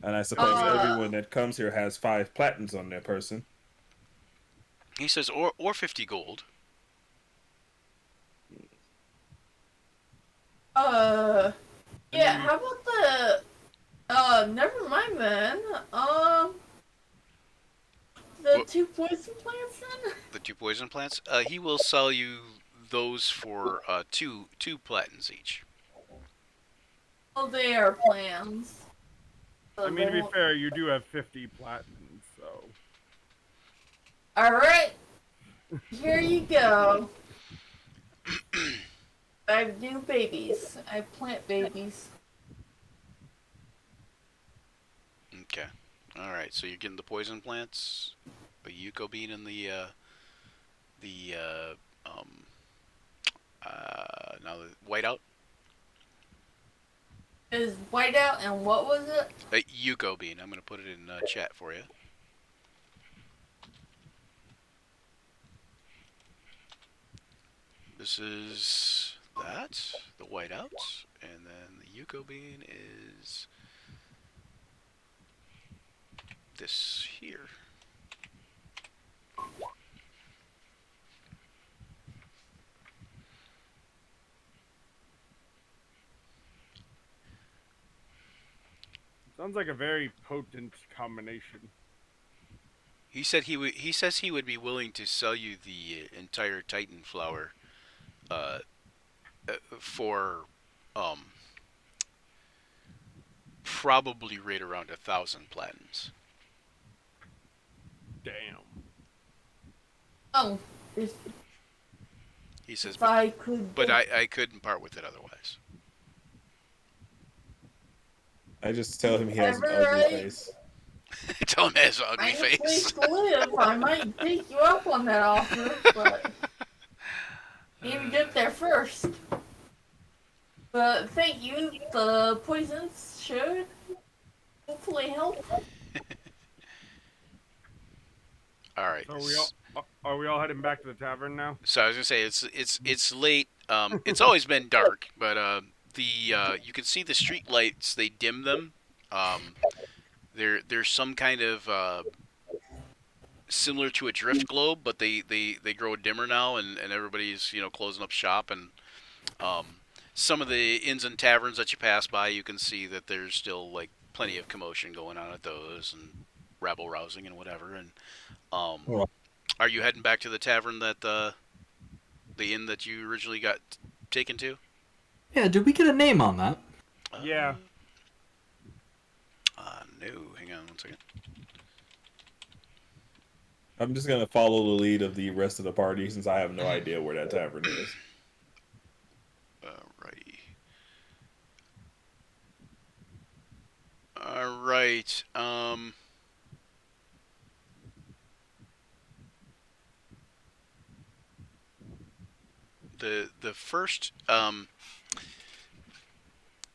And I suppose everyone that comes here has 5 platins on their person. He says, or 50 gold. Yeah, how about never mind then. The What? 2 poison plants then? The 2 poison plants. He will sell you those for 2 platins each. Well, they are plans. So I mean, to be won't- fair, you do have 50 platinums, so. Alright. Here you go. I have new babies. I have plant babies. Okay. All right. So you're getting the poison plants, a yucca bean, and now the whiteout. Is whiteout and what was it? A yucca bean. I'm gonna put it in chat for you. This is the whiteout, and then the yucca bean is this here. Sounds like a very potent combination. He said he says he would be willing to sell you the entire Titan flower, for, probably right around 1,000 platins. Damn. Oh, if He says, I could. but I couldn't part with it otherwise. I just tell him he has an Ever ugly right? face. Tell him he has an ugly Nice place face. to live. I might take you up on that offer, but need to get there first. But thank you. The poisons should hopefully help. All right. So are we all heading back to the tavern now? So I was gonna say it's late. It's always been dark, but you can see the street lights. They dim them. There's some kind of similar to a drift globe, but they grow dimmer now, and everybody's closing up shop, and some of the inns and taverns that you pass by, you can see that there's still like plenty of commotion going on at those, and rabble rousing and whatever. And are you heading back to the tavern that the inn that you originally got taken to? Yeah, did we get a name on that? Yeah. No. Hang on one second. I'm just gonna follow the lead of the rest of the party since I have no idea where that tavern is. Alrighty. Alright. The first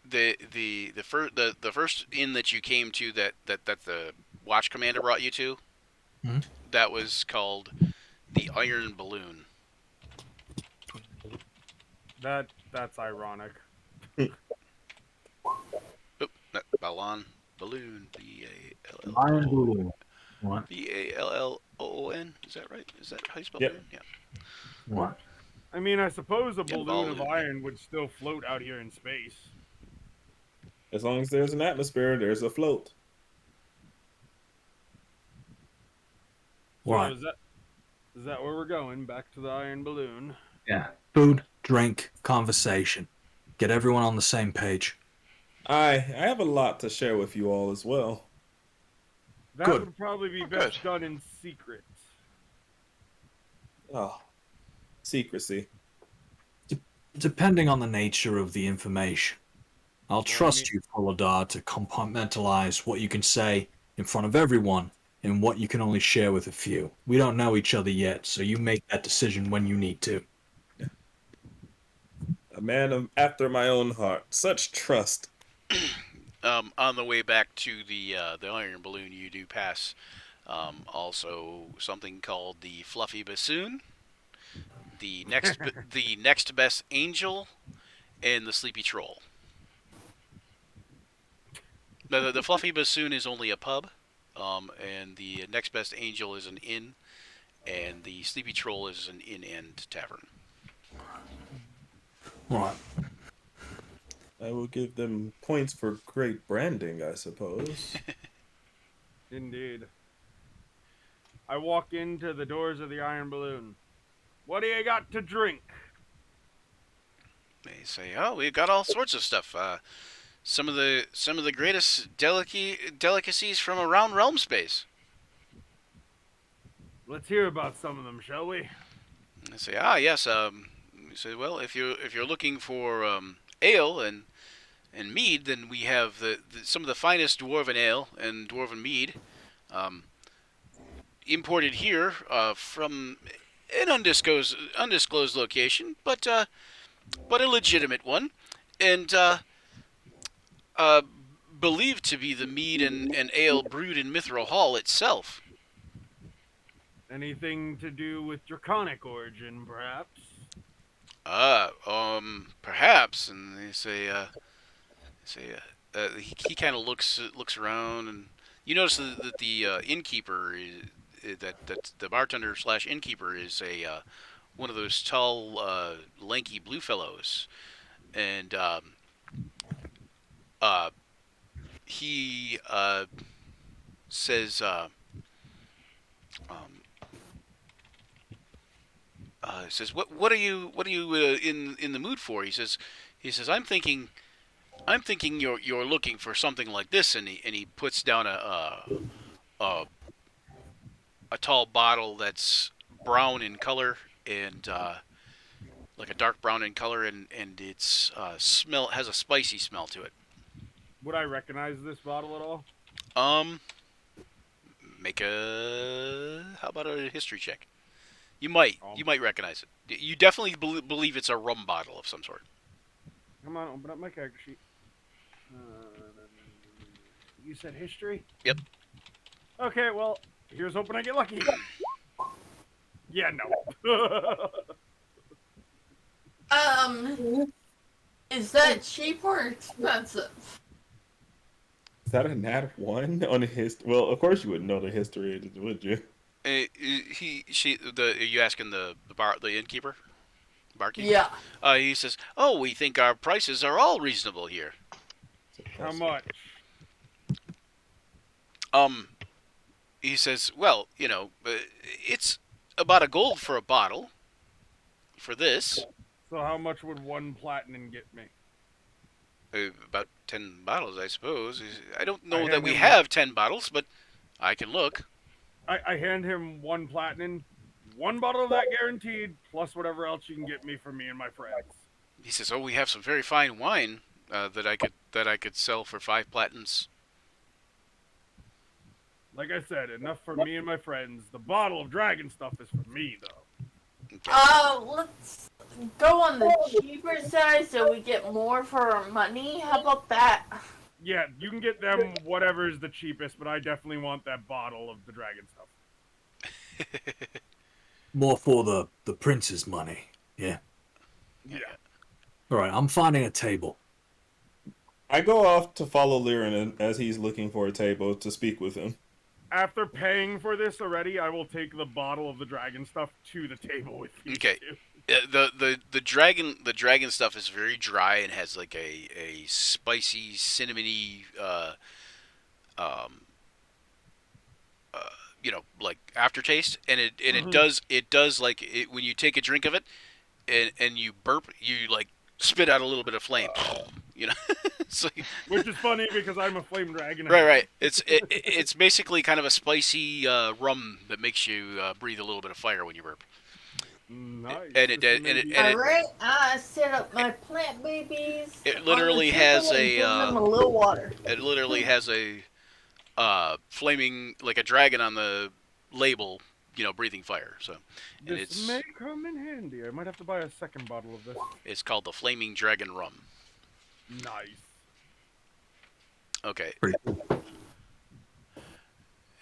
the first inn that you came to that the watch commander brought you to, that was called the Iron Balloon. That's ironic. Oop, Balloon. B-A-L-L. Iron Balloon. What? B-A-L-L-O-O-N. Is that right? Is that how you spell Yep. balloon? Yeah. What? I mean, I suppose a Yeah, balloon of balloon. iron would still float out here in space. As long as there's an atmosphere, there's a float. So Right. is that where we're going? Back to the iron balloon. Yeah. Food, drink, conversation. Get everyone on the same page. I have a lot to share with you all as well. That Good. would probably be Oh, best good. done in secret. Oh, secrecy. Depending on the nature of the information. I'll Well, trust you, Polidar, to compartmentalize what you can say in front of everyone and what you can only share with a few. We don't know each other yet, so you make that decision when you need to. A man after my own heart. Such trust. On the way back to the iron balloon, you do pass also something called the fluffy bassoon, the next best angel, and the sleepy troll. The fluffy bassoon is only a pub, and the next best angel is an inn, and the sleepy troll is an inn and tavern. Right. I will give them points for great branding, I suppose. Indeed. I walk into the doors of the iron balloon. What do you got to drink? They say, "Oh, we've got all sorts of stuff. Some of the greatest delicacies from around realm space." Let's hear about some of them, shall we? I say, "Ah, yes. We say, well, if you're looking for ale and mead, then we have some of the finest dwarven ale and dwarven mead, um, imported here from an undisclosed location, but a legitimate one, and uh, believed to be the mead and ale brewed in Mithril Hall itself." Anything to do with draconic origin, perhaps? Perhaps. And they say, he kind of looks around, and you notice that the innkeeper that the bartender slash innkeeper is a one of those tall, lanky blue fellows, and uh, he says, um, says, what are you in the mood for? He says, I'm thinking you're looking for something like this, and he puts down a a tall bottle that's brown in color, and like a dark brown in color, and it's smell has a spicy smell to it. Would I recognize this bottle at all? Um, make a how about a history check? You might recognize it. You definitely believe it's a rum bottle of some sort. Come on, open up my character sheet. You said history? Yep. Okay, well, here's hoping I get lucky. Yeah, no. Is that cheap or expensive? Is that a nat one on his? Well, of course you wouldn't know the history, would you? Are you asking the innkeeper, barkeep? Yeah. He says, "Oh, we think our prices are all reasonable here." How much? Um, he says, "Well, it's about a gold for a bottle for this. So how much would one platinum get me? About 10 bottles, I suppose. I don't know I that hand we him- have 10 bottles, but I can look." I hand him one platinum, one bottle of that guaranteed, plus whatever else you can get me for me and my friends. He says, "Oh, we have some very fine wine that I could sell for 5 platinums." Like I said, enough for me and my friends. The bottle of dragon stuff is for me, though. Okay. Let's go on the cheaper side so we get more for our money. How about that? Yeah, you can get them whatever is the cheapest, but I definitely want that bottle of the dragon stuff. More for the prince's money. Yeah. Yeah. All right. I'm finding a table. I go off to follow Liren as he's looking for a table to speak with him. After paying for this already, I will take the bottle of the dragon stuff to the table with you. Okay. Two. The dragon stuff is very dry and has like a spicy cinnamony like aftertaste, and it does like it, when you take a drink of it, and you burp, you like spit out a little bit of flame, you know. So, Which is funny because I'm a flame dragon. right. It's basically kind of a spicy rum that makes you breathe a little bit of fire when you burp. Nice. And it Alright, I set up my plant babies. it on literally the has table and give them a little water. it literally has a flaming, like a dragon on the label, breathing fire. So, and This may come in handy. I might have to buy a second bottle of this. it's called the Flaming Dragon Rum. Nice. Okay. Pretty cool.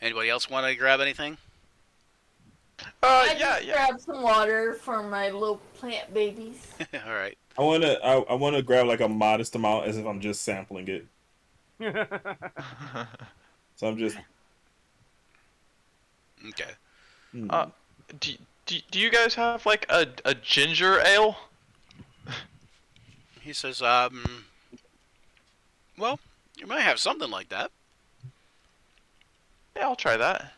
Anybody else want to grab anything? I Yeah, just grabbed some water for my little plant babies. All right. I wanna grab like a modest amount as if I'm just sampling it. So I'm just. Okay. Do you guys have like a ginger ale? He says, well, you might have something like that. Yeah, I'll try that.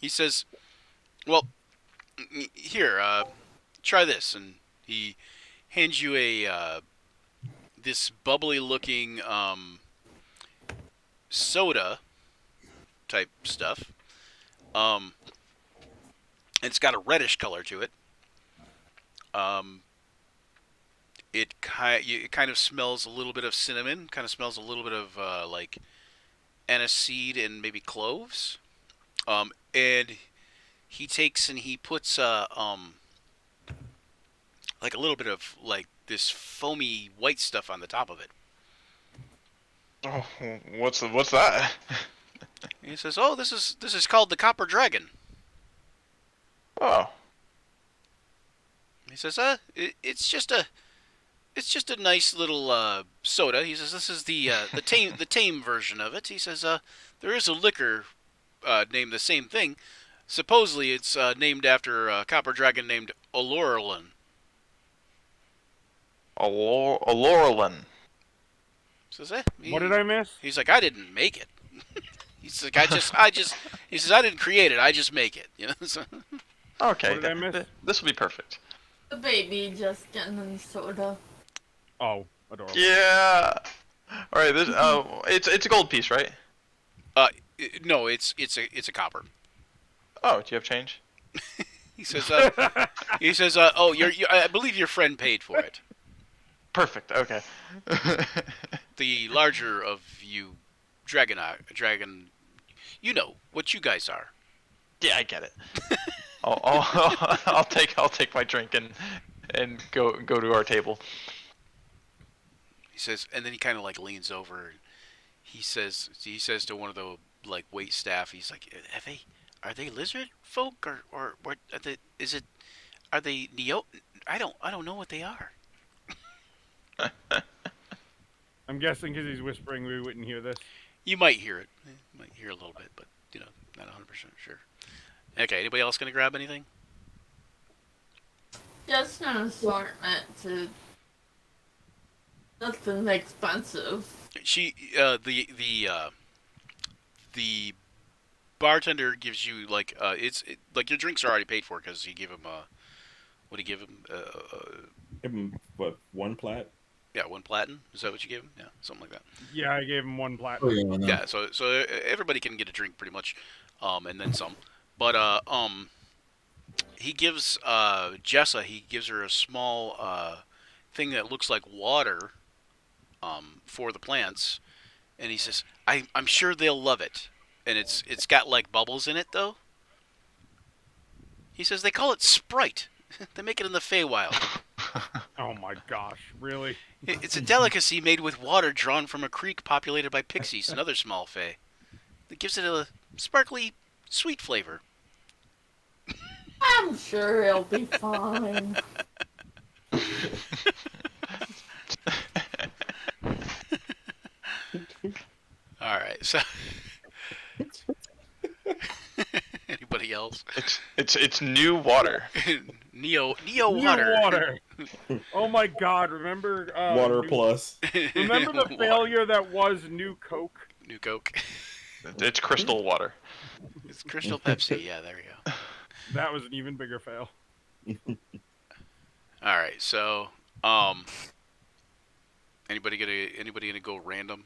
He says, well, here, try this, and he hands you a this bubbly-looking soda type stuff. It's got a reddish color to it. It kind of smells a little bit of cinnamon. Kind of smells a little bit of like aniseed and maybe cloves. And he takes and he puts like a little bit of like this foamy white stuff on the top of it. Oh, what's that? He says, "Oh, this is called the Copper Dragon." Oh, He says, it's just a nice little soda." He says, "This is the tame version of it." He says, "There is a liquor named the same thing. Supposedly, it's named after a copper dragon named Olorlin." a laurelin. Says, What did I miss? He's like, "I didn't make it." He's like, He says, "I didn't create it. I just make it." So, Okay, What did I miss? this will be perfect. The baby just getting soda. Oh, adorable. Yeah. All right. It's a gold piece, right? no, it's a copper. Oh, do you have change? He says, "Oh, I believe your friend paid for it. Perfect. Okay. The larger of you, dragon, you know what you guys are." Yeah, I get it. I'll take my drink and go to our table. He says, and then he kind of like leans over. And he says to one of the like wait staff. He's like, are they lizard folk or what? Are they neo? I don't know what they are. I'm guessing because he's whispering, we wouldn't hear this. You might hear it. You might hear a little bit, but not 100% sure. Okay, anybody else gonna grab anything? Just an assortment to nothing expensive. She the bartender gives you like like your drinks are already paid for because he gave him what did he give him Give him what, one plat? yeah, 1 platinum. Is that what you gave him? Yeah, something like that. Yeah, I gave him one Oh, platinum. yeah, no. Yeah, so everybody can get a drink pretty much, and then some. But he gives Jessa, he gives her a small thing that looks like water for the plants, and he says, I'm sure they'll love it. And it's got like bubbles in it though. He says they call it Sprite. They make it in the Feywild. Oh my gosh, really? It's a delicacy made with water drawn from a creek populated by pixies and other small fey. That gives it a sparkly, sweet flavor. I'm sure it'll be fine. All right, so anybody else? It's new water. Neo New water. water. Oh my god, remember Water new- plus. Remember the failure that was New Coke? New Coke. It's crystal water. It's Crystal Pepsi. Yeah, there we go. That was an even bigger fail. All right, so anybody gonna go random?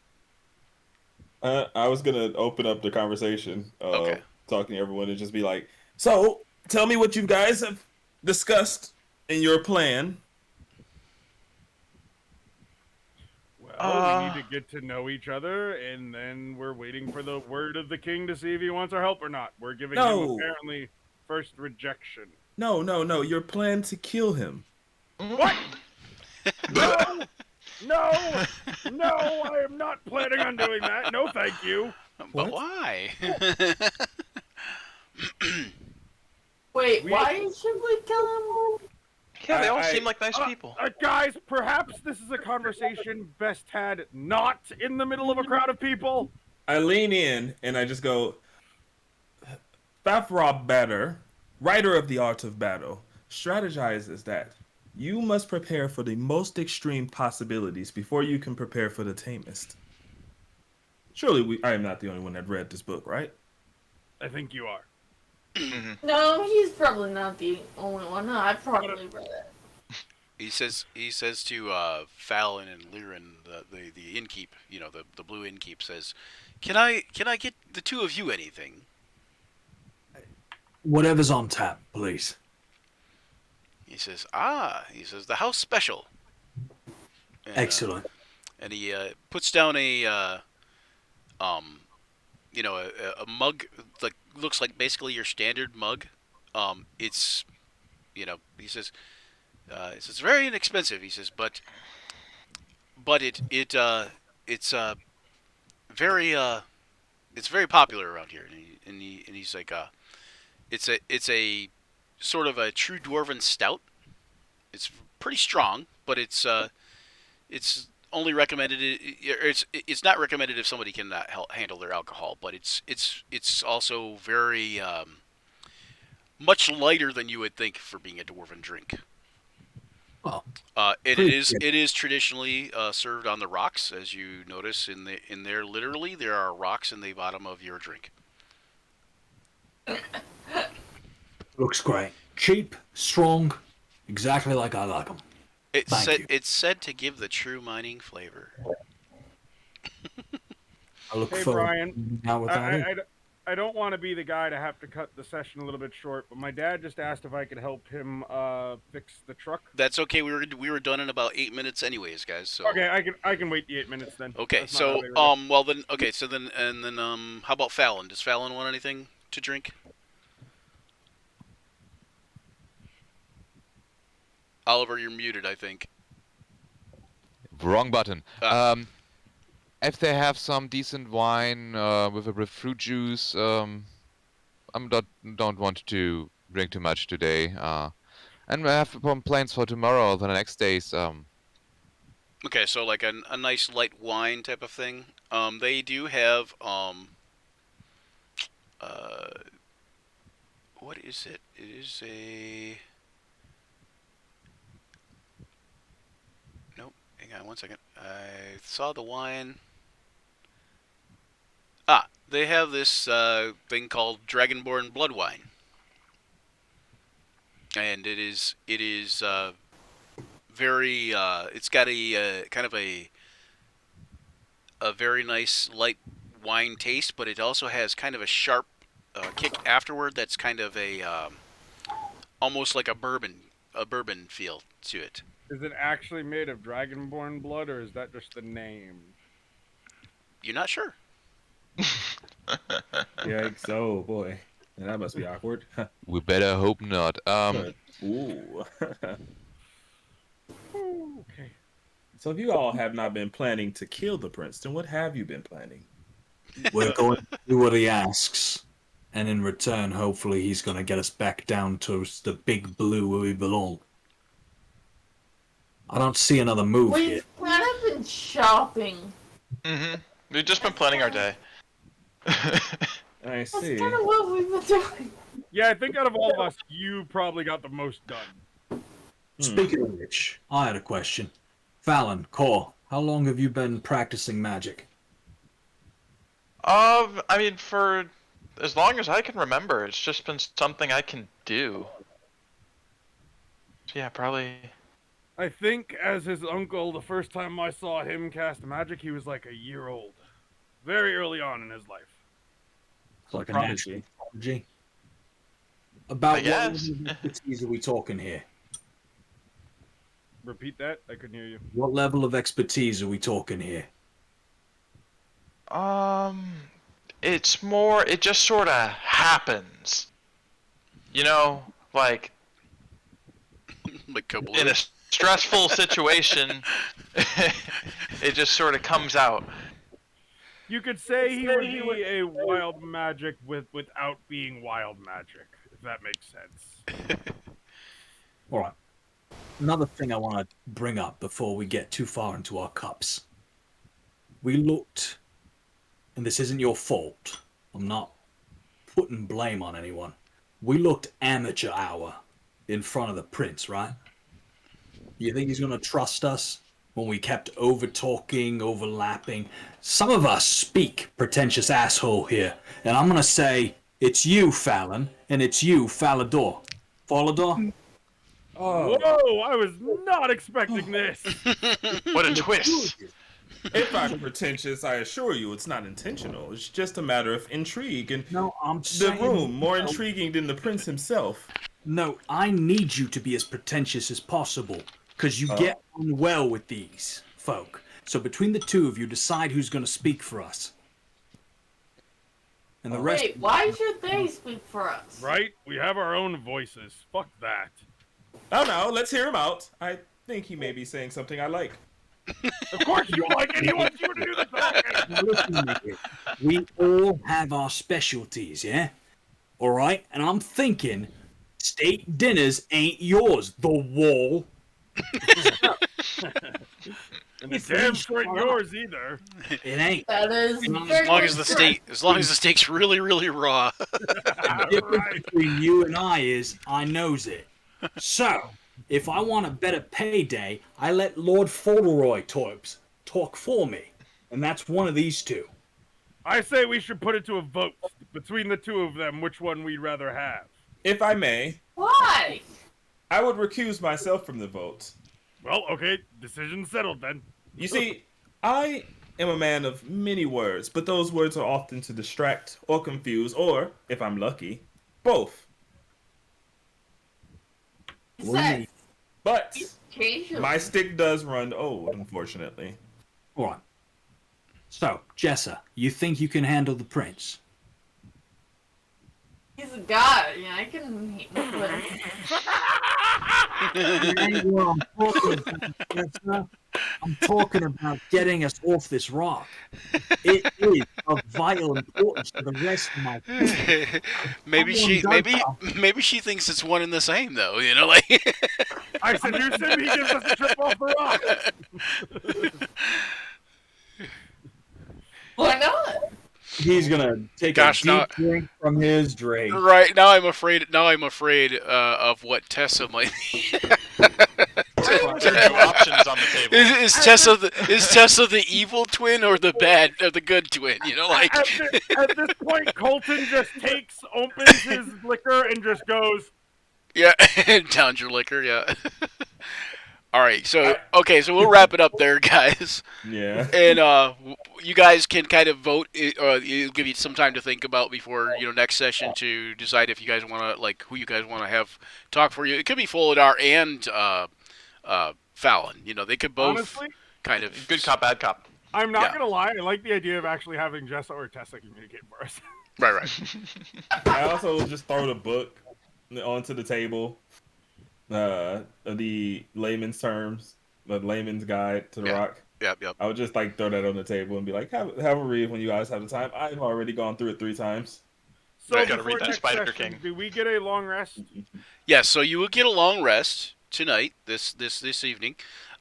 I was gonna open up the conversation, Okay. talking to everyone, and just be like, "So, tell me what you guys have discussed in your plan." Well, we need to get to know each other, and then we're waiting for the word of the king to see if he wants our help or not. We're giving him No. apparently first rejection. No, no, no. Your plan to kill him. What? No! No! No! I am not planning on doing that. No, thank you. But What? why? Wait, We- why should we kill him? Yeah, they all I- seem like nice people. Guys, perhaps this is a conversation best had not in the middle of a crowd of people. I lean in and I just go, Fafrob Batter, writer of the art of battle, strategizes that you must prepare for the most extreme possibilities before you can prepare for the tamest. Surely I am not the only one that read this book, right? I think you are. No, he's probably not the only one. No, I probably read it. He says to Fallon and Liren, the innkeep, the blue innkeep, says, "Can I get the two of you anything?" Whatever's on tap, please. He says, the house special. And, Excellent. And he puts down a mug that looks like basically your standard mug. It's, he says, it's very inexpensive. He says, but it's very popular around here. And he's like, it's a sort of a true dwarven stout. It's pretty strong, but it's only recommended. It's not recommended if somebody cannot handle their alcohol, but it's also very much lighter than you would think for being a dwarven drink. Well, It is traditionally served on the rocks, as you notice in there. Literally, there are rocks in the bottom of your drink. looks great. Cheap, strong, exactly like I like them. It's said to give the true mining flavor. I look Hey, forward Brian, to out with that. I don't want to be the guy to have to cut the session a little bit short, but my dad just asked if I could help him fix the truck. That's okay. We were done in about 8 minutes, anyways, guys. So Okay, I can wait the 8 minutes then. okay. That's not So that big of a deal. well then okay. So then how about Fallon? Does Fallon want anything to drink? Oliver, you're muted, I think. Wrong button. Ah. If they have some decent wine with fruit juice, don't want to drink too much today. And I have plans for tomorrow or the next days. Okay, so like a nice light wine type of thing. They do have what is it? It is a nope. Hang on one second. I saw the wine. They have this thing called Dragonborn Blood Wine, and it is very. It's got a kind of a very nice light wine taste, but it also has kind of a sharp kick afterward. That's kind of a almost like a bourbon feel to it. Is it actually made of dragonborn blood, or is that just the name? You're not sure. Yikes! Oh boy, that must be awkward. We better hope not. Ooh. Okay. So if you all have not been planning to kill the prince, then what have you been planning? We're going to do what he asks. And in return, hopefully, he's going to get us back down to the big blue where we belong. I don't see another move here. We've kind of been shopping. We've just been planning our day. I That's see. kind of what we've been doing. Yeah, I think out of all of us, you probably got the most done. Speaking of which, I had a question. Fallon, Core, how long have you been practicing magic? I mean, for as long as I can remember, it's just been something I can do. So yeah, probably. I think as his uncle, the first time I saw him cast magic, he was like a year old. Very early on in his life. It's like a Prodigy. natural prodigy. About I what guess. level of expertise are we talking here? Repeat that? I couldn't hear you. What level of expertise are we talking here? It's more. It just sort of happens. You know, like Like in a Kablooey. stressful situation, it just sort of comes out. You could say he would be a wild magic without being wild magic, if that makes sense. All right. Another thing I want to bring up before we get too far into our cups. We looked, and this isn't your fault. I'm not putting blame on anyone. We looked amateur hour in front of the prince, right? You think he's going to trust us when we kept over talking, overlapping? Some of us speak pretentious asshole here, and I'm going to say it's you, Fallon, and it's you, Falador. Falador? Oh, Whoa! I was not expecting this. What a twist! if I'm pretentious, I assure you it's not intentional. It's just a matter of intrigue, and No, I'm the saying room more intriguing than the prince himself. No, I need you to be as pretentious as possible, because you get on well with these folk. So between the two of you, decide who's going to speak for us. And the rest. Wait, why should they speak for us? Right? We have our own voices. Fuck that. Oh no, let's hear him out. I think he may be saying something I like. Of course you like it. He wants you to do the talking. Now listen to me here. We all have our specialties, yeah? All right? And I'm thinking steak dinners ain't yours, the wall. And the damn sure ain't yours either. It ain't. That is As As very long as the correct. steak, as long as the steak's really, really raw. The difference Right. between you and I is I knows it. So, if I want a better payday, I let Lord Fauntleroy talk for me. And that's one of these two. I say we should put it to a vote between the two of them, which one we'd rather have. If I may, Why? I would recuse myself from the vote. Well, okay, decision settled then. You see, I am a man of many words, but those words are often to distract or confuse, or, if I'm lucky, both. Sex. But Occasionally. my stick does run old, unfortunately. All right. So, Jessa, you think you can handle the prince? He's a god. Yeah, I can meet with him. That ain't what I'm talking about, Jessa. I'm talking about getting us off this rock. It is of vital importance to the rest of my people. maybe she thinks it's one and the same though. You know, like. I said, you said he gives us a trip off the rock. Why not? He's gonna take Gosh, a no. deep drink from his drink. Right now, I'm afraid. Now I'm afraid of what Tessa might. There are two options on the table. Is Tessa the evil twin or the good twin? You know, like. At this point, Colton just opens his liquor and just goes, Yeah, downs your liquor. Yeah. All right, so we'll wrap it up there, guys. Yeah. And you guys can kind of vote, or it'll give you some time to think about before next session to decide if you guys want to who you guys want to have talk for you. It could be Folidar and Fallon. They could both honestly, kind of Good cop, bad cop. I'm not Yeah. going to lie. I like the idea of actually having Jessa or Tessa communicate for us. Right. I also just throw the book onto the table. The layman's terms, the layman's guide to the rock. Yep. I would just throw that on the table and be like, have a read when you guys have the time. I've already gone through it 3 times. So I gotta before read that next Spider session, King. do we get a long rest? Yes. So you will get a long rest tonight, this evening,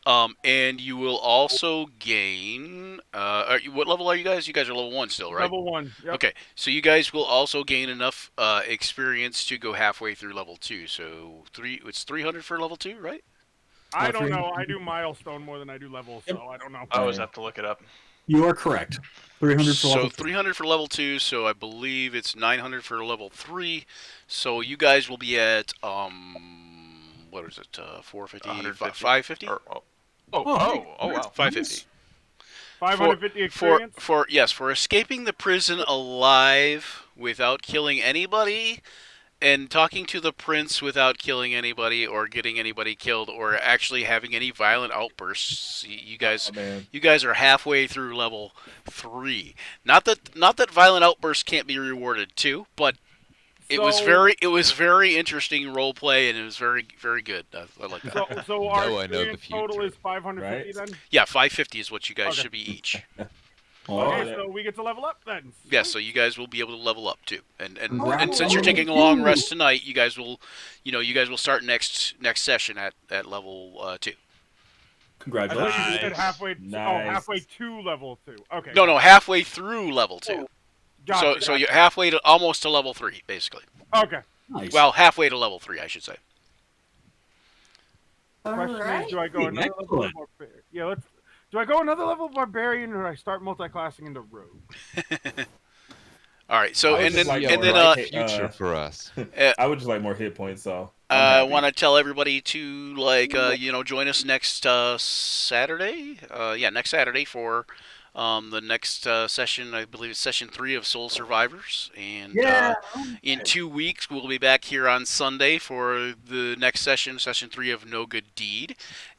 and you will also gain. What level are you guys? You guys are level 1 still, right? Level 1. Yep. Okay, so you guys will also gain enough experience to go halfway through level 2. So it's 300 for level 2, right? I don't know. I do milestone more than I do levels, so I don't know. I always have to look it up. You are correct. 300 for So level 300 for level 2, so I believe it's 900 for level 3. So you guys will be at what is it? 450, 150. 550? Wow. 550. 550 experience. For escaping the prison alive without killing anybody and talking to the prince without killing anybody or getting anybody killed or actually having any violent outbursts. You guys Oh, man. you guys are halfway through level 3. Not that violent outbursts can't be rewarded too, but it was very interesting role play, and it was very good. I like that. So our Now I know the experience total future. is 550 Right. then. Yeah, 550 is what you guys Okay. should be each. All Okay, right. yeah. so we get to level up then. Yeah, Sweet. so you guys will be able to level up too, and Congrats. since you're taking a long rest tonight, you guys will start next session at level 2. I thought Congratulations. you said Nice. halfway. Nice. Halfway to level 2. Okay. No, halfway through level 2. Gotcha, So you're halfway to almost to level 3, basically. Okay. Nice. Well, halfway to level 3, I should say. Question Alright. is, do I go another level Excellent. of barbarian? Yeah, let's. Do I go another level of barbarian, or do I start multi-classing into rogue? All right. So I would and just then like and more then Future for us. I would just like more hit points, so I I'm happy. want to tell everybody to join us next Saturday. Next Saturday for the next session. I believe it's session 3 of Soul Survivors, and in 2 weeks we'll be back here on Sunday for the next session 3 of No Good Deed,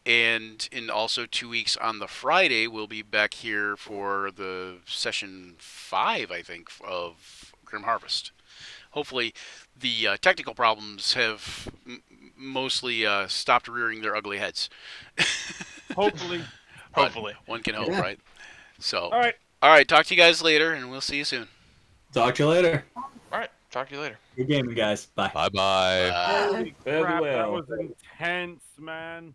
and in also 2 weeks on the Friday we'll be back here for the session 5, I think, of Grim Harvest. Hopefully, the technical problems have mostly stopped rearing their ugly heads. Hopefully. But one can hope, Yeah. right? So, All right. all right. Talk to you guys later, and we'll see you soon. Talk to you later. All right. Talk to you later. Good gaming, guys. Bye. Bye bye. Bye. Holy Fairly crap, that well. was intense, man.